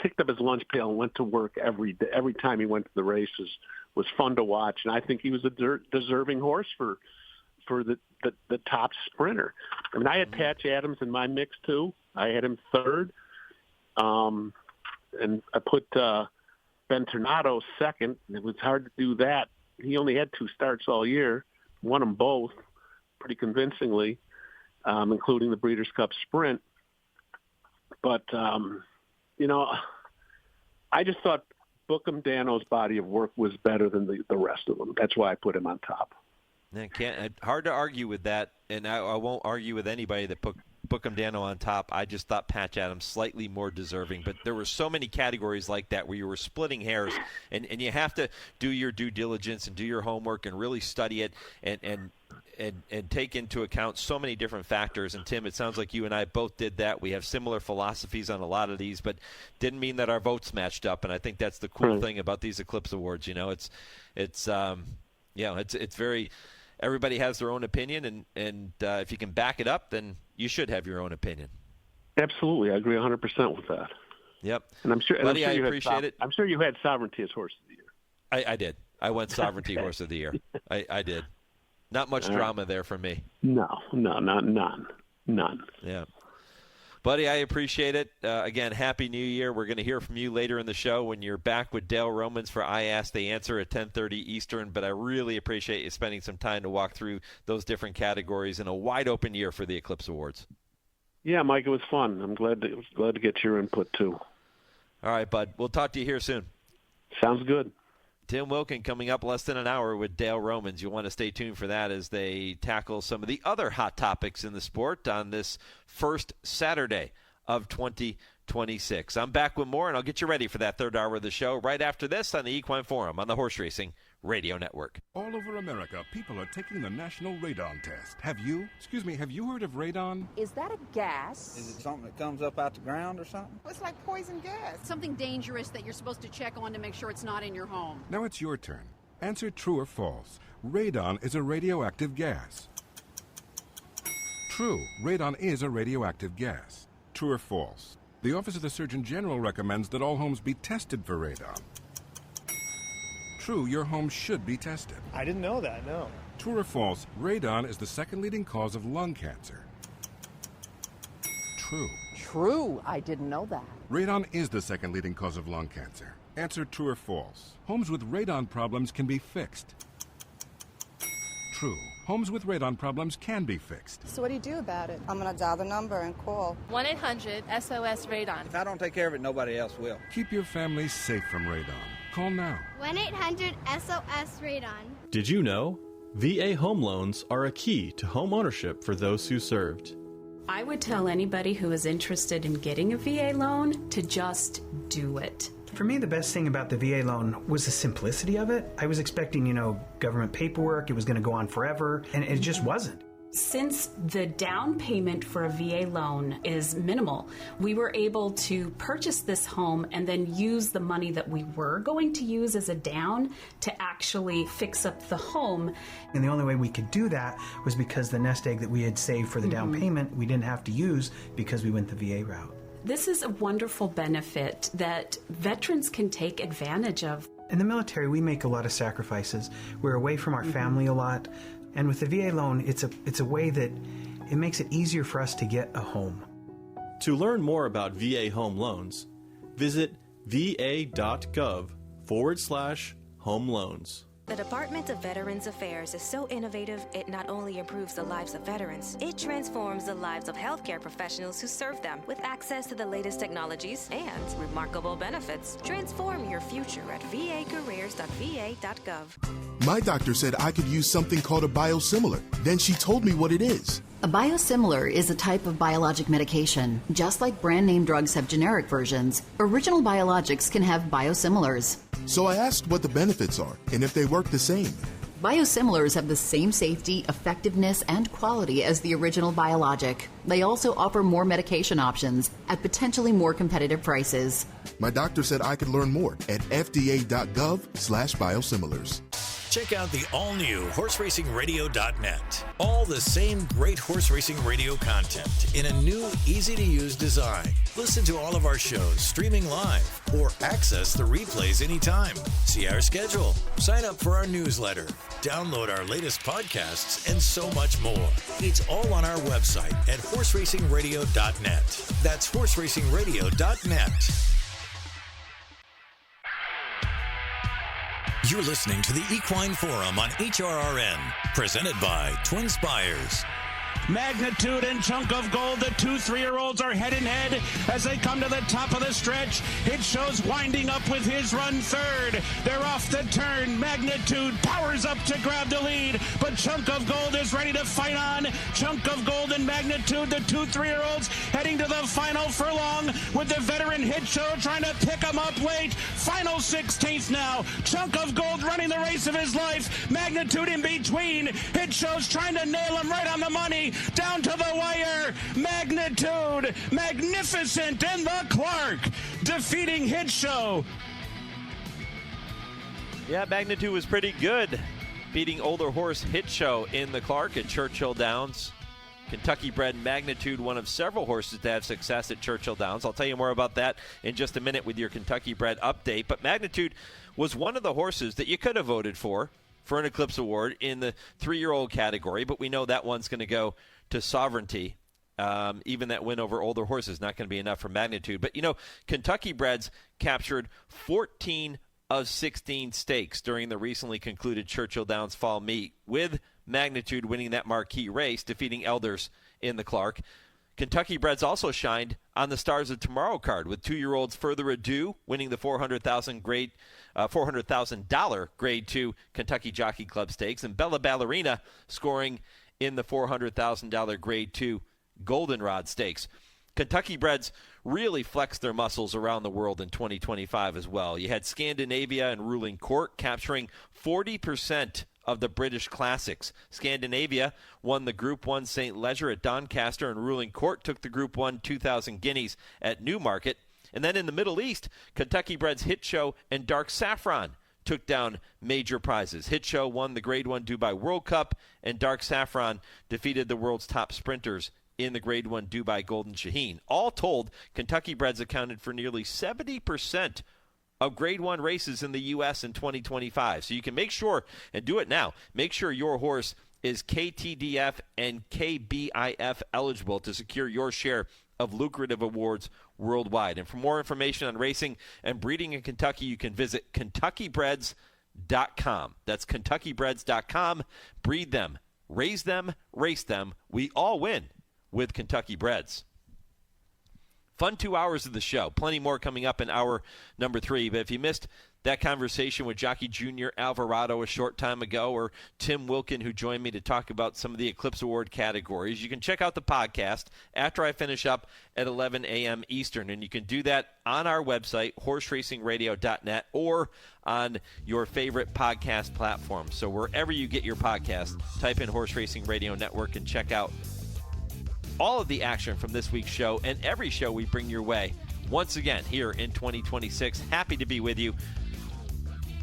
picked up his lunch pail and went to work every day. Every time he went to the races was fun to watch, and I think he was a deserving horse for the top sprinter. I mean, I had Patch Adams in my mix too. I had him third, and I put Ben Tornado second. It was hard to do that. He only had 2 starts all year, won them both pretty convincingly, including the Breeders' Cup Sprint. But, I just thought Bookham Dano's body of work was better than the rest of them. That's why I put him on top. Hard to argue with that, and I won't argue with anybody that put Bookham Dano on top. I just thought Patch Adams slightly more deserving, but there were so many categories like that where you were splitting hairs, and you have to do your due diligence and do your homework and really study it and take into account so many different factors. And Tim, it sounds like you and I both did that. We have similar philosophies on a lot of these, but didn't mean that our votes matched up. And I think that's the cool thing about these Eclipse Awards. It's very. Everybody has their own opinion, and if you can back it up, then you should have your own opinion. Absolutely, I agree 100% with that. Yep, and I'm sure. Buddy, I appreciate it. I'm sure you had Sovereignty as Horse of the Year. I did. I went Sovereignty Horse of the Year. I did. Not much drama there for me. No, none. Yeah. Buddy, I appreciate it. Again, Happy New Year. We're going to hear from you later in the show when you're back with Dale Romans for I Ask, They Answer at 10:30 Eastern. But I really appreciate you spending some time to walk through those different categories in a wide-open year for the Eclipse Awards. Yeah, Mike, it was fun. I'm glad to get your input, too. All right, bud. We'll talk to you here soon. Sounds good. Tim Wilkin coming up less than an hour with Dale Romans. You'll want to stay tuned for that as they tackle some of the other hot topics in the sport on this first Saturday of 2026. I'm back with more, and I'll get you ready for that third hour of the show right after this on the Equine Forum on the Horse Racing Radio Network. All over America, people are taking the National Radon Test. Have you heard of radon? Is that a gas? Is it something that comes up out the ground or something? Well, it's like poison gas. Something dangerous that you're supposed to check on to make sure it's not in your home. Now it's your turn. Answer true or false. Radon is a radioactive gas. True, radon is a radioactive gas. True or false? The Office of the Surgeon General recommends that all homes be tested for radon. True, your home should be tested. I didn't know that, no. True or false, radon is the second leading cause of lung cancer. True. True, I didn't know that. Radon is the second leading cause of lung cancer. Answer true or false. Homes with radon problems can be fixed. True. Homes with radon problems can be fixed. So what do you do about it? I'm going to dial the number and call. 1-800-SOS-RADON. If I don't take care of it, nobody else will. Keep your family safe from radon. Call now. 1-800-SOS-RADON. Did you know? VA home loans are a key to home ownership for those who served. I would tell anybody who is interested in getting a VA loan to just do it. For me, the best thing about the VA loan was the simplicity of it. I was expecting, government paperwork. It was going to go on forever, and it just wasn't. Since the down payment for a VA loan is minimal, we were able to purchase this home and then use the money that we were going to use as a down to actually fix up the home. And the only way we could do that was because the nest egg that we had saved for the down payment, we didn't have to use because we went the VA route. This is a wonderful benefit that veterans can take advantage of. In the military, we make a lot of sacrifices. We're away from our family a lot. And with the VA loan, it's a way that it makes it easier for us to get a home. To learn more about VA home loans, visit va.gov/home loans. The Department of Veterans Affairs is so innovative, it not only improves the lives of veterans, it transforms the lives of healthcare professionals who serve them with access to the latest technologies and remarkable benefits. Transform your future at vacareers.va.gov. My doctor said I could use something called a biosimilar. Then she told me what it is. A biosimilar is a type of biologic medication. Just like brand name drugs have generic versions, original biologics can have biosimilars. So I asked what the benefits are and if they work the same. Biosimilars have the same safety, effectiveness, and quality as the original biologic. They also offer more medication options at potentially more competitive prices. My doctor said I could learn more at fda.gov/biosimilars. Check out the all-new HorseRacingRadio.net. All the same great horse racing radio content in a new, easy-to-use design. Listen to all of our shows streaming live or access the replays anytime. See our schedule, sign up for our newsletter, download our latest podcasts, and so much more. It's all on our website at HorseRacingRadio.net. That's HorseRacingRadio.net. You're listening to the Equine Forum on HRRN, presented by TwinSpires. Magnitude and Chunk of Gold, the 2 3-year-olds are head and head as they come to the top of the stretch. It shows winding up with his run third. They're off the turn. Magnitude powers up to grab the lead, but Chunk of Gold is ready to fight on. Chunk of Gold and Magnitude, the 2 3-year-olds, heading to the final furlong with the veteran Hit Show trying to pick him up late. Final 16th now. Chunk of Gold running the race of his life. Magnitude in between. Hit Show's trying to nail him right on the money. Down to the wire. Magnitude, magnificent in the Clark, defeating Hit Show. Yeah, Magnitude was pretty good, beating older horse Hit Show in the Clark at Churchill Downs. Kentucky-bred Magnitude, one of several horses to have success at Churchill Downs. I'll tell you more about that in just a minute with your Kentucky-bred update. But Magnitude was one of the horses that you could have voted for an Eclipse Award in the 3-year-old category, but we know that one's going to go to Sovereignty. Even that win over older horses is not going to be enough for Magnitude. But, Kentucky breds captured 14 of 16 stakes during the recently concluded Churchill Downs Fall Meet, with Magnitude winning that marquee race, defeating Elders in the Clark. Kentucky breds also shined on the Stars of Tomorrow card, with 2-year-olds Further Ado winning the $400,000 Grade 2 Kentucky Jockey Club Stakes, and Bella Ballerina scoring in the $400,000 Grade 2 Goldenrod Stakes. Kentucky breds really flexed their muscles around the world in 2025 as well. You had Scandinavia and Ruling Court capturing 40% of the British Classics. Scandinavia won the Group 1 St. Leger at Doncaster, and Ruling Court took the Group 1 2,000 Guineas at Newmarket. And then in the Middle East, Kentucky breds Hit Show and Dark Saffron took down major prizes. Hit Show won the Grade 1 Dubai World Cup, and Dark Saffron defeated the world's top sprinters in the Grade 1 Dubai Golden Shaheen. All told, Kentucky breds accounted for nearly 70% of Grade 1 races in the U.S. in 2025. So you can make sure, and do it now, make sure your horse is KTDF and KBIF eligible to secure your share of lucrative awards worldwide. And for more information on racing and breeding in Kentucky, you can visit KentuckyBreds.com. That's KentuckyBreds.com. Breed them, raise them, race them. We all win with Kentucky breds. Fun 2 hours of the show. Plenty more coming up in hour number 3. But if you missed that conversation with Jockey Junior Alvarado a short time ago, or Tim Wilkin, who joined me to talk about some of the Eclipse Award categories, you can check out the podcast after I finish up at 11 a.m. Eastern. And you can do that on our website, horseracingradio.net, or on your favorite podcast platform. So wherever you get your podcast, type in Horse Racing Radio Network and check out all of the action from this week's show and every show we bring your way once again here in 2026. Happy to be with you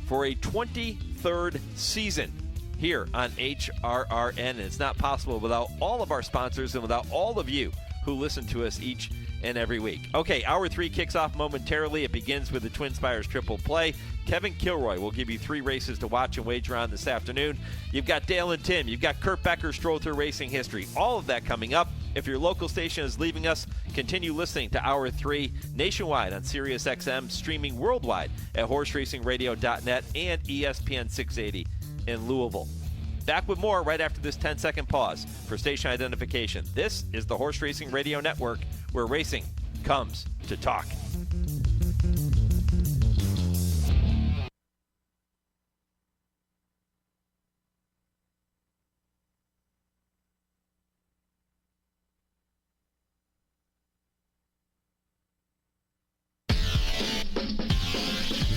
for a 23rd season here on HRRN. And it's not possible without all of our sponsors and without all of you who listen to us each and every week. Okay, hour 3 kicks off momentarily. It begins with the TwinSpires Triple Play. Kevin Kilroy will give you 3 races to watch and wager on this afternoon. You've got Dale and Tim. You've got Kurt Becker, Stroll Through Racing History. All of that coming up. If your local station is leaving us, continue listening to Hour 3 nationwide on SiriusXM, streaming worldwide at horseracingradio.net and ESPN 680 in Louisville. Back with more right after this 10-second pause for station identification. This is the Horse Racing Radio Network, where racing comes to talk.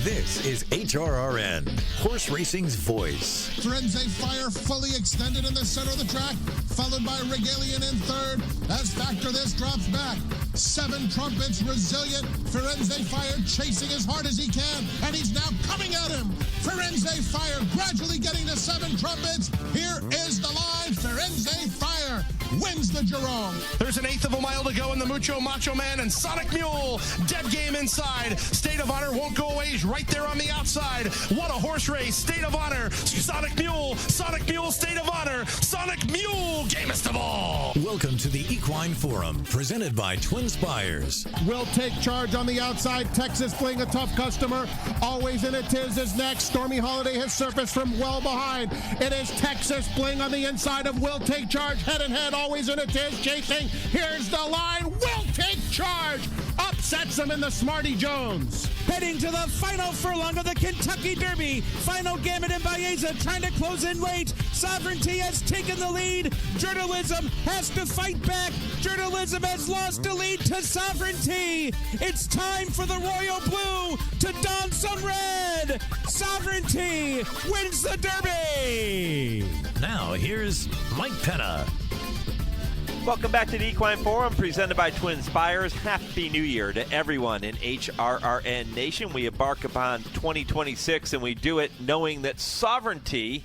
This is HRRN, horse racing's voice. Firenze Fire fully extended in the center of the track, followed by Regalian in third. As Factor This drops back. 7 Trumpets, resilient. Firenze Fire chasing as hard as he can, and he's now coming at him. Firenze Fire gradually getting to 7 Trumpets. Here is the line. Firenze Fire wins the Jerome. There's an 1/8 of a mile to go in the Mucho Macho Man and Sonic Mule. Dead game inside. State of Honor won't go away. He's right there on the outside. What a horse race. State of Honor. Sonic Mule. State of Honor. Sonic Mule. Gamest of all. Welcome to the Equine Forum, presented by TwinSpires. Will take charge on the outside. Texas Fling, a tough customer. Always in it. Tiz is next. Stormy Holiday has surfaced from well behind. It is Texas Fling on the inside of Will Take Charge. Head and head. Always in it. Tiz chasing. Here's the line. Will Take Charge upsets him in the Smarty Jones. Heading to the final furlong of the Kentucky Derby. Final Gambit and Baeza trying to close in late. Sovereignty has taken the lead. Journalism has to fight back. Journalism has lost the lead to Sovereignty. It's time for the Royal Blue to don some red. Sovereignty wins the Derby. Now here's Mike Penna. Welcome back to the Equine Forum, presented by TwinSpires. Happy New Year to everyone in HRRN Nation. We embark upon 2026, and we do it knowing that Sovereignty,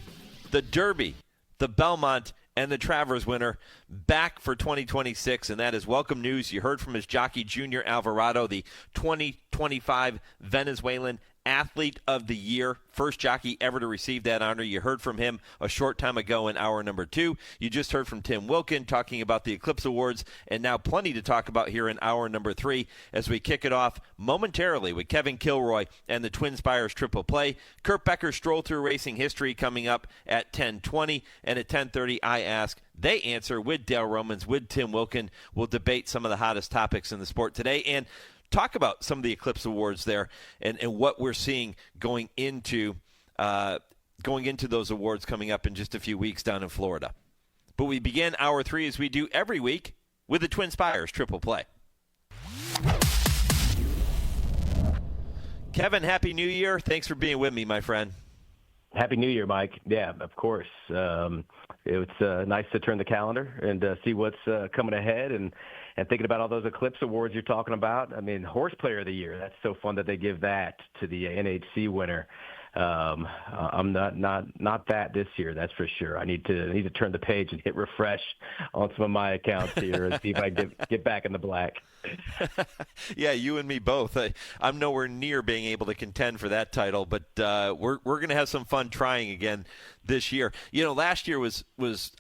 the Derby, the Belmont, and the Travers winner back for 2026, and that is welcome news. You heard from his Jockey Junior Alvarado, the 2025 Venezuelan Athlete of the Year, first jockey ever to receive that honor. You heard from him a short time ago in hour number 2. You just heard from Tim Wilkin talking about the Eclipse Awards, and now plenty to talk about here in hour number 3 as we kick it off momentarily with Kevin Kilroy and the TwinSpires Triple Play. Kurt Becker, Stroll Through Racing History, coming up at 10:20, and at 10:30 I Ask, They Answer with Dale Romans, with Tim Wilkin. We'll debate some of the hottest topics in the sport today and talk about some of the Eclipse Awards there and what we're seeing going into those awards coming up in just a few weeks down in Florida. But we begin hour 3 as we do every week with the TwinSpires Triple Play. Kevin, Happy New Year. Thanks for being with me, my friend. Happy New Year, Mike. Yeah, of course. It's nice to turn the calendar and see what's coming ahead and thinking about all those Eclipse Awards you're talking about. I mean, Horse Player of the Year, that's so fun that they give that to the NHC winner. I'm not that this year, that's for sure. I need to turn the page and hit refresh on some of my accounts here and see if I get back in the black. Yeah, you and me both. I'm nowhere near being able to contend for that title, but we're going to have some fun trying again this year. You know, last year was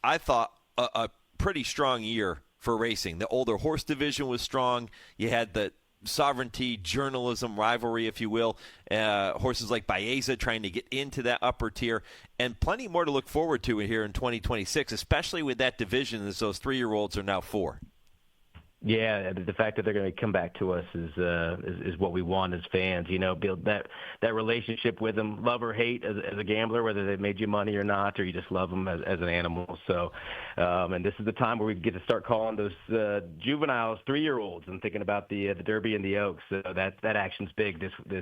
I thought a pretty strong year for racing. The older horse division was strong. You had the Sovereignty, journalism, rivalry, if you will. Horses like Baeza trying to get into that upper tier, and plenty more to look forward to here in 2026, especially with that division as those 3-year-olds are now 4. Yeah, the fact that they're going to come back to us is what we want as fans. Build that relationship with them, love or hate as a gambler, whether they made you money or not, or you just love them as an animal. So, and this is the time where we get to start calling those juveniles 3-year-olds and thinking about the Derby and the Oaks. So that action's big this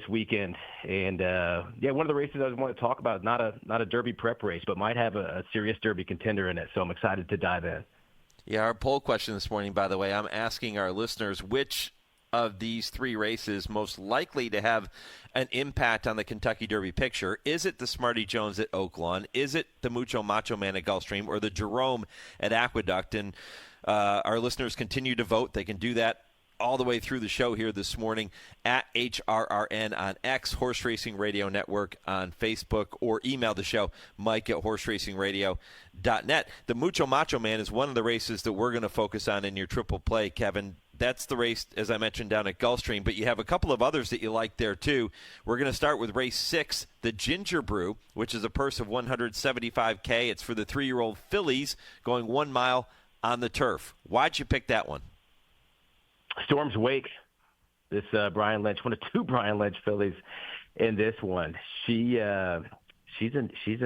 weekend. And one of the races I want to talk about, not a Derby prep race, but might have a serious Derby contender in it. So I'm excited to dive in. Yeah, our poll question this morning, by the way, I'm asking our listeners which of these 3 races most likely to have an impact on the Kentucky Derby picture. Is it the Smarty Jones at Oaklawn? Is it the Mucho Macho Man at Gulfstream, or the Jerome at Aqueduct? And our listeners continue to vote. They can do that all the way through the show here this morning at HRRN on X, Horse Racing Radio Network on Facebook, or email the show, Mike at horseracingradio.net. The Mucho Macho Man is one of the races that we're going to focus on in your triple play, Kevin. That's the race, as I mentioned, down at Gulfstream, but you have a couple of others that you like there, too. We're going to start with race 6, the Ginger Brew, which is a purse of $175K. It's for the 3-year-old fillies going 1 mile on the turf. Why'd you pick that one? Storm's Wake, this Brian Lynch, one of 2 Brian Lynch fillies in this one. She's a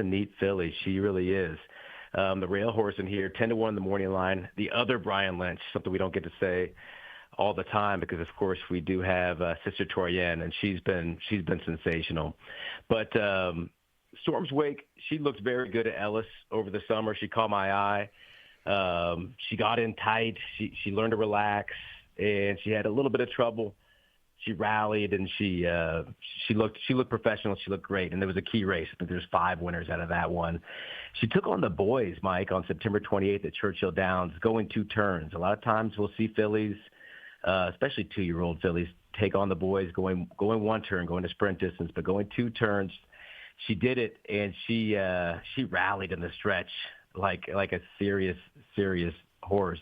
neat filly. She really is. The rail horse in here, 10-1 in the morning line. The other Brian Lynch, something we don't get to say all the time because, of course, we do have Sister Troyenne, and she's been sensational. But Storm's Wake, she looked very good at Ellis over the summer. She caught my eye. She got in tight. She learned to relax. And she had a little bit of trouble. She rallied, and she looked professional. She looked great, and there was a key race. I think there's 5 winners out of that one. She took on the boys, Mike, on September 28th at Churchill Downs, going 2 turns. A lot of times we'll see fillies, especially 2-year-old fillies, take on the boys going 1 turn, going to sprint distance, but going 2 turns. She did it, and she rallied in the stretch like a serious horse.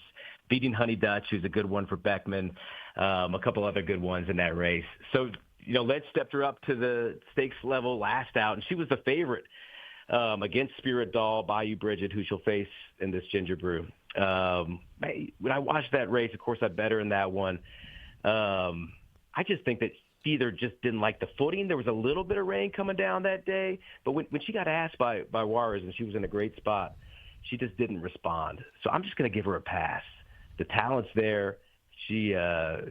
Beating Honey Dutch, who's a good one for Beckman, a couple other good ones in that race. So, Lynch stepped her up to the stakes level last out, and she was the favorite against Spirit Doll, Bayou Bridget, who she'll face in this Ginger Brew. When I watched that race, of course, I bet her in that one. I just think that she either just didn't like the footing. There was a little bit of rain coming down that day, but when she got asked by Juarez and she was in a great spot, she just didn't respond. So I'm just going to give her a pass. The talent's there. She, as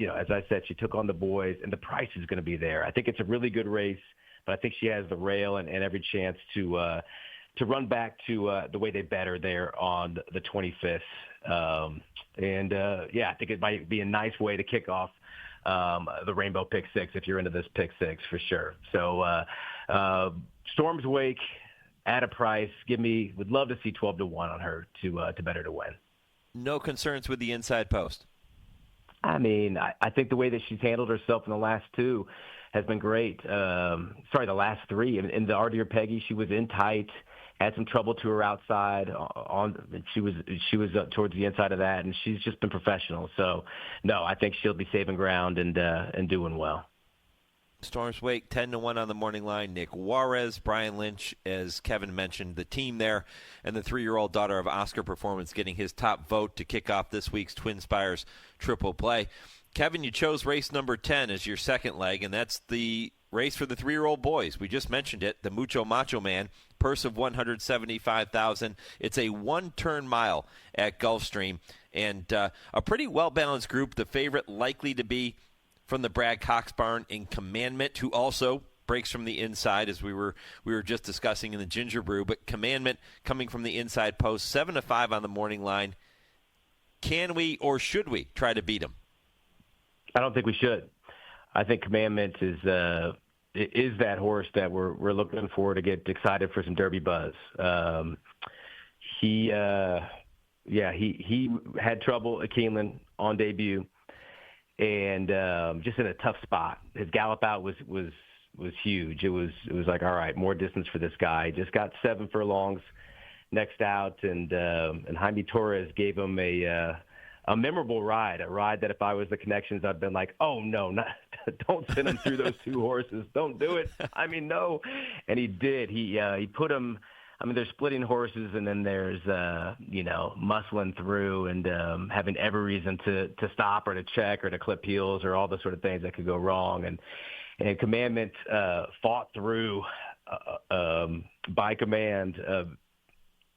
I said, she took on the boys, and the price is going to be there. I think it's a really good race, but I think she has the rail and every chance to run back to the way they bet her there on the 25th. I think it might be a nice way to kick off the Rainbow Pick 6 if you're into this Pick 6 for sure. So Storm's Wake at a price. Would love to see 12-1 on her to bet her to win. No concerns with the inside post. I mean, I think the way that she's handled herself in the last 2 has been great. The last 3. In the Artier Peggy, she was in tight, had some trouble to her outside. She was up towards the inside of that, and she's just been professional. So, no, I think she'll be saving ground and doing well. Storm's Wake, 10-1 on the morning line. Nick Juarez, Brian Lynch, as Kevin mentioned, the team there, and the 3-year-old daughter of Oscar Performance getting his top vote to kick off this week's TwinSpires triple play. Kevin, you chose race number 10 as your second leg, and that's the race for the 3-year-old boys. We just mentioned it, the Mucho Macho Man, purse of $175,000. It's a 1-turn mile at Gulfstream, and a pretty well-balanced group. The favorite likely to be from the Brad Cox barn in Commandment, who also breaks from the inside, as we were just discussing in the Ginger Brew. But Commandment coming from the inside post, 7-5 on the morning line. Can we or should we try to beat him? I don't think we should. I think Commandment is that horse that we're looking for to get excited for some Derby buzz. He had trouble at Keeneland on debut. And just in a tough spot. His gallop out was huge. It was like, all right, more distance for this guy. Just got 7 furlongs next out, and Jaime Torres gave him a memorable ride, a ride that if I was the Connections, I'd been like, oh no, don't send him through those 2 horses. Don't do it. I mean, no. And he did. He put him I mean, there's splitting horses, and then there's, muscling through and having every reason to stop or to check or to clip heels or all the sort of things that could go wrong. And Commandment fought through by command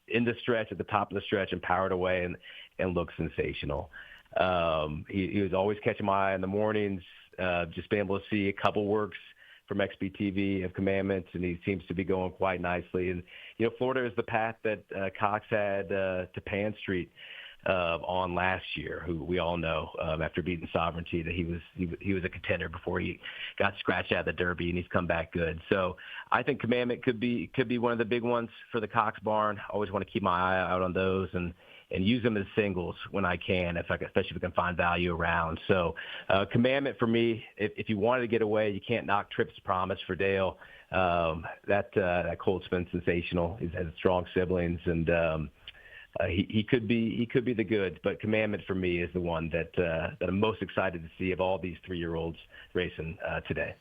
in the stretch, at the top of the stretch, and powered away and looked sensational. He was always catching my eye in the mornings, just being able to see a couple works from XBTV of Commandments, and he seems to be going quite nicely. And, Florida is the path that Cox had to Pan Street on last year, who we all know after beating Sovereignty that he was a contender before he got scratched out of the Derby, and he's come back good. So I think Commandment could be one of the big ones for the Cox barn. I always want to keep my eye out on those and use them as singles when I can, especially if I can find value around. So Commandment for me, if you wanted to get away, you can't knock Trips Promise for Dale. That colt's been sensational. He's had strong siblings, and he could be the goods. But Commandment for me is the one that I'm most excited to see of all these 3-year-olds racing today.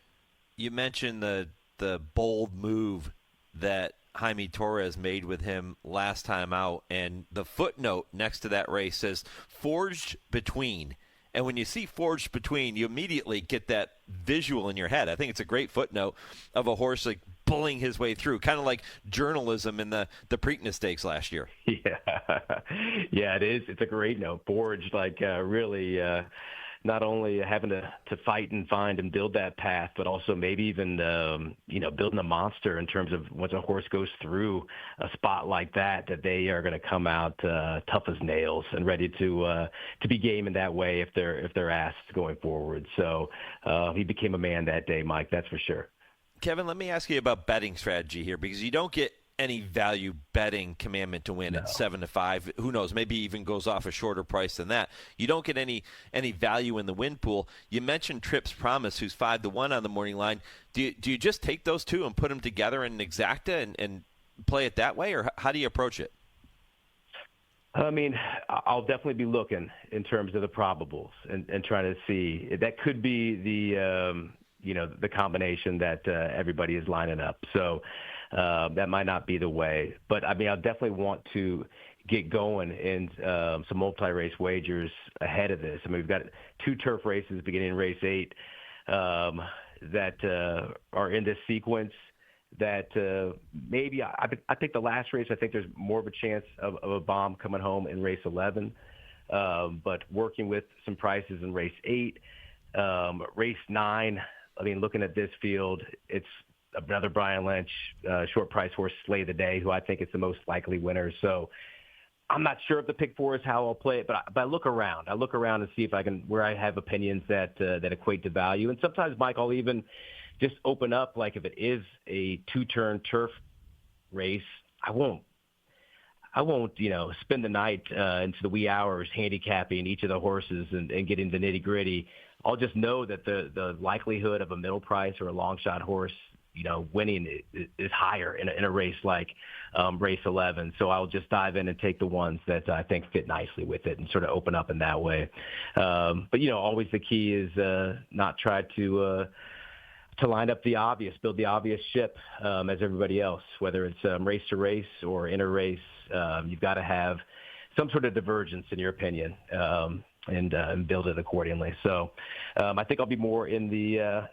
You mentioned the bold move that Jaime Torres made with him last time out, and the footnote next to that race says forged between. And when you see forged between, you immediately get that visual in your head. I think it's a great footnote of a horse like bullying his way through, kind of like journalism in the Preakness Stakes last year. Yeah, it is. It's a great note. Forged, really not only having to fight and find and build that path, but also maybe even, building a monster in terms of once a horse goes through a spot like that they are going to come out tough as nails and ready to be game in that way if they're asked going forward. So he became a man that day, Mike, that's for sure. Kevin, let me ask you about betting strategy here, because you don't get any value betting Commandment to win at 7-5. Who knows? Maybe even goes off a shorter price than that. You don't get any value in the win pool. You mentioned Trips Promise, who's 5-1 on the morning line. Do you just take those two and put them together in an exacta and play it that way, or how do you approach it? I mean, I'll definitely be looking in terms of the probables and trying to see. That could be the combination that everybody is lining up. So that might not be the way. But, I mean, I'll definitely want to get going in some multi-race wagers ahead of this. I mean, we've got 2 turf races beginning in race 8 that are in this sequence that maybe I think the last race, I think there's more of a chance of a bomb coming home in race 11. But working with some prices in race 8, race 9, I mean, looking at this field, it's another Brian Lynch short price horse, Slay the Day, who I think is the most likely winner. So I'm not sure if the pick 4 is how I'll play it, but I look around. I look around and see if I can, where I have opinions that equate to value. And sometimes, Mike, I'll even just open up, like if it is a 2-turn turf race, I won't, spend the night into the wee hours handicapping each of the horses and getting the nitty gritty. I'll just know that the likelihood of a middle price or a long shot horse, winning is higher in a race like race 11. So I'll just dive in and take the ones that I think fit nicely with it and sort of open up in that way. But always the key is not try to line up the obvious, build the obvious ship as everybody else, whether it's race to race or inter race. You've got to have some sort of divergence in your opinion and build it accordingly. So I think I'll be more in the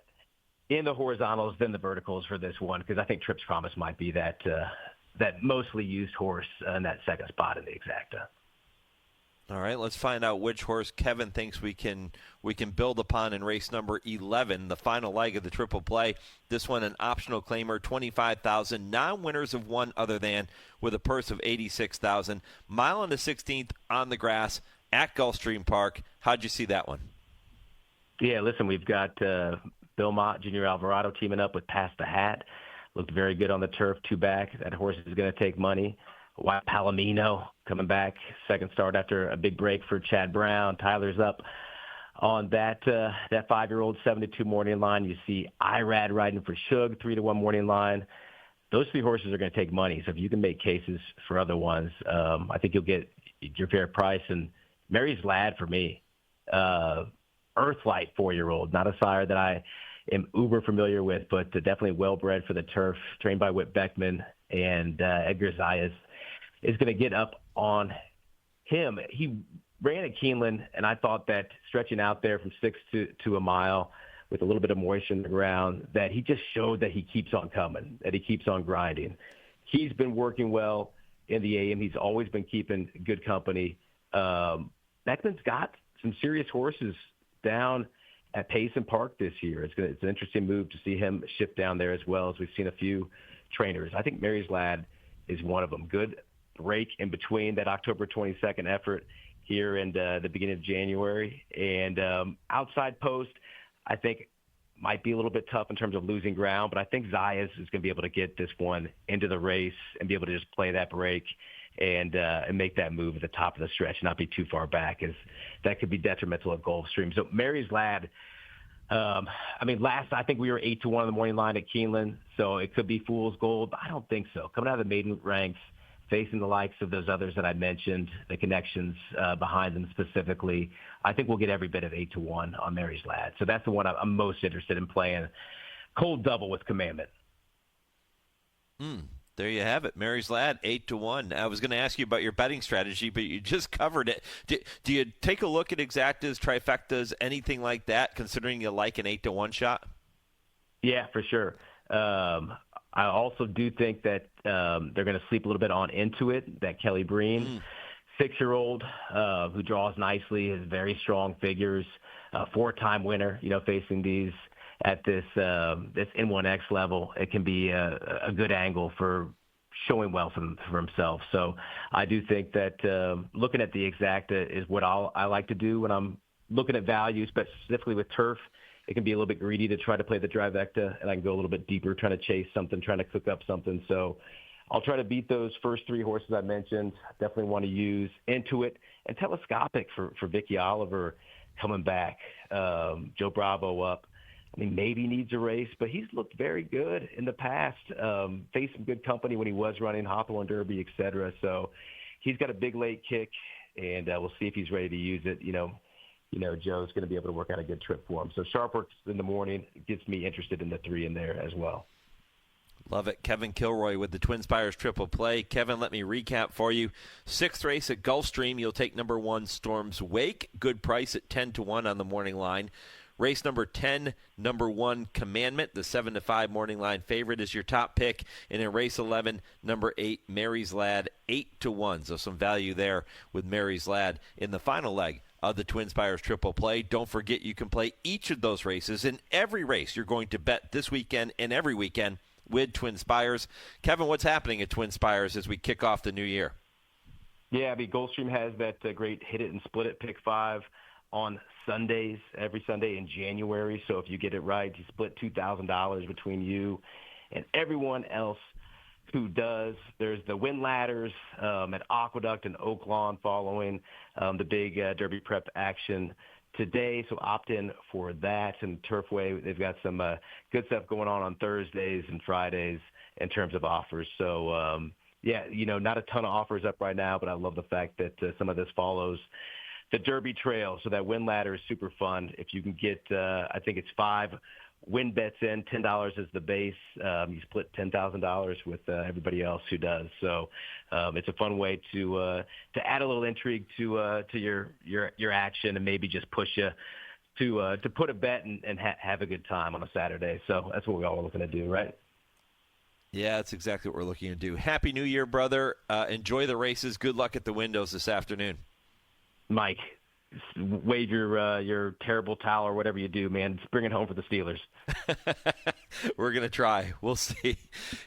horizontals than the verticals for this one, because I think Trips Promise might be that mostly used horse in that second spot in the exacta. All right, let's find out which horse Kevin thinks we can build upon in race number 11, the final leg of the triple play. This one an optional claimer, $25,000. Non-winners of one other than, with a purse of $86,000. Mile and a 16th on the grass at Gulfstream Park. How'd you see that one? Yeah, listen, we've got Jockey Junior Alvarado teaming up with Pass the Hat. Looked very good on the turf, 2 back. That horse is going to take money. White Palomino coming back, second start after a big break for Chad Brown. Tyler's up on that 5-year-old 7-2 morning line. You see Irad riding for Shug, 3-1 morning line. Those 3 horses are going to take money. So if you can make cases for other ones, I think you'll get your fair price. And Mary's Lad for me, Earthlight 4-year-old, not a sire that I am uber familiar with, but definitely well-bred for the turf, trained by Whit Beckman. and Edgar Zayas is going to get up on him. He ran at Keeneland, and I thought that stretching out there from 6 to a mile with a little bit of moisture in the ground, that he just showed that he keeps on coming, that he keeps on grinding. He's been working well in the AM. He's always been keeping good company. Beckman's got some serious horses down at Payson Park this year. It's an interesting move to see him shift down there as well, as we've seen a few trainers. I think Mary's Lad is one of them. Good break in between that October 22nd effort here in the beginning of January. And outside post, I think might be a little bit tough in terms of losing ground, but I think Zayas is going to be able to get this one into the race and be able to just play that break and make that move at the top of the stretch, not be too far back, as that could be detrimental at Gulfstream. So Mary's Lad, I think we were 8-1 on the morning line at Keeneland, so it could be fool's gold, but I don't think so. Coming out of the maiden ranks, facing the likes of those others that I mentioned, the connections behind them specifically, I think we'll get every bit of 8-1 on Mary's Lad. So that's the one I'm most interested in playing. Cold double with Commandment. There you have it. Mary's Lad, 8-1. I was going to ask you about your betting strategy, but you just covered it. Do you take a look at exactas, trifectas, anything like that, considering you like an 8-1 shot? Yeah, for sure. I also do think that they're going to sleep a little bit on Intuit, that Kelly Breen, 6-year-old who draws nicely, has very strong figures, 4-time winner, facing these at this N1X level. It can be a good angle for showing well for himself. So I do think that looking at the exacta is what I like to do when I'm looking at values, but specifically with turf. It can be a little bit greedy to try to play the Drivecta, and I can go a little bit deeper, trying to chase something, trying to cook up something. So I'll try to beat those first 3 horses I mentioned. Definitely want to use Intuit and Telescopic for Vicky Oliver coming back. Joe Bravo up. Maybe needs a race, but he's looked very good in the past. Faced some good company when he was running Hawthorne Derby, et cetera. So he's got a big late kick, and we'll see if he's ready to use it. Joe's going to be able to work out a good trip for him. So sharp works in the morning gets me interested in the 3 in there as well. Love it. Kevin Kilroy with the TwinSpires Triple Play. Kevin, let me recap for you. 6th race at Gulfstream, you'll take number 1, Storm's Wake. Good price at 10-1 on the morning line. Race number 10, number 1, Commandment. The 7-5 morning line favorite is your top pick. And in race 11, number 8, Mary's Lad, 8-1. So some value there with Mary's Lad in the final leg of the TwinSpires Triple Play. Don't forget you can play each of those races in every race you're going to bet this weekend and every weekend with TwinSpires. Kevin, what's happening at TwinSpires as we kick off the new year? Yeah, Gulfstream has that great hit it and split it pick 5 on Sundays, every Sunday in January. So if you get it right, you split $2,000 between you and everyone else who does. There's the win ladders at Aqueduct and Oaklawn following the big Derby prep action today. So opt in for that. And Turfway, they've got some good stuff going on Thursdays and Fridays in terms of offers. So, not a ton of offers up right now, but I love the fact that some of this follows the Derby trail. So that win ladder is super fun. If you can get, I think it's 5 win bets in, $10 is the base. You split $10,000 with everybody else who does. So it's a fun way to add a little intrigue to your action and maybe just push you to put a bet and have a good time on a Saturday. So that's what we're all looking to do, right? Yeah, that's exactly what we're looking to do. Happy New Year, brother. Enjoy the races. Good luck at the windows this afternoon. Mike, wave your terrible towel or whatever you do, man. Just bring it home for the Steelers. We're going to try. We'll see.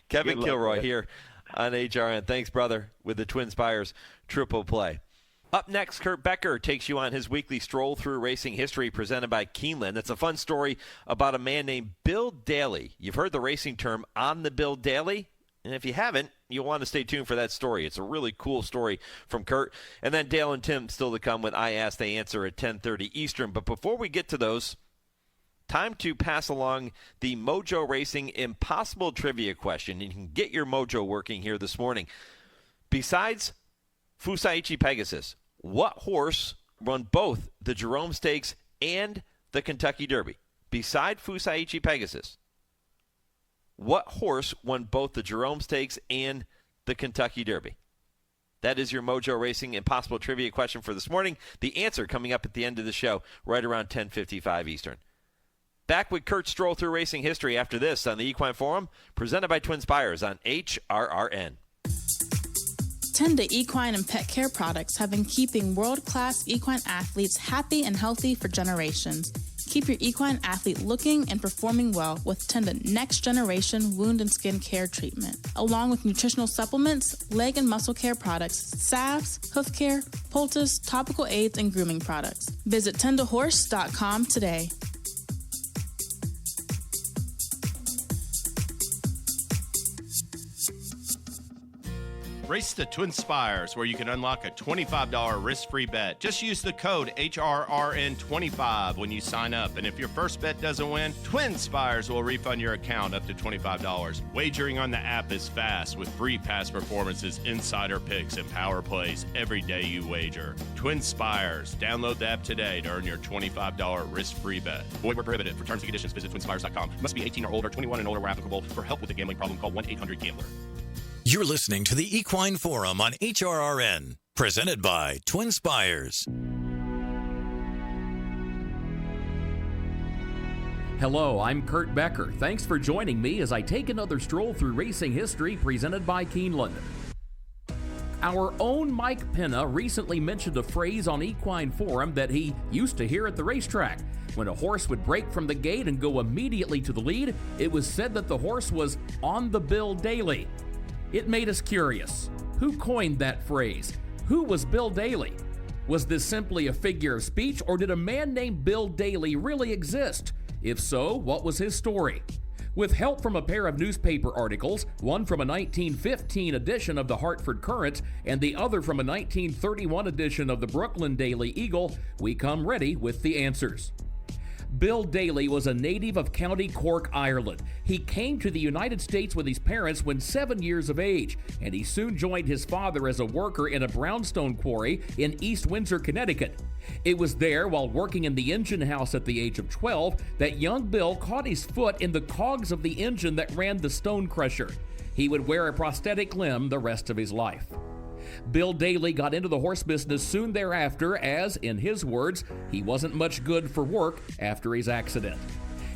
Kevin Kilroy here on HRRN. Thanks, brother, with the TwinSpires Triple Play. Up next, Kurt Becker takes you on his weekly Stroll Through Racing History presented by Keeneland. It's a fun story about a man named Bill Daly. You've heard the racing term on the Bill Daly? And if you haven't, you'll want to stay tuned for that story. It's a really cool story from Kurt. And then Dale and Tim still to come with I Ask, They Answer at 10:30 Eastern. But before we get to those, time to pass along the Mojo Racing Impossible Trivia question. You can get your mojo working here this morning. Besides Fusaichi Pegasus, what horse won both the Jerome Stakes and the Kentucky Derby? Beside Fusaichi Pegasus, What horse won both the Jerome Stakes and the Kentucky Derby? That is your Mojo Racing Impossible Trivia question for this morning. The answer coming up at the end of the show, right around 10:55 Eastern. Back with Kurt Stroll Through Racing History after this on the Equine Forum, presented by TwinSpires on HRRN. Tenda Equine and Pet Care products have been keeping world-class equine athletes happy and healthy for generations. Keep your equine athlete looking and performing well with Tenda Next Generation Wound and Skin Care Treatment, along with nutritional supplements, leg and muscle care products, salves, hoof care, poultice, topical aids, and grooming products. Visit tendahorse.com today. Race to TwinSpires, where you can unlock a $25 risk-free bet. Just use the code HRRN25 when you sign up, and if your first bet doesn't win, TwinSpires will refund your account up to $25. Wagering on the app is fast with free past performances, insider picks, and power plays every day you wager. TwinSpires. Download the app today to earn your $25 risk-free bet. Void where prohibited. For terms and conditions, visit TwinSpires.com. Must be 18 or older, 21 and older where applicable. For help with a gambling problem, call 1-800-GAMBLER. You're listening to the Equine Forum on HRRN, presented by TwinSpires. Hello, I'm Kurt Becker. Thanks for joining me as I take another stroll through racing history presented by Keeneland. Our own Mike Penna recently mentioned a phrase on Equine Forum that he used to hear at the racetrack. When a horse would break from the gate and go immediately to the lead, it was said that the horse was on the bill daily. It made us curious. Who coined that phrase? Who was Bill Daly? Was this simply a figure of speech, or did a man named Bill Daly really exist? If so, what was his story? With help from a pair of newspaper articles, one from a 1915 edition of the Hartford Courant and the other from a 1931 edition of the Brooklyn Daily Eagle, we come ready with the answers. Bill Daly was a native of County Cork, Ireland. He came to the United States with his parents when 7 years of age, and he soon joined his father as a worker in a brownstone quarry in East Windsor, Connecticut. It was there, while working in the engine house at the age of 12, that young Bill caught his foot in the cogs of the engine that ran the stone crusher. He would wear a prosthetic limb the rest of his life. Bill Daly got into the horse business soon thereafter as, in his words, he wasn't much good for work after his accident.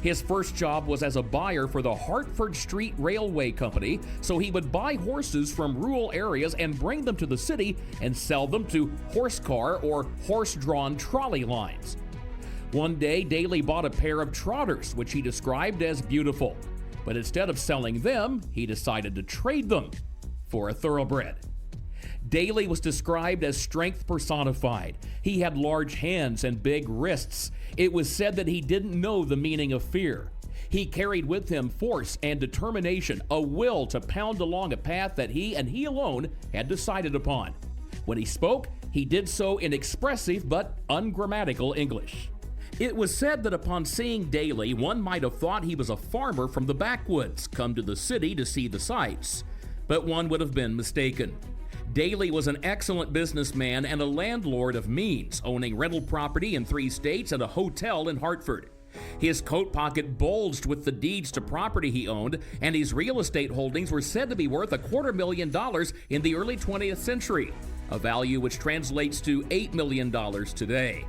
His first job was as a buyer for the Hartford Street Railway Company, so he would buy horses from rural areas and bring them to the city and sell them to horse car or horse-drawn trolley lines. One day, Daly bought a pair of trotters, which he described as beautiful. But instead of selling them, he decided to trade them for a thoroughbred. Daly was described as strength personified. He had large hands and big wrists. It was said that he didn't know the meaning of fear. He carried with him force and determination, a will to pound along a path that he and he alone had decided upon. When he spoke, he did so in expressive but ungrammatical English. It was said that upon seeing Daly, one might have thought he was a farmer from the backwoods, come to the city to see the sights. But one would have been mistaken. Daly was an excellent businessman and a landlord of means, owning rental property in 3 states and a hotel in Hartford. His coat pocket bulged with the deeds to property he owned, and his real estate holdings were said to be worth $250,000 in the early 20th century, a value which translates to $8 million today.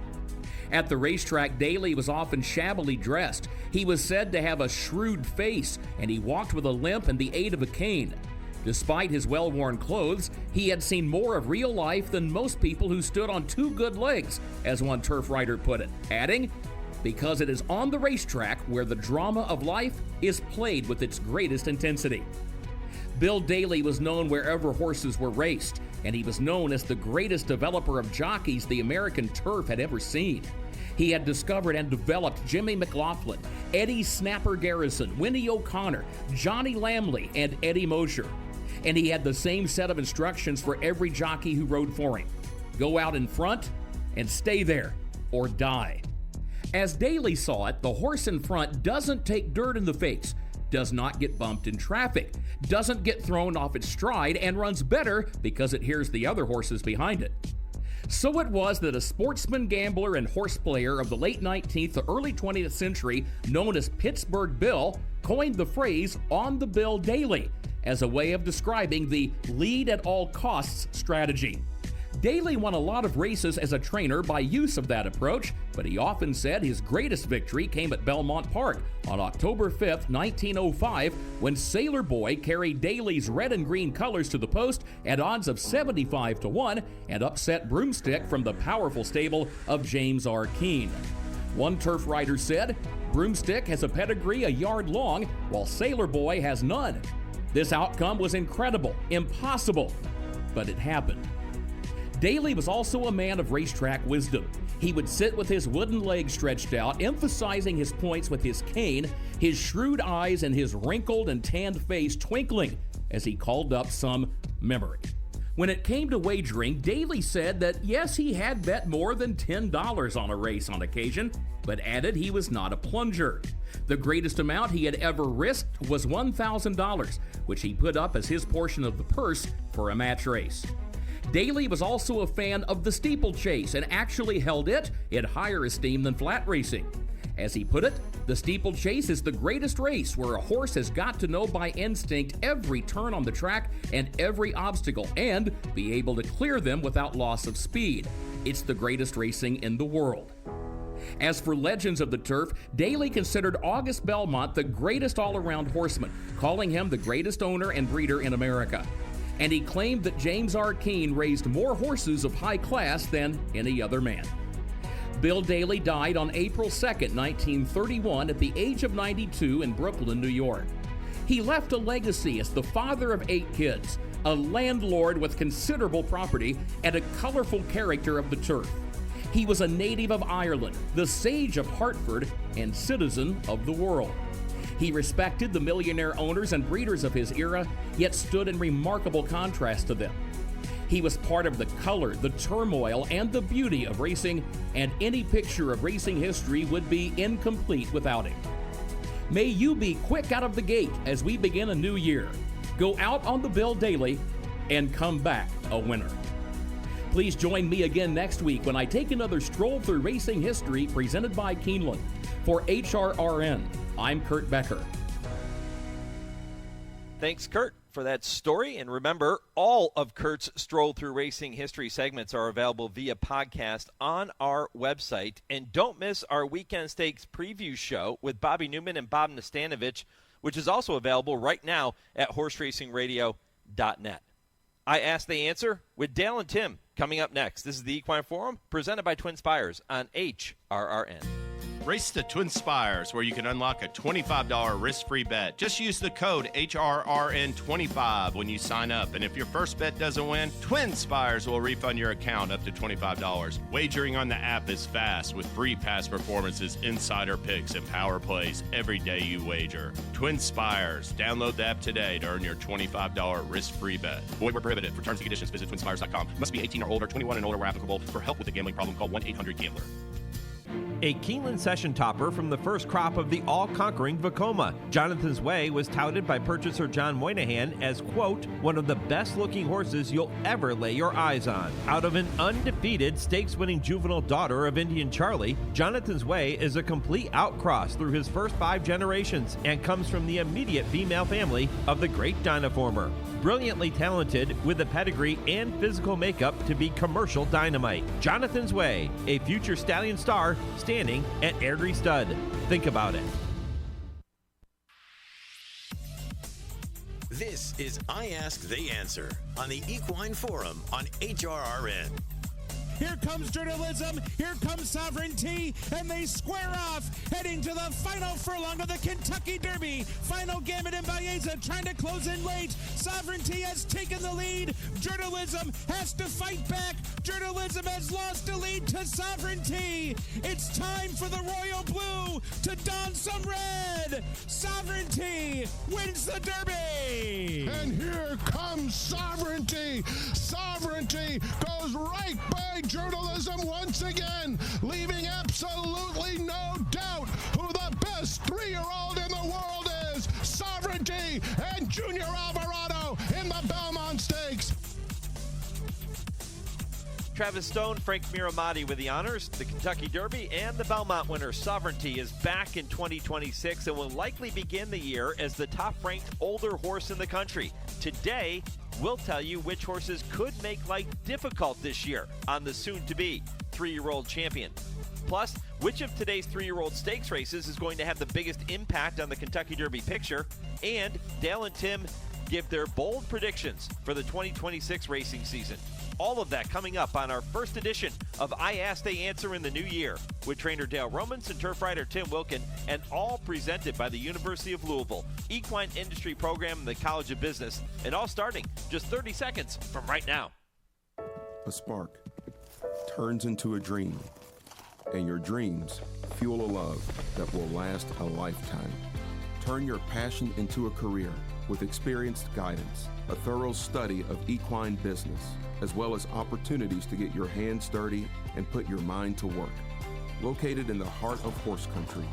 At the racetrack, Daly was often shabbily dressed. He was said to have a shrewd face, and he walked with a limp and the aid of a cane. Despite his well-worn clothes, he had seen more of real life than most people who stood on 2 good legs, as one turf rider put it, adding, because it is on the racetrack where the drama of life is played with its greatest intensity. Bill Daly was known wherever horses were raced, and he was known as the greatest developer of jockeys the American turf had ever seen. He had discovered and developed Jimmy McLaughlin, Eddie Snapper Garrison, Winnie O'Connor, Johnny Lamley, and Eddie Mosher. And he had the same set of instructions for every jockey who rode for him. Go out in front and stay there or die. As Daly saw it, the horse in front doesn't take dirt in the face, does not get bumped in traffic, doesn't get thrown off its stride, and runs better because it hears the other horses behind it. So it was that a sportsman, gambler, and horse player of the late 19th to early 20th century, known as Pittsburgh Bill, coined the phrase "on the bill daily" as a way of describing the lead at all costs strategy. Daly won a lot of races as a trainer by use of that approach, but he often said his greatest victory came at Belmont Park on October 5th, 1905, when Sailor Boy carried Daly's red and green colors to the post at odds of 75-1 and upset Broomstick from the powerful stable of James R. Keene. One turf rider said, "Broomstick has a pedigree a yard long, while Sailor Boy has none." This outcome was incredible, impossible, but it happened. Daly was also a man of racetrack wisdom. He would sit with his wooden legs stretched out, emphasizing his points with his cane, his shrewd eyes and his wrinkled and tanned face twinkling as he called up some memory. When it came to wagering, Daly said that yes, he had bet more than $10 on a race on occasion, but added he was not a plunger. The greatest amount he had ever risked was $1,000, which he put up as his portion of the purse for a match race. Daly was also a fan of the steeplechase and actually held it in higher esteem than flat racing. As he put it, the steeplechase is the greatest race where a horse has got to know by instinct every turn on the track and every obstacle and be able to clear them without loss of speed. It's the greatest racing in the world. As for legends of the turf, Daly considered August Belmont the greatest all-around horseman, calling him the greatest owner and breeder in America. And he claimed that James R. Keene raised more horses of high class than any other man. Bill Daly died on April 2nd, 1931 at the age of 92 in Brooklyn, New York. He left a legacy as the father of 8 kids, a landlord with considerable property, and a colorful character of the turf. He was a native of Ireland, the sage of Hartford, and citizen of the world. He respected the millionaire owners and breeders of his era, yet stood in remarkable contrast to them. He was part of the color, the turmoil, and the beauty of racing, and any picture of racing history would be incomplete without him. May you be quick out of the gate as we begin a new year. Go out on the bill daily and come back a winner. Please join me again next week when I take another stroll through racing history presented by Keeneland. For HRRN, I'm Kurt Becker. Thanks, Kurt, for that story. And remember, all of Kurt's Stroll Through Racing History segments are available via podcast on our website. And don't miss our Weekend Stakes preview show with Bobby Newman and Bob Nastanovich, which is also available right now at horseracingradio.net. I Ask, They Answer with Dale and Tim coming up next. This is the Equine Forum presented by TwinSpires on HRRN. Race to TwinSpires, where you can unlock a $25 risk-free bet. Just use the code HRRN25 when you sign up. And if your first bet doesn't win, TwinSpires will refund your account up to $25. Wagering on the app is fast with free past performances, insider picks, and power plays every day you wager. TwinSpires. Download the app today to earn your $25 risk-free bet. Void where prohibited. For terms and conditions, visit TwinSpires.com. Must be 18 or older, 21 and older where applicable. For help with a gambling problem, call 1-800-GAMBLER. A Keeneland session topper from the first crop of the all-conquering Vekoma. Jonathan's Way was touted by purchaser John Moynihan as, quote, one of the best-looking horses you'll ever lay your eyes on. Out of an undefeated stakes-winning juvenile daughter of Indian Charlie, Jonathan's Way is a complete outcross through his first 5 generations and comes from the immediate female family of the great Dynaformer. Brilliantly talented with the pedigree and physical makeup to be commercial dynamite. Jonathan's Way, a future stallion star standing at Airdrie Stud. Think about it. This is I Ask, They Answer on the Equine Forum on HRRN. Here comes journalism, here comes sovereignty, and they square off, heading to the final furlong of the Kentucky Derby. Final Gambit and Baeza trying to close in late. Sovereignty has taken the lead. Journalism has to fight back. Journalism has lost the lead to Sovereignty. It's time for the Royal Blue to don some red. Sovereignty wins the Derby. And here comes Sovereignty. Sovereignty goes right by journalism once again, leaving absolutely no doubt who the best 3-year-old in the world is. Sovereignty and Junior Alvarado in the Belmont Stakes. Travis Stone, Frank Miramati with the honors, the Kentucky Derby, and the Belmont winner. Sovereignty is back in 2026 and will likely begin the year as the top-ranked older horse in the country. Today, we'll tell you which horses could make life difficult this year on the soon-to-be 3-year-old champion. Plus, which of today's 3-year-old stakes races is going to have the biggest impact on the Kentucky Derby picture? And Dale and Tim give their bold predictions for the 2026 racing season. All of that coming up on our first edition of I Ask, They Answer in the new year with trainer Dale Romans and turf rider Tim Wilkin, and all presented by the University of Louisville, Equine Industry Program in the College of Business, and all starting just 30 seconds from right now. A spark turns into a dream, and your dreams fuel a love that will last a lifetime. Turn your passion into a career with experienced guidance, a thorough study of equine business, as well as opportunities to get your hands dirty and put your mind to work. Located in the heart of horse country,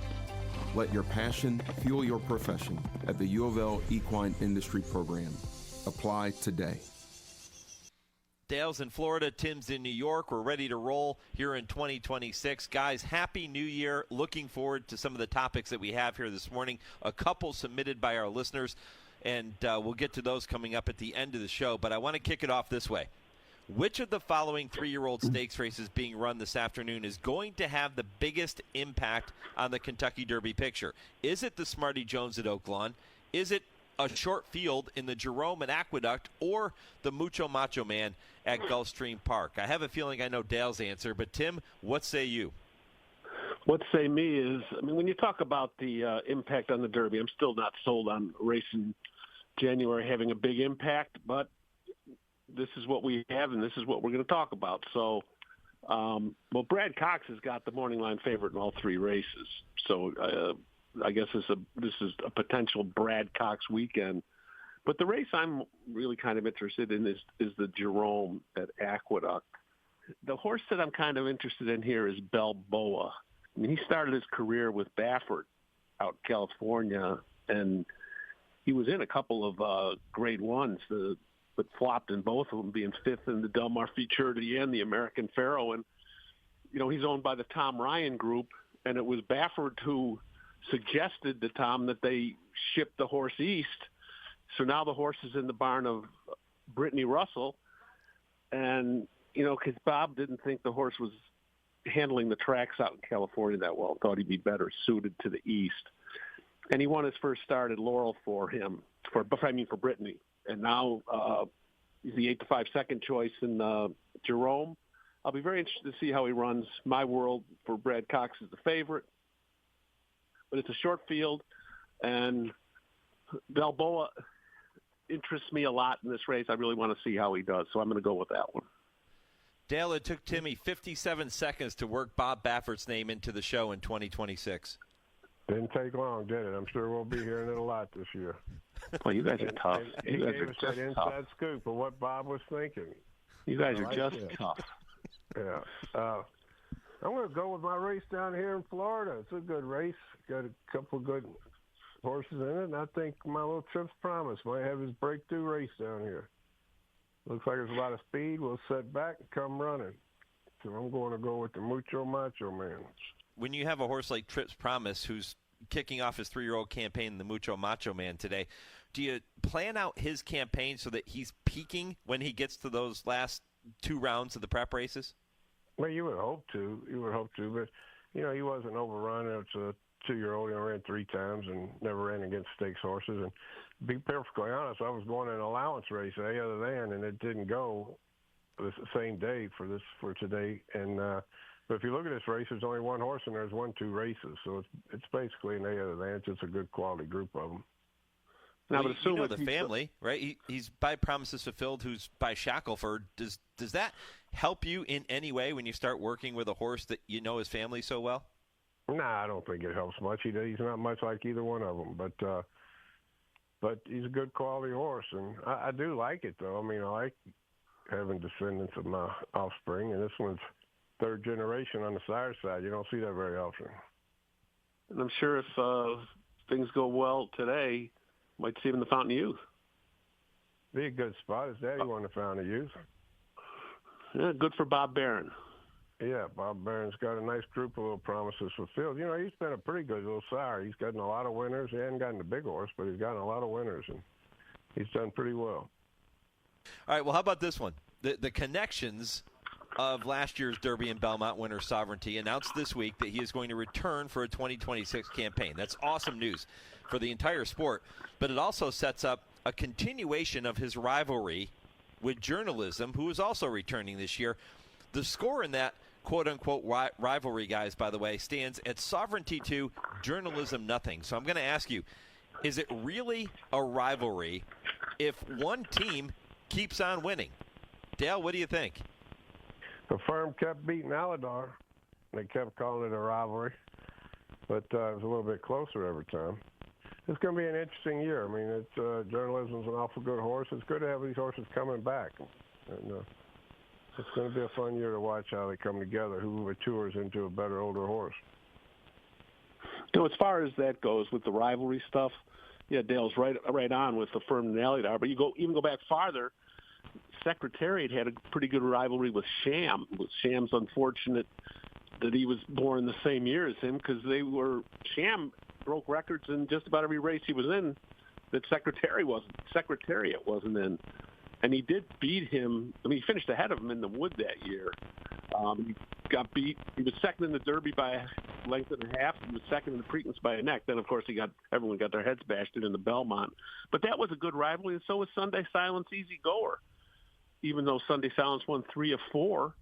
let your passion fuel your profession at the U of L Equine Industry Program. Apply today. Dale's in Florida, Tim's in New York. We're ready to roll here in 2026. Guys, Happy New Year. Looking forward to some of the topics that we have here this morning. A couple submitted by our listeners, and we'll get to those coming up at the end of the show. But I want to kick it off this way. Which of the following 3-year-old stakes races being run this afternoon is going to have the biggest impact on the Kentucky Derby picture? Is it the Smarty Jones at Oaklawn? Is it a short field in the Jerome at Aqueduct, or the Mucho Macho Man at Gulfstream Park? I have a feeling I know Dale's answer, but Tim, what say you? What say me is, when you talk about the impact on the Derby, I'm still not sold on race in January having a big impact, but this is what we have, and this is what we're going to talk about. So, Brad Cox has got the morning line favorite in all 3 races. So, I guess this is a potential Brad Cox weekend. But the race I'm really kind of interested in is the Jerome at Aqueduct. The horse that I'm kind of interested in here is Balboa. He started his career with Baffert out in California, and he was in a couple of grade ones, but flopped in both of them, being 5th in the Del Mar Futurity and the American Pharaoh. And, he's owned by the Tom Ryan Group, and it was Baffert who suggested to Tom that they ship the horse east. So now the horse is in the barn of Brittany Russell. And, because Bob didn't think the horse was handling the tracks out in California that well, thought he'd be better suited to the east. And he won his first start at Laurel for Brittany. And now he's the 8-5 second choice in Jerome. I'll be very interested to see how he runs. My World for Brad Cox is the favorite. But it's a short field, and Balboa interests me a lot in this race. I really want to see how he does, so I'm going to go with that one. Dale, it took Timmy 57 seconds to work Bob Baffert's name into the show in 2026. Didn't take long, did it? I'm sure we'll be hearing it a lot this year. Well, you guys are tough. He gave us that inside scoop of what Bob was thinking. You guys are just tough. Yeah. I'm going to go with my race down here in Florida. It's a good race. Got a couple good horses in it, and I think my little Trips Promise might have his breakthrough race down here. Looks like there's a lot of speed. We'll set back and come running. So I'm going to go with the Mucho Macho Man. When you have a horse like Trips Promise who's kicking off his 3-year-old campaign in the Mucho Macho Man today, do you plan out his campaign so that he's peaking when he gets to those last 2 rounds of the prep races? Well, you would hope to. But, he wasn't overrun. It's a 2-year-old. He ran 3 times and never ran against stakes horses. And to be perfectly honest, I was going in an allowance race and it didn't go the same day for today. And but if you look at this race, there's only 1 horse and there's 1-2 races. So it's basically an A. It's a good quality group of them. Now, well, you know the family, right? He's by Promises Fulfilled, who's by Shackelford. Does that help you in any way when you start working with a horse that you know his family so well? Nah, I don't think it helps much. He's not much like either one of them, but he's a good quality horse, and I do like it though. I like having descendants of my offspring, and this one's 3rd generation on the sire side. You don't see that very often. And I'm sure if things go well today, might see him in the Fountain of Youth. Be a good spot. His daddy won the Fountain of Youth. Yeah, good for Bob Barron. Yeah, Bob Barron's got a nice group of little promises fulfilled. You know, he's been a pretty good little sire. He's gotten a lot of winners. He hasn't gotten the big horse, but he's gotten a lot of winners, and he's done pretty well. All right, well, how about this one? The connections of last year's Derby and Belmont winner Sovereignty announced this week that he is going to return for a 2026 campaign. That's awesome news for the entire sport, but it also sets up a continuation of his rivalry with Journalism, who is also returning this year. The score in that quote-unquote rivalry, guys, by the way, stands at Sovereignty 2, Journalism nothing. So I'm going to ask you, is it really a rivalry if one team keeps on winning? Dale, what do you think? The firm kept beating Aladar. They kept calling it a rivalry, but it was a little bit closer every time. It's going to be an interesting year. I mean, Journalism's an awful good horse. It's good to have these horses coming back. And it's going to be a fun year to watch how they come together, who matures into a better, older horse. You know, as far as that goes with the rivalry stuff, yeah, Dale's right on with the firm and Alidar. But you go back farther, Secretariat had a pretty good rivalry with Sham. Sham's unfortunate that he was born the same year as him, because Sham broke records in just about every race he was in that Secretariat wasn't in. And he did beat him. I mean, he finished ahead of him in the Wood that year. He got beat. He was second in the Derby by a length and a half. He was second in the Preakness by a neck. Then, of course, everyone got their heads bashed in the Belmont. But that was a good rivalry, and so was Sunday Silence Easy Goer. Even though Sunday Silence won 3 of 4,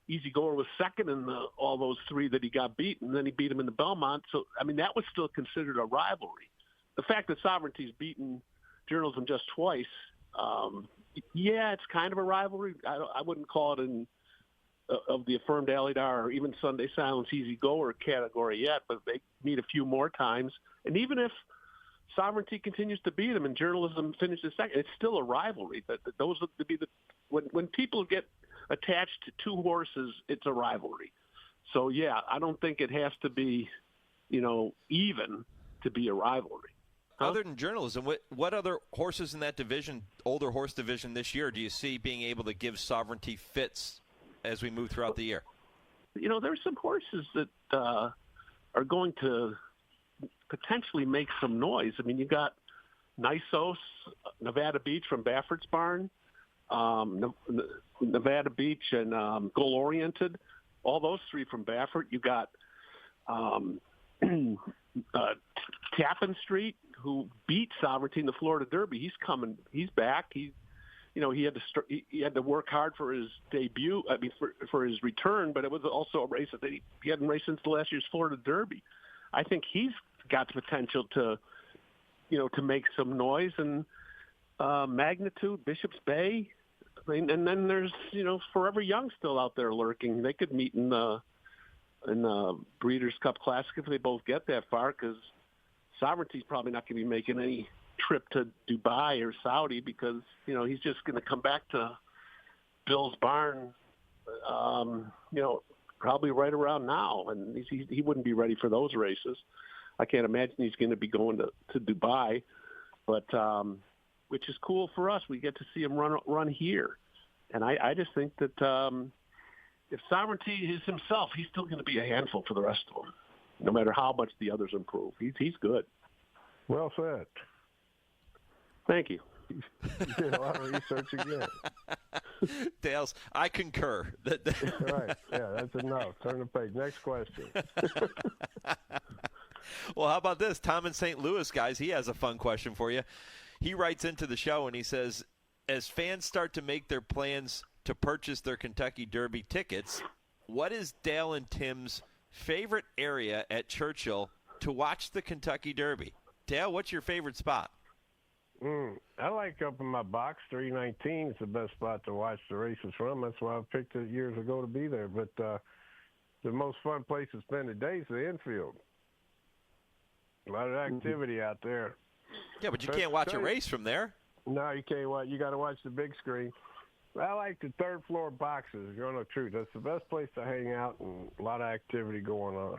Easy Goer was second in all those 3 that he got beat, and then he beat him in the Belmont. So, I mean, that was still considered a rivalry. The fact that Sovereignty's beaten Journalism just twice, yeah, it's kind of a rivalry. I wouldn't call it of the affirmed Alidar or even Sunday Silence Easy Goer category yet, but they meet a few more times. And even if Sovereignty continues to beat him and Journalism finishes second, it's still a rivalry. Those are to be when people get attached to 2 horses, it's a rivalry. So yeah, I don't think it has to be, even to be a rivalry. Other than Journalism, what other horses in that division, older horse division this year, do you see being able to give Sovereignty fits as we move throughout the year? There's some horses that are going to potentially make some noise. I mean, you got Nisos, Nevada Beach from Baffert's Barn, Nevada Beach, and Goal Oriented, all those 3 from Baffert. You got Tappan Street, who beat Sovereignty in the Florida Derby. He's coming. He's back. He had to work hard for his debut. I mean, for his return, but it was also a race that he hadn't raced since the last year's Florida Derby. I think he's got the potential to make some noise. And Magnitude, Bishop's Bay, I mean, and then there's Forever Young still out there lurking. They could meet in the Breeders' Cup Classic if they both get that far, because Sovereignty's probably not going to be making any trip to Dubai or Saudi, because he's just going to come back to Bill's barn probably right around now, and he wouldn't be ready for those races. I can't imagine he's going to be going to Dubai, but which is cool for us. We get to see him run here, and I just think that if Sovereignty is himself, he's still going to be a handful for the rest of them, no matter how much the others improve. He's good. Well said. Thank you. You did a lot of research again. Dales, I concur. Right. Yeah, that's enough. Turn the page. Next question. Well, how about this? Tom in St. Louis, guys, he has a fun question for you. He writes into the show and he says, as fans start to make their plans to purchase their Kentucky Derby tickets, what is Dale and Tim's favorite area at Churchill to watch the Kentucky Derby? Dale, what's your favorite spot? I like up in my box. 319 is the best spot to watch the races from. That's why I picked it years ago to be there. But the most fun place to spend the day is the infield. A lot of activity out there. Yeah, but you can't watch a race from there. No, you can't watch. You got to watch the big screen. I like the third floor boxes. You're on the truth. That's the best place to hang out and a lot of activity going on.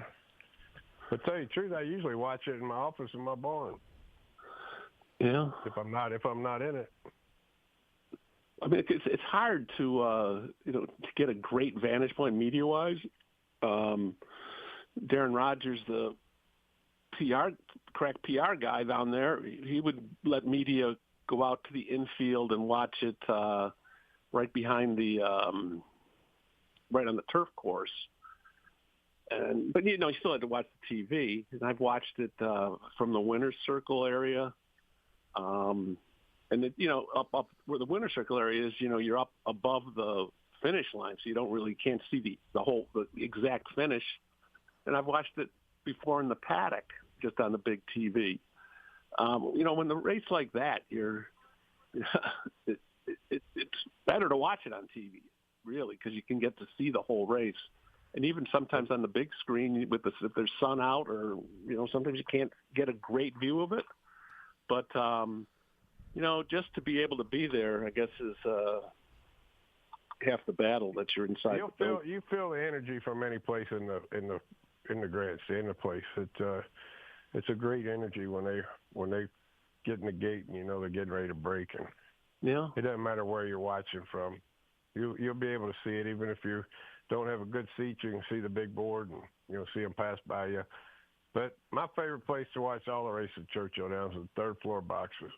But to tell you the truth, I usually watch it in my office in my barn. Yeah. If I'm not in it. I mean, it's hard to to get a great vantage point media-wise. Darren Rogers, the crack PR guy down there, he would let media go out to the infield and watch it right behind the right on the turf course. But you still had to watch the TV, and I've watched it from the winner's circle area. And up where the winner's circle area is, you're up above the finish line, so you can't see the exact finish. And I've watched it before in the paddock, just on the big TV. When the race like that, it's better to watch it on TV, really, because you can get to see the whole race. And even sometimes on the big screen, if there's sun out, or sometimes you can't get a great view of it. But just to be able to be there, I guess, is half the battle that you're inside. You feel the energy from any place in the grandstand, in the place. It's a great energy when they get in the gate and they're getting ready to break. And it doesn't matter where you're watching from. You'll be able to see it, even if you don't have a good seat. You can see the big board and you'll see them pass by you. But my favorite place to watch all the races at Churchill Downs is the third floor boxes.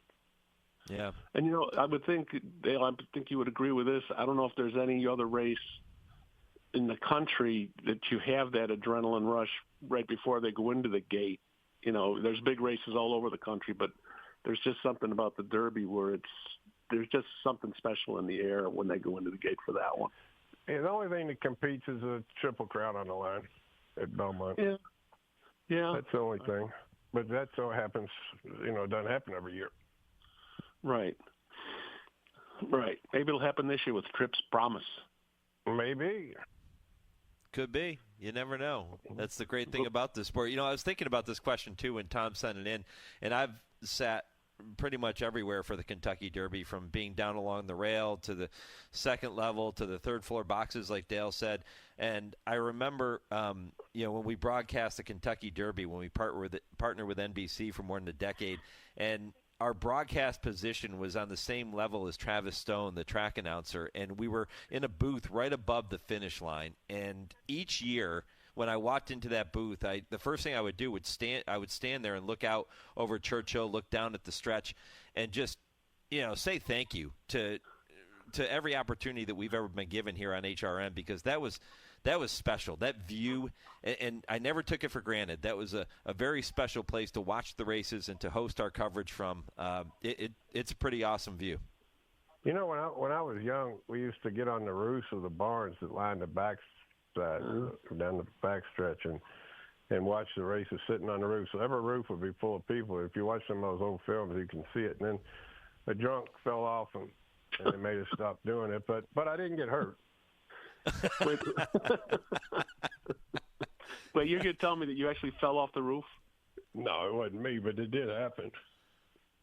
Yeah. And, I would think, Dale, I think you would agree with this. I don't know if there's any other race in the country that you have that adrenaline rush right before they go into the gate. There's big races all over the country, but there's just something about the Derby where there's just something special in the air when they go into the gate for that one. Yeah, the only thing that competes is a Triple Crown on the line at Belmont. Yeah. That's the only thing. But that so happens, it doesn't happen every year. Right. Maybe it'll happen this year with Trips Promise. Maybe. Could be. You never know. That's the great thing about this sport. I was thinking about this question, too, when Tom sent it in, and I've sat pretty much everywhere for the Kentucky Derby, from being down along the rail to the second level to the third floor boxes, like Dale said. And I remember, when we broadcast the Kentucky Derby, when we partner with NBC for more than a decade, and our broadcast position was on the same level as Travis Stone, the track announcer, and we were in a booth right above the finish line. And each year, when I walked into that booth, the first thing I would do I would stand there and look out over Churchill, look down at the stretch, and just say thank you to every opportunity that we've ever been given here on HRRN, because that was special. That view, and I never took it for granted. That was a very special place to watch the races and to host our coverage from. It's a pretty awesome view. When I was young, we used to get on the roofs of the barns that lined the backside, down the backstretch, and watch the races sitting on the roof. So every roof would be full of people. If you watch some of those old films, you can see it. And then a drunk fell off, and they made us stop doing it. But I didn't get hurt. Wait, you're going to tell me that you actually fell off the roof? No, it wasn't me, but it did happen.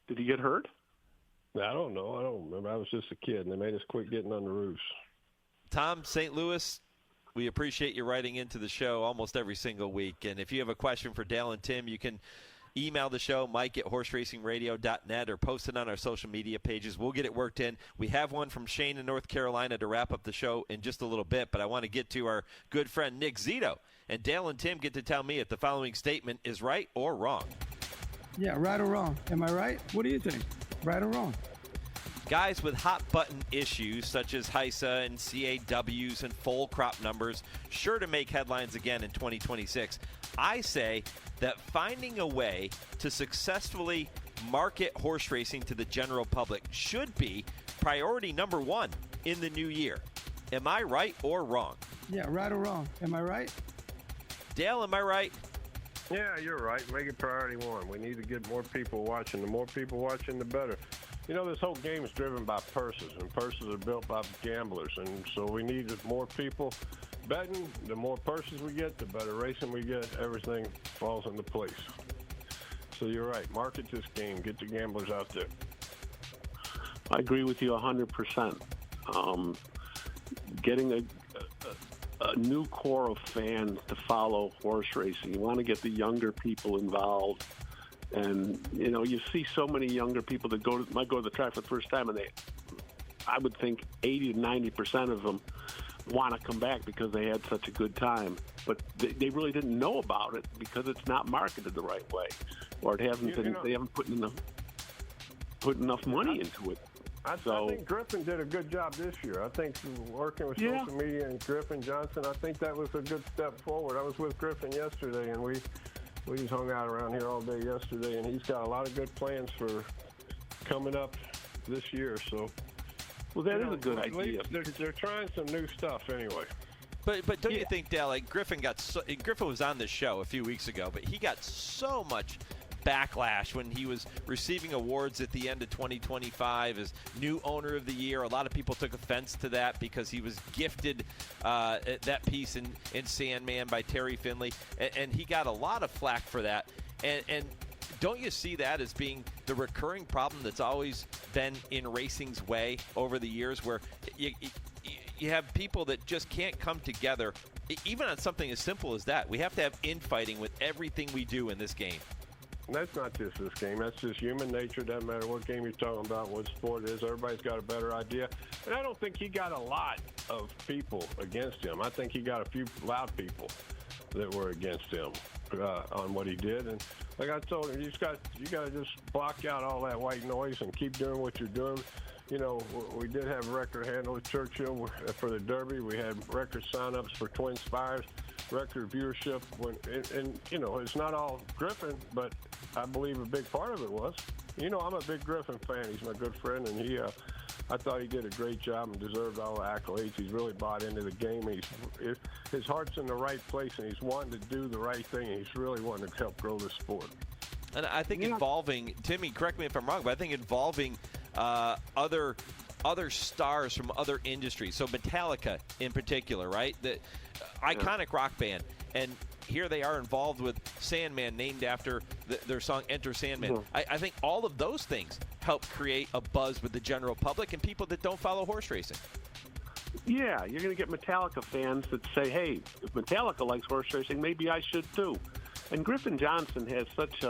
Did you get hurt? I don't know. I don't remember. I was just a kid, and they made us quit getting on the roofs. Tom, St. Louis, we appreciate you writing into the show almost every single week. And if you have a question for Dale and Tim, you can email the show, mike@horseracingradio.net, or post it on our social media pages. We'll get it worked in. We have one from Shane in North Carolina to wrap up the show in just a little bit, but I want to get to our good friend Nick Zito. And Dale and Tim get to tell me if the following statement is right or wrong. Yeah, right or wrong. Am I right? What do you think? Right or wrong? Guys with hot-button issues such as HISA and CAWs and foal crop numbers sure to make headlines again in 2026. I say that finding a way to successfully market horse racing to the general public should be priority number one in the new year. Am I right or wrong? Yeah, right or wrong. Am I right? Dale, am I right? Yeah, you're right. Make it priority one. We need to get more people watching. The more people watching, the better. This whole game is driven by purses, and purses are built by gamblers. And so we need more people betting. The more purses we get, the better racing we get. Everything falls into place. So you're right. Market this game. Get the gamblers out there. I agree with you 100%. Getting a new core of fans to follow horse racing. You want to get the younger people involved. And, you see so many younger people that might go to the track for the first time, and I would think 80 to 90% of them want to come back because they had such a good time. But they really didn't know about it because it's not marketed the right way, or it hasn't been. They haven't put enough money into it. I think Griffin did a good job this year. I think working with social media and Griffin Johnson, I think that was a good step forward. I was with Griffin yesterday, and we just hung out around here all day yesterday, and he's got a lot of good plans for coming up this year. So, well, that is a good idea. They're trying some new stuff anyway. But don't you think, Dale, like Griffin was on this show a few weeks ago, but he got so much backlash when he was receiving awards at the end of 2025 as new owner of the year. A lot of people took offense to that because he was gifted that piece in Sandman by Terry Finley, and he got a lot of flack for that. And don't you see that as being the recurring problem that's always been in racing's way over the years, where you have people that just can't come together, even on something as simple as that? We have to have infighting with everything we do in this game. That's not just this game. That's just human nature. Doesn't matter what game you're talking about, what sport it is. Everybody's got a better idea. And I don't think he got a lot of people against him. I think he got a few loud people that were against him on what he did. And like I told him, you got to just block out all that white noise and keep doing what you're doing. You know, we did have record handle at Churchill for the Derby. We had record sign-ups for TwinSpires, record viewership. And you know, it's not all Griffin, but I believe a big part of it was. You know, I'm a big Griffin fan. He's my good friend, and I thought he did a great job and deserved all the accolades. He's really bought into the game. His heart's in the right place, and he's wanting to do the right thing, and he's really wanting to help grow the sport. And I think involving, Timmy, correct me if I'm wrong, but I think involving other stars from other industries. So Metallica in particular, right? The iconic rock band. And here they are involved with Sandman, named after their song Enter Sandman. Mm-hmm. I think all of those things help create a buzz with the general public and people that don't follow horse racing. Yeah, you're going to get Metallica fans that say, hey, if Metallica likes horse racing, maybe I should too. And Griffin Johnson has such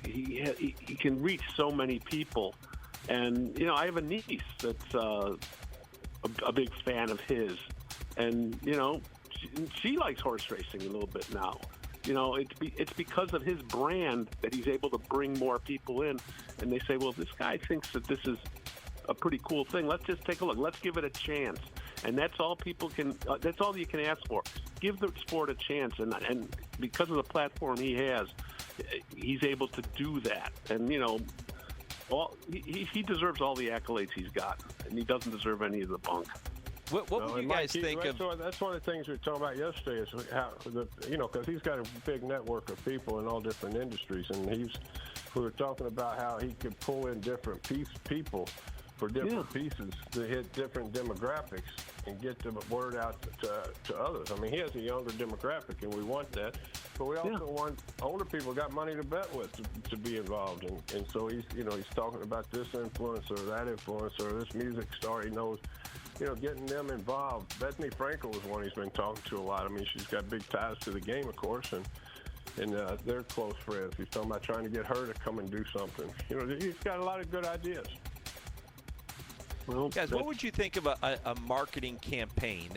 he can reach so many people. And, you know, I have a niece that's a big fan of his. And, you know, she likes horse racing a little bit now. You know, it's because of his brand that he's able to bring more people in. And they say, well, this guy thinks that this is a pretty cool thing. Let's just take a look. Let's give it a chance. And that's all people can. That's all you can ask for. Give the sport a chance. And because of the platform he has, he's able to do that. And, you know, he deserves all the accolades he's got, and he doesn't deserve any of the bunk. What would you guys think of? That's one of the things we were talking about yesterday is how, because he's got a big network of people in all different industries, and we were talking about how he could pull in different people for different pieces to hit different demographics and get the word out to others. I mean, he has a younger demographic, and we want that, but we also want older people got money to bet with to be involved, and so he's talking about this influencer, that influencer, this music star he knows. You know, getting them involved. Bethany Frankel is one he's been talking to a lot. I mean, she's got big ties to the game, of course, and they're close friends. He's talking about trying to get her to come and do something. You know, he's got a lot of good ideas. Well, guys, what would you think of a marketing campaign,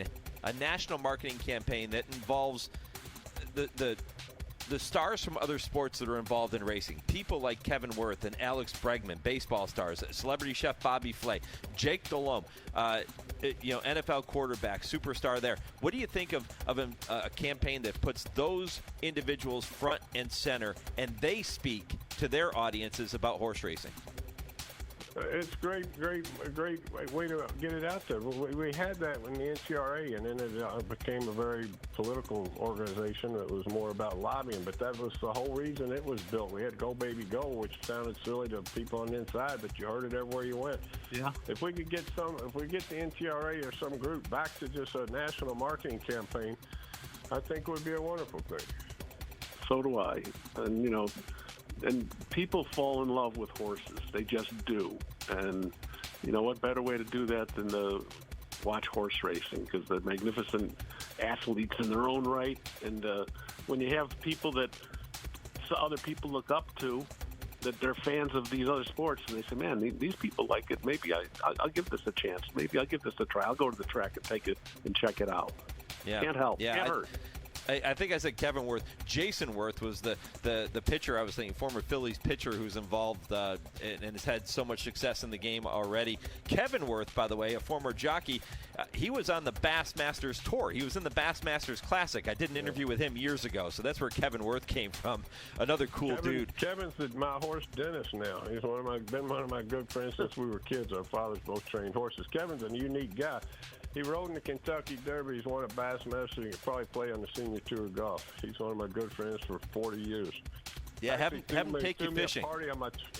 a national marketing campaign that involves the stars from other sports that are involved in racing? People like Kevin Wirth and Alex Bregman, baseball stars, celebrity chef Bobby Flay, Jake Delhomme, NFL quarterback, superstar there. What do you think of a campaign that puts those individuals front and center and they speak to their audiences about horse racing? It's a great way to get it out there. We had that in the NCRA, and then it became a very political organization that was more about lobbying, but that was the whole reason it was built. We had Go Baby Go, which sounded silly to people on the inside, but you heard it everywhere you went. Yeah. If we get the NCRA or some group back to just a national marketing campaign, I think it would be a wonderful thing. So do I. And, you know, and people fall in love with horses. They just do. And, you know, what better way to do that than to watch horse racing? Because they're magnificent athletes in their own right. And when you have people that other people look up to, that they're fans of these other sports, and they say, man, these people like it. Maybe I'll give this a chance. Maybe I'll give this a try. I'll go to the track and take it and check it out. Yeah. Can't help. Yeah, Can't hurt. I think I said Kevin Worth. Jason Worth was the pitcher I was thinking, former Phillies pitcher who's involved and has had so much success in the game already. Kevin Worth, by the way, a former jockey, he was on the Bassmasters Tour. He was in the Bassmasters Classic. I did an interview with him years ago, so that's where Kevin Worth came from. Another cool dude. Kevin's my horse dentist now. He's been one of my good friends since we were kids. Our fathers both trained horses. Kevin's a unique guy. He rode in the Kentucky Derby. He's won a Bassmaster. He could probably play on the Senior Tour of Golf. He's one of my good friends for 40 years. Yeah, have him take you fishing.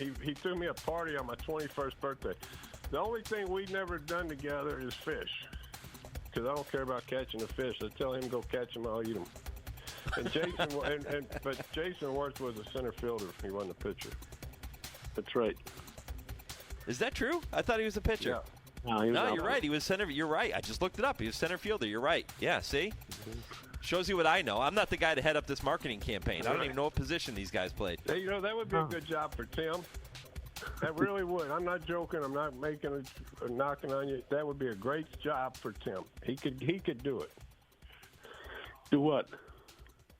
He threw me a party on my 21st birthday. The only thing we've never done together is fish, because I don't care about catching a fish. I tell him go catch them, I'll eat them. And Jason, but Jason Worth was a center fielder. He wasn't a pitcher. That's right. Is that true? I thought he was a pitcher. Yeah. No, you're right. He was center. You're right. I just looked it up. He was center fielder. You're right. Yeah, see? Shows you what I know. I'm not the guy to head up this marketing campaign. I don't even know what position these guys played. Hey, that would be a good job for Tim. That really would. I'm not joking. I'm not making a knocking on you. That would be a great job for Tim. He could do it. Do what?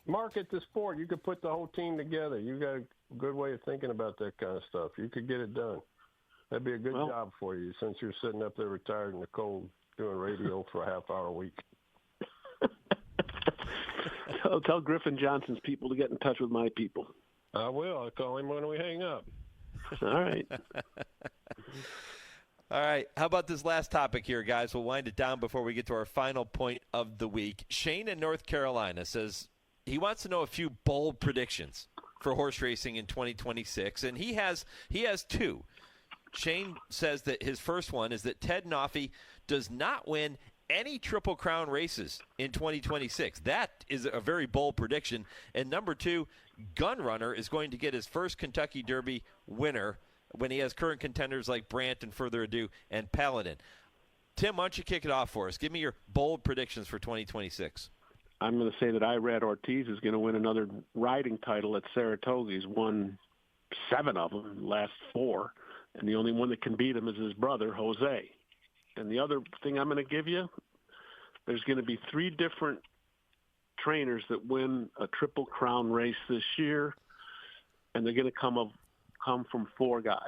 Market the sport. You could put the whole team together. You got a good way of thinking about that kind of stuff. You could get it done. That'd be a good job for you, since you're sitting up there retired in the cold doing radio for a half hour a week. Tell Griffin Johnson's people to get in touch with my people. I will. I'll call him when we hang up. All right. All right. How about this last topic here, guys? We'll wind it down before we get to our final point of the week. Shane in North Carolina says he wants to know a few bold predictions for horse racing in 2026, and he has two. Shane says that his first one is that Ted Naufy does not win any Triple Crown races in 2026. That is a very bold prediction. And number two, Gunrunner is going to get his first Kentucky Derby winner when he has current contenders like Brandt and Further Ado and Paladin. Tim, why don't you kick it off for us? Give me your bold predictions for 2026. I'm going to say that Irad Ortiz is going to win another riding title at Saratoga. He's won 7 of them in the last 4. And the only one that can beat him is his brother, Jose. And the other thing I'm going to give you, there's going to be 3 different trainers that win a Triple Crown race this year, and they're going to come from 4 guys.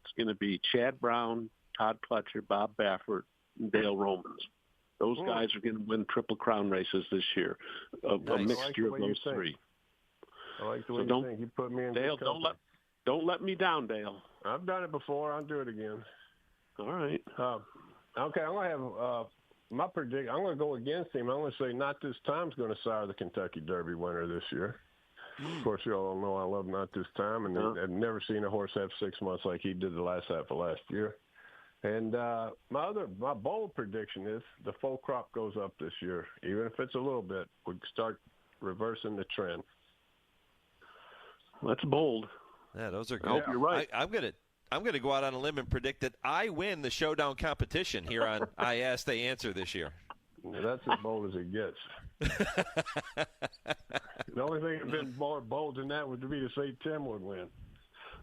It's going to be Chad Brown, Todd Pletcher, Bob Baffert, and Dale Romans. Those guys are going to win Triple Crown races this year, a mixture of those 3. I like the way you think. You put me in Dale, don't let me down, Dale. I've done it before. I'll do it again. All right. Okay, I'm going to have my prediction. I'm going to go against him. I'm going to say Not This Time's going to sire the Kentucky Derby winner this year. Of course, you all know I love Not This Time, and I've never seen a horse have 6 months like he did the last half of last year. And my bold prediction is the full crop goes up this year, even if it's a little bit. We start reversing the trend. That's bold. Yeah, those are good. I hope you're right. I'm gonna go out on a limb and predict that I win the showdown competition here on I Ask They Answer this year. Yeah, that's as bold as it gets. The only thing that's been more bold than that would be to say Tim would win.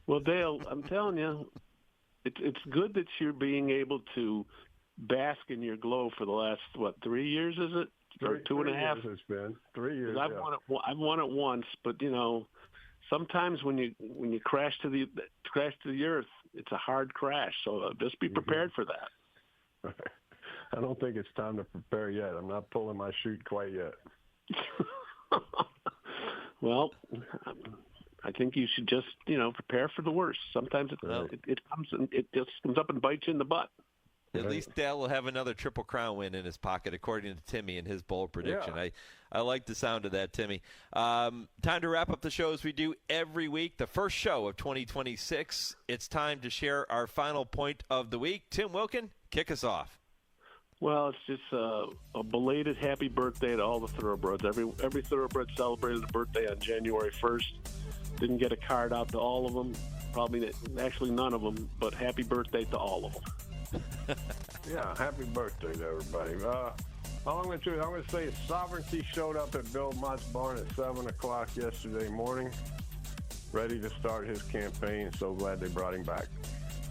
Well, Dale, I'm telling you, it's good that you're being able to bask in your glow for the last 3 years? Is it or 2.5? It's been 3 years. I've won it once, but sometimes when you crash to the earth, it's a hard crash. So just be prepared for that. I don't think it's time to prepare yet. I'm not pulling my chute quite yet. Well, I think you should just prepare for the worst. Sometimes it just comes up and bites you in the butt. At least Dale will have another Triple Crown win in his pocket, according to Timmy and his bold prediction. Yeah. I like the sound of that, Timmy. Time to wrap up the show as we do every week. The first show of 2026. It's time to share our final point of the week. Tim Wilkin, kick us off. Well, it's just a belated happy birthday to all the thoroughbreds. Every thoroughbred celebrated a birthday on January 1st. Didn't get a card out to all of them. Actually none of them, but happy birthday to all of them. Yeah, happy birthday to everybody. All I'm going to do is I'm going to say Sovereignty showed up at Bill Mott's barn at 7 o'clock yesterday morning. ready to start his campaign. So glad they brought him back.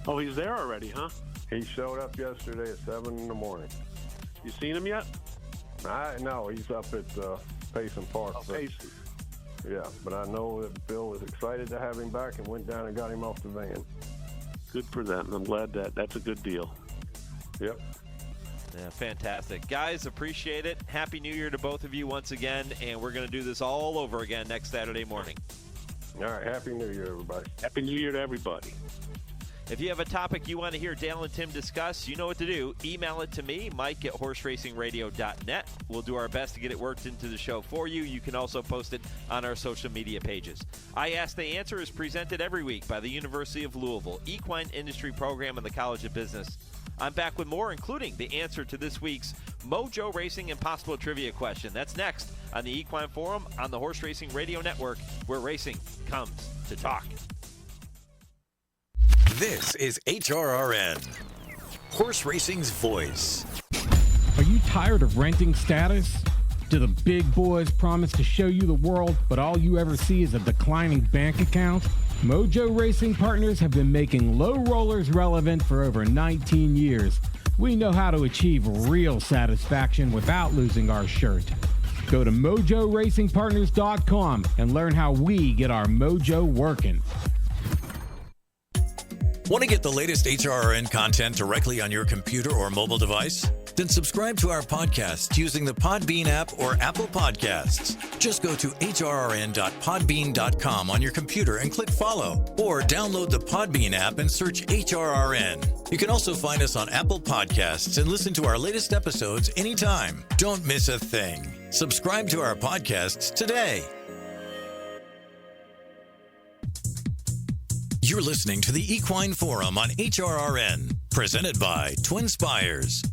Oh, he's there already, huh? He showed up yesterday at 7 in the morning. You seen him yet? No, he's up at Payson Park. Oh, Payson. Yeah, but I know that Bill was excited to have him back and went down and got him off the van. Good for them. I'm glad that's a good deal. Yep. Yeah, fantastic. Guys, appreciate it. Happy New Year to both of you once again, and we're going to do this all over again next Saturday morning. All right, Happy New Year, everybody. Happy New Year to everybody. If you have a topic you want to hear Dale and Tim discuss, you know what to do. Email it to me, Mike at horseracingradio.net. We'll do our best to get it worked into the show for you. You can also post it on our social media pages. I Ask the Answer is presented every week by the University of Louisville, Equine Industry Program and the College of Business. I'm back with more, including the answer to this week's Mojo Racing Impossible Trivia question. That's next on the Equine Forum on the Horse Racing Radio Network, where racing comes to talk. This is HRRN, horse racing's voice. Are you tired of renting status? Do the big boys promise to show you the world, but all you ever see is a declining bank account? Mojo Racing Partners have been making low rollers relevant for over 19 years. We know how to achieve real satisfaction without losing our shirt. Go to MojoRacingPartners.com and learn how we get our mojo working. Want to get the latest HRRN content directly on your computer or mobile device? Then subscribe to our podcasts using the Podbean app or Apple Podcasts. Just go to hrrn.podbean.com on your computer and click follow. Or download the Podbean app and search HRRN. You can also find us on Apple Podcasts and listen to our latest episodes anytime. Don't miss a thing. Subscribe to our podcasts today. You're listening to the Equine Forum on HRRN, presented by TwinSpires.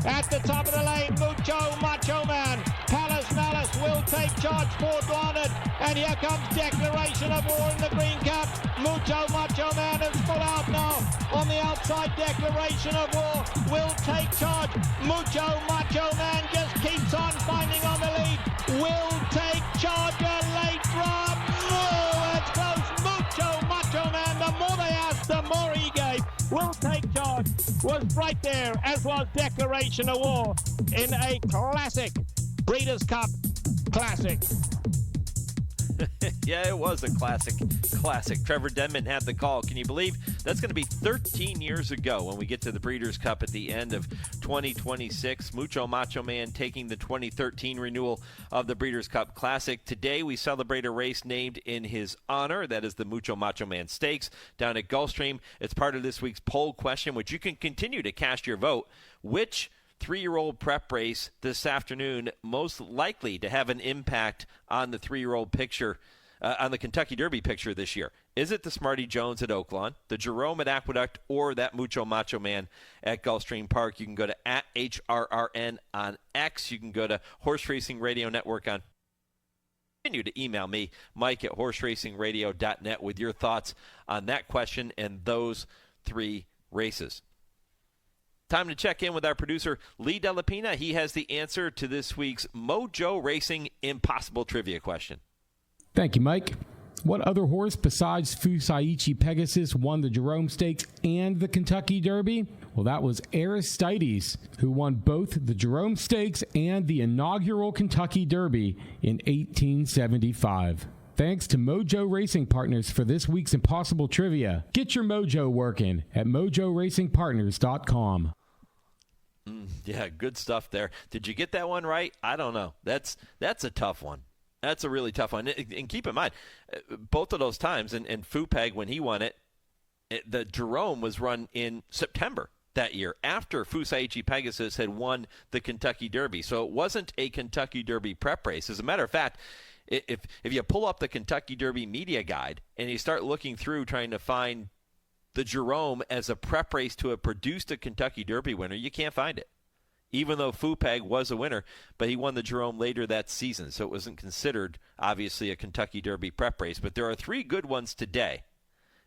At the top of the lane, Mucho Macho Man. Palace Malice will take charge for granted. And here comes Declaration of War in the green cap. Mucho Macho Man is full out now. On the outside, Declaration of War will take charge. Mucho Macho Man just keeps on finding on the lead. Will take charge. A late drop. Oh, it's close. Mucho Macho Man, the more they asked, the more he gave. Will take charge was right there, as was Declaration of War in a classic Breeders' Cup classic. Yeah, it was a classic. Trevor Denman had the call. Can you believe that's going to be 13 years ago when we get to the Breeders' Cup at the end of 2026? Mucho Macho Man taking the 2013 renewal of the Breeders' Cup Classic. Today we celebrate a race named in his honor. That is the Mucho Macho Man Stakes down at Gulfstream. It's part of this week's poll question, which you can continue to cast your vote. Which 3-year-old prep race this afternoon most likely to have an impact on the 3-year-old picture, on the Kentucky Derby picture this year? Is it the Smarty Jones at Oaklawn, the Jerome at Aqueduct, or that Mucho Macho Man at Gulfstream Park? You can go to @HRRN on X. You can go to Horse Racing Radio Network on. Continue to email me, Mike at horseracingradio.net, with your thoughts on that question and those 3 races. Time to check in with our producer, Lee Delapina. He has the answer to this week's Mojo Racing Impossible Trivia question. Thank you, Mike. What other horse besides Fusaichi Pegasus won the Jerome Stakes and the Kentucky Derby? Well, that was Aristides, who won both the Jerome Stakes and the inaugural Kentucky Derby in 1875. Thanks to Mojo Racing Partners for this week's Impossible Trivia. Get your mojo working at MojoRacingPartners.com. Yeah, good stuff there. Did you get that one right? I don't know. That's a tough one. That's a really tough one. And keep in mind, both of those times, and Fupeg, when he won it, the Jerome was run in September that year, after Fusaichi Pegasus had won the Kentucky Derby. So it wasn't a Kentucky Derby prep race. As a matter of fact, if you pull up the Kentucky Derby media guide and you start looking through trying to find the Jerome as a prep race to have produced a Kentucky Derby winner, you can't find it. Even though Fupeg was a winner, but he won the Jerome later that season, so it wasn't considered, obviously, a Kentucky Derby prep race. But there are 3 good ones today.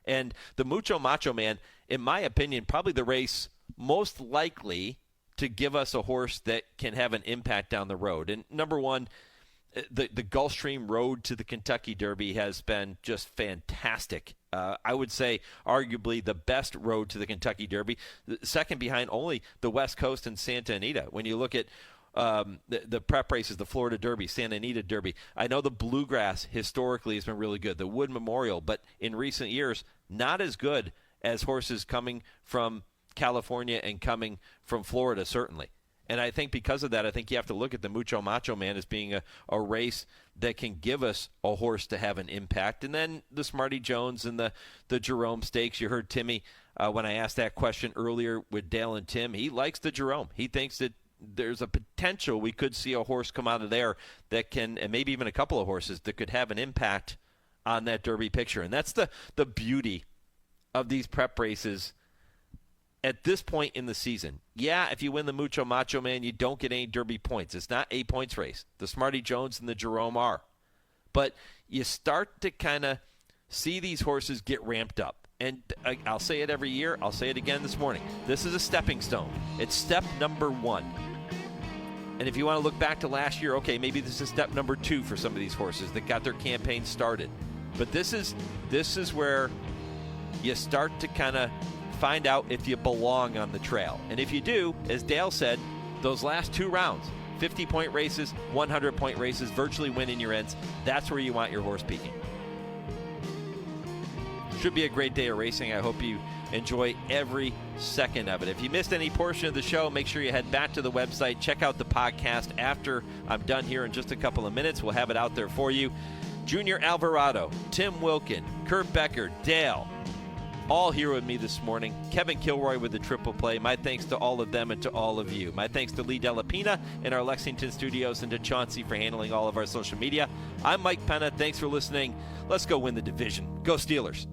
And the Mucho Macho Man, in my opinion, probably the race most likely to give us a horse that can have an impact down the road. And number one, The Gulfstream road to the Kentucky Derby has been just fantastic. I would say arguably the best road to the Kentucky Derby, second behind only the West Coast and Santa Anita. When you look at the prep races, the Florida Derby, Santa Anita Derby, I know the Bluegrass historically has been really good, the Wood Memorial, but in recent years, not as good as horses coming from California and coming from Florida, certainly. And I think because of that, I think you have to look at the Mucho Macho Man as being a race that can give us a horse to have an impact. And then the Smarty Jones and the Jerome Stakes. You heard Timmy when I asked that question earlier with Dale and Tim. He likes the Jerome. He thinks that there's a potential we could see a horse come out of there that can, and maybe even a couple of horses, that could have an impact on that Derby picture. And that's the beauty of these prep races at this point in the season. Yeah, if you win the Mucho Macho Man, you don't get any Derby points. It's not a points race. The Smarty Jones and the Jerome are. But you start to kind of see these horses get ramped up. And I'll say it every year. I'll say it again this morning. This is a stepping stone. It's step number 1. And if you want to look back to last year, okay, maybe this is step number 2 for some of these horses that got their campaign started. But this is where you start to kind of find out if you belong on the trail. And if you do, as Dale said, those last 2 rounds, 50-point races, 100-point races, virtually winning your ends, that's where you want your horse peaking. Should be a great day of racing. I hope you enjoy every second of it. If you missed any portion of the show, make sure you head back to the website. Check out the podcast after I'm done here in just a couple of minutes. We'll have it out there for you. Junior Alvarado, Tim Wilkin, Kurt Becker, Dale, all here with me this morning. Kevin Kilroy with the triple play. My thanks to all of them and to all of you. My thanks to Lee Delapina in our Lexington studios and to Chauncey for handling all of our social media. I'm Mike Penna. Thanks for listening. Let's go win the division. Go Steelers.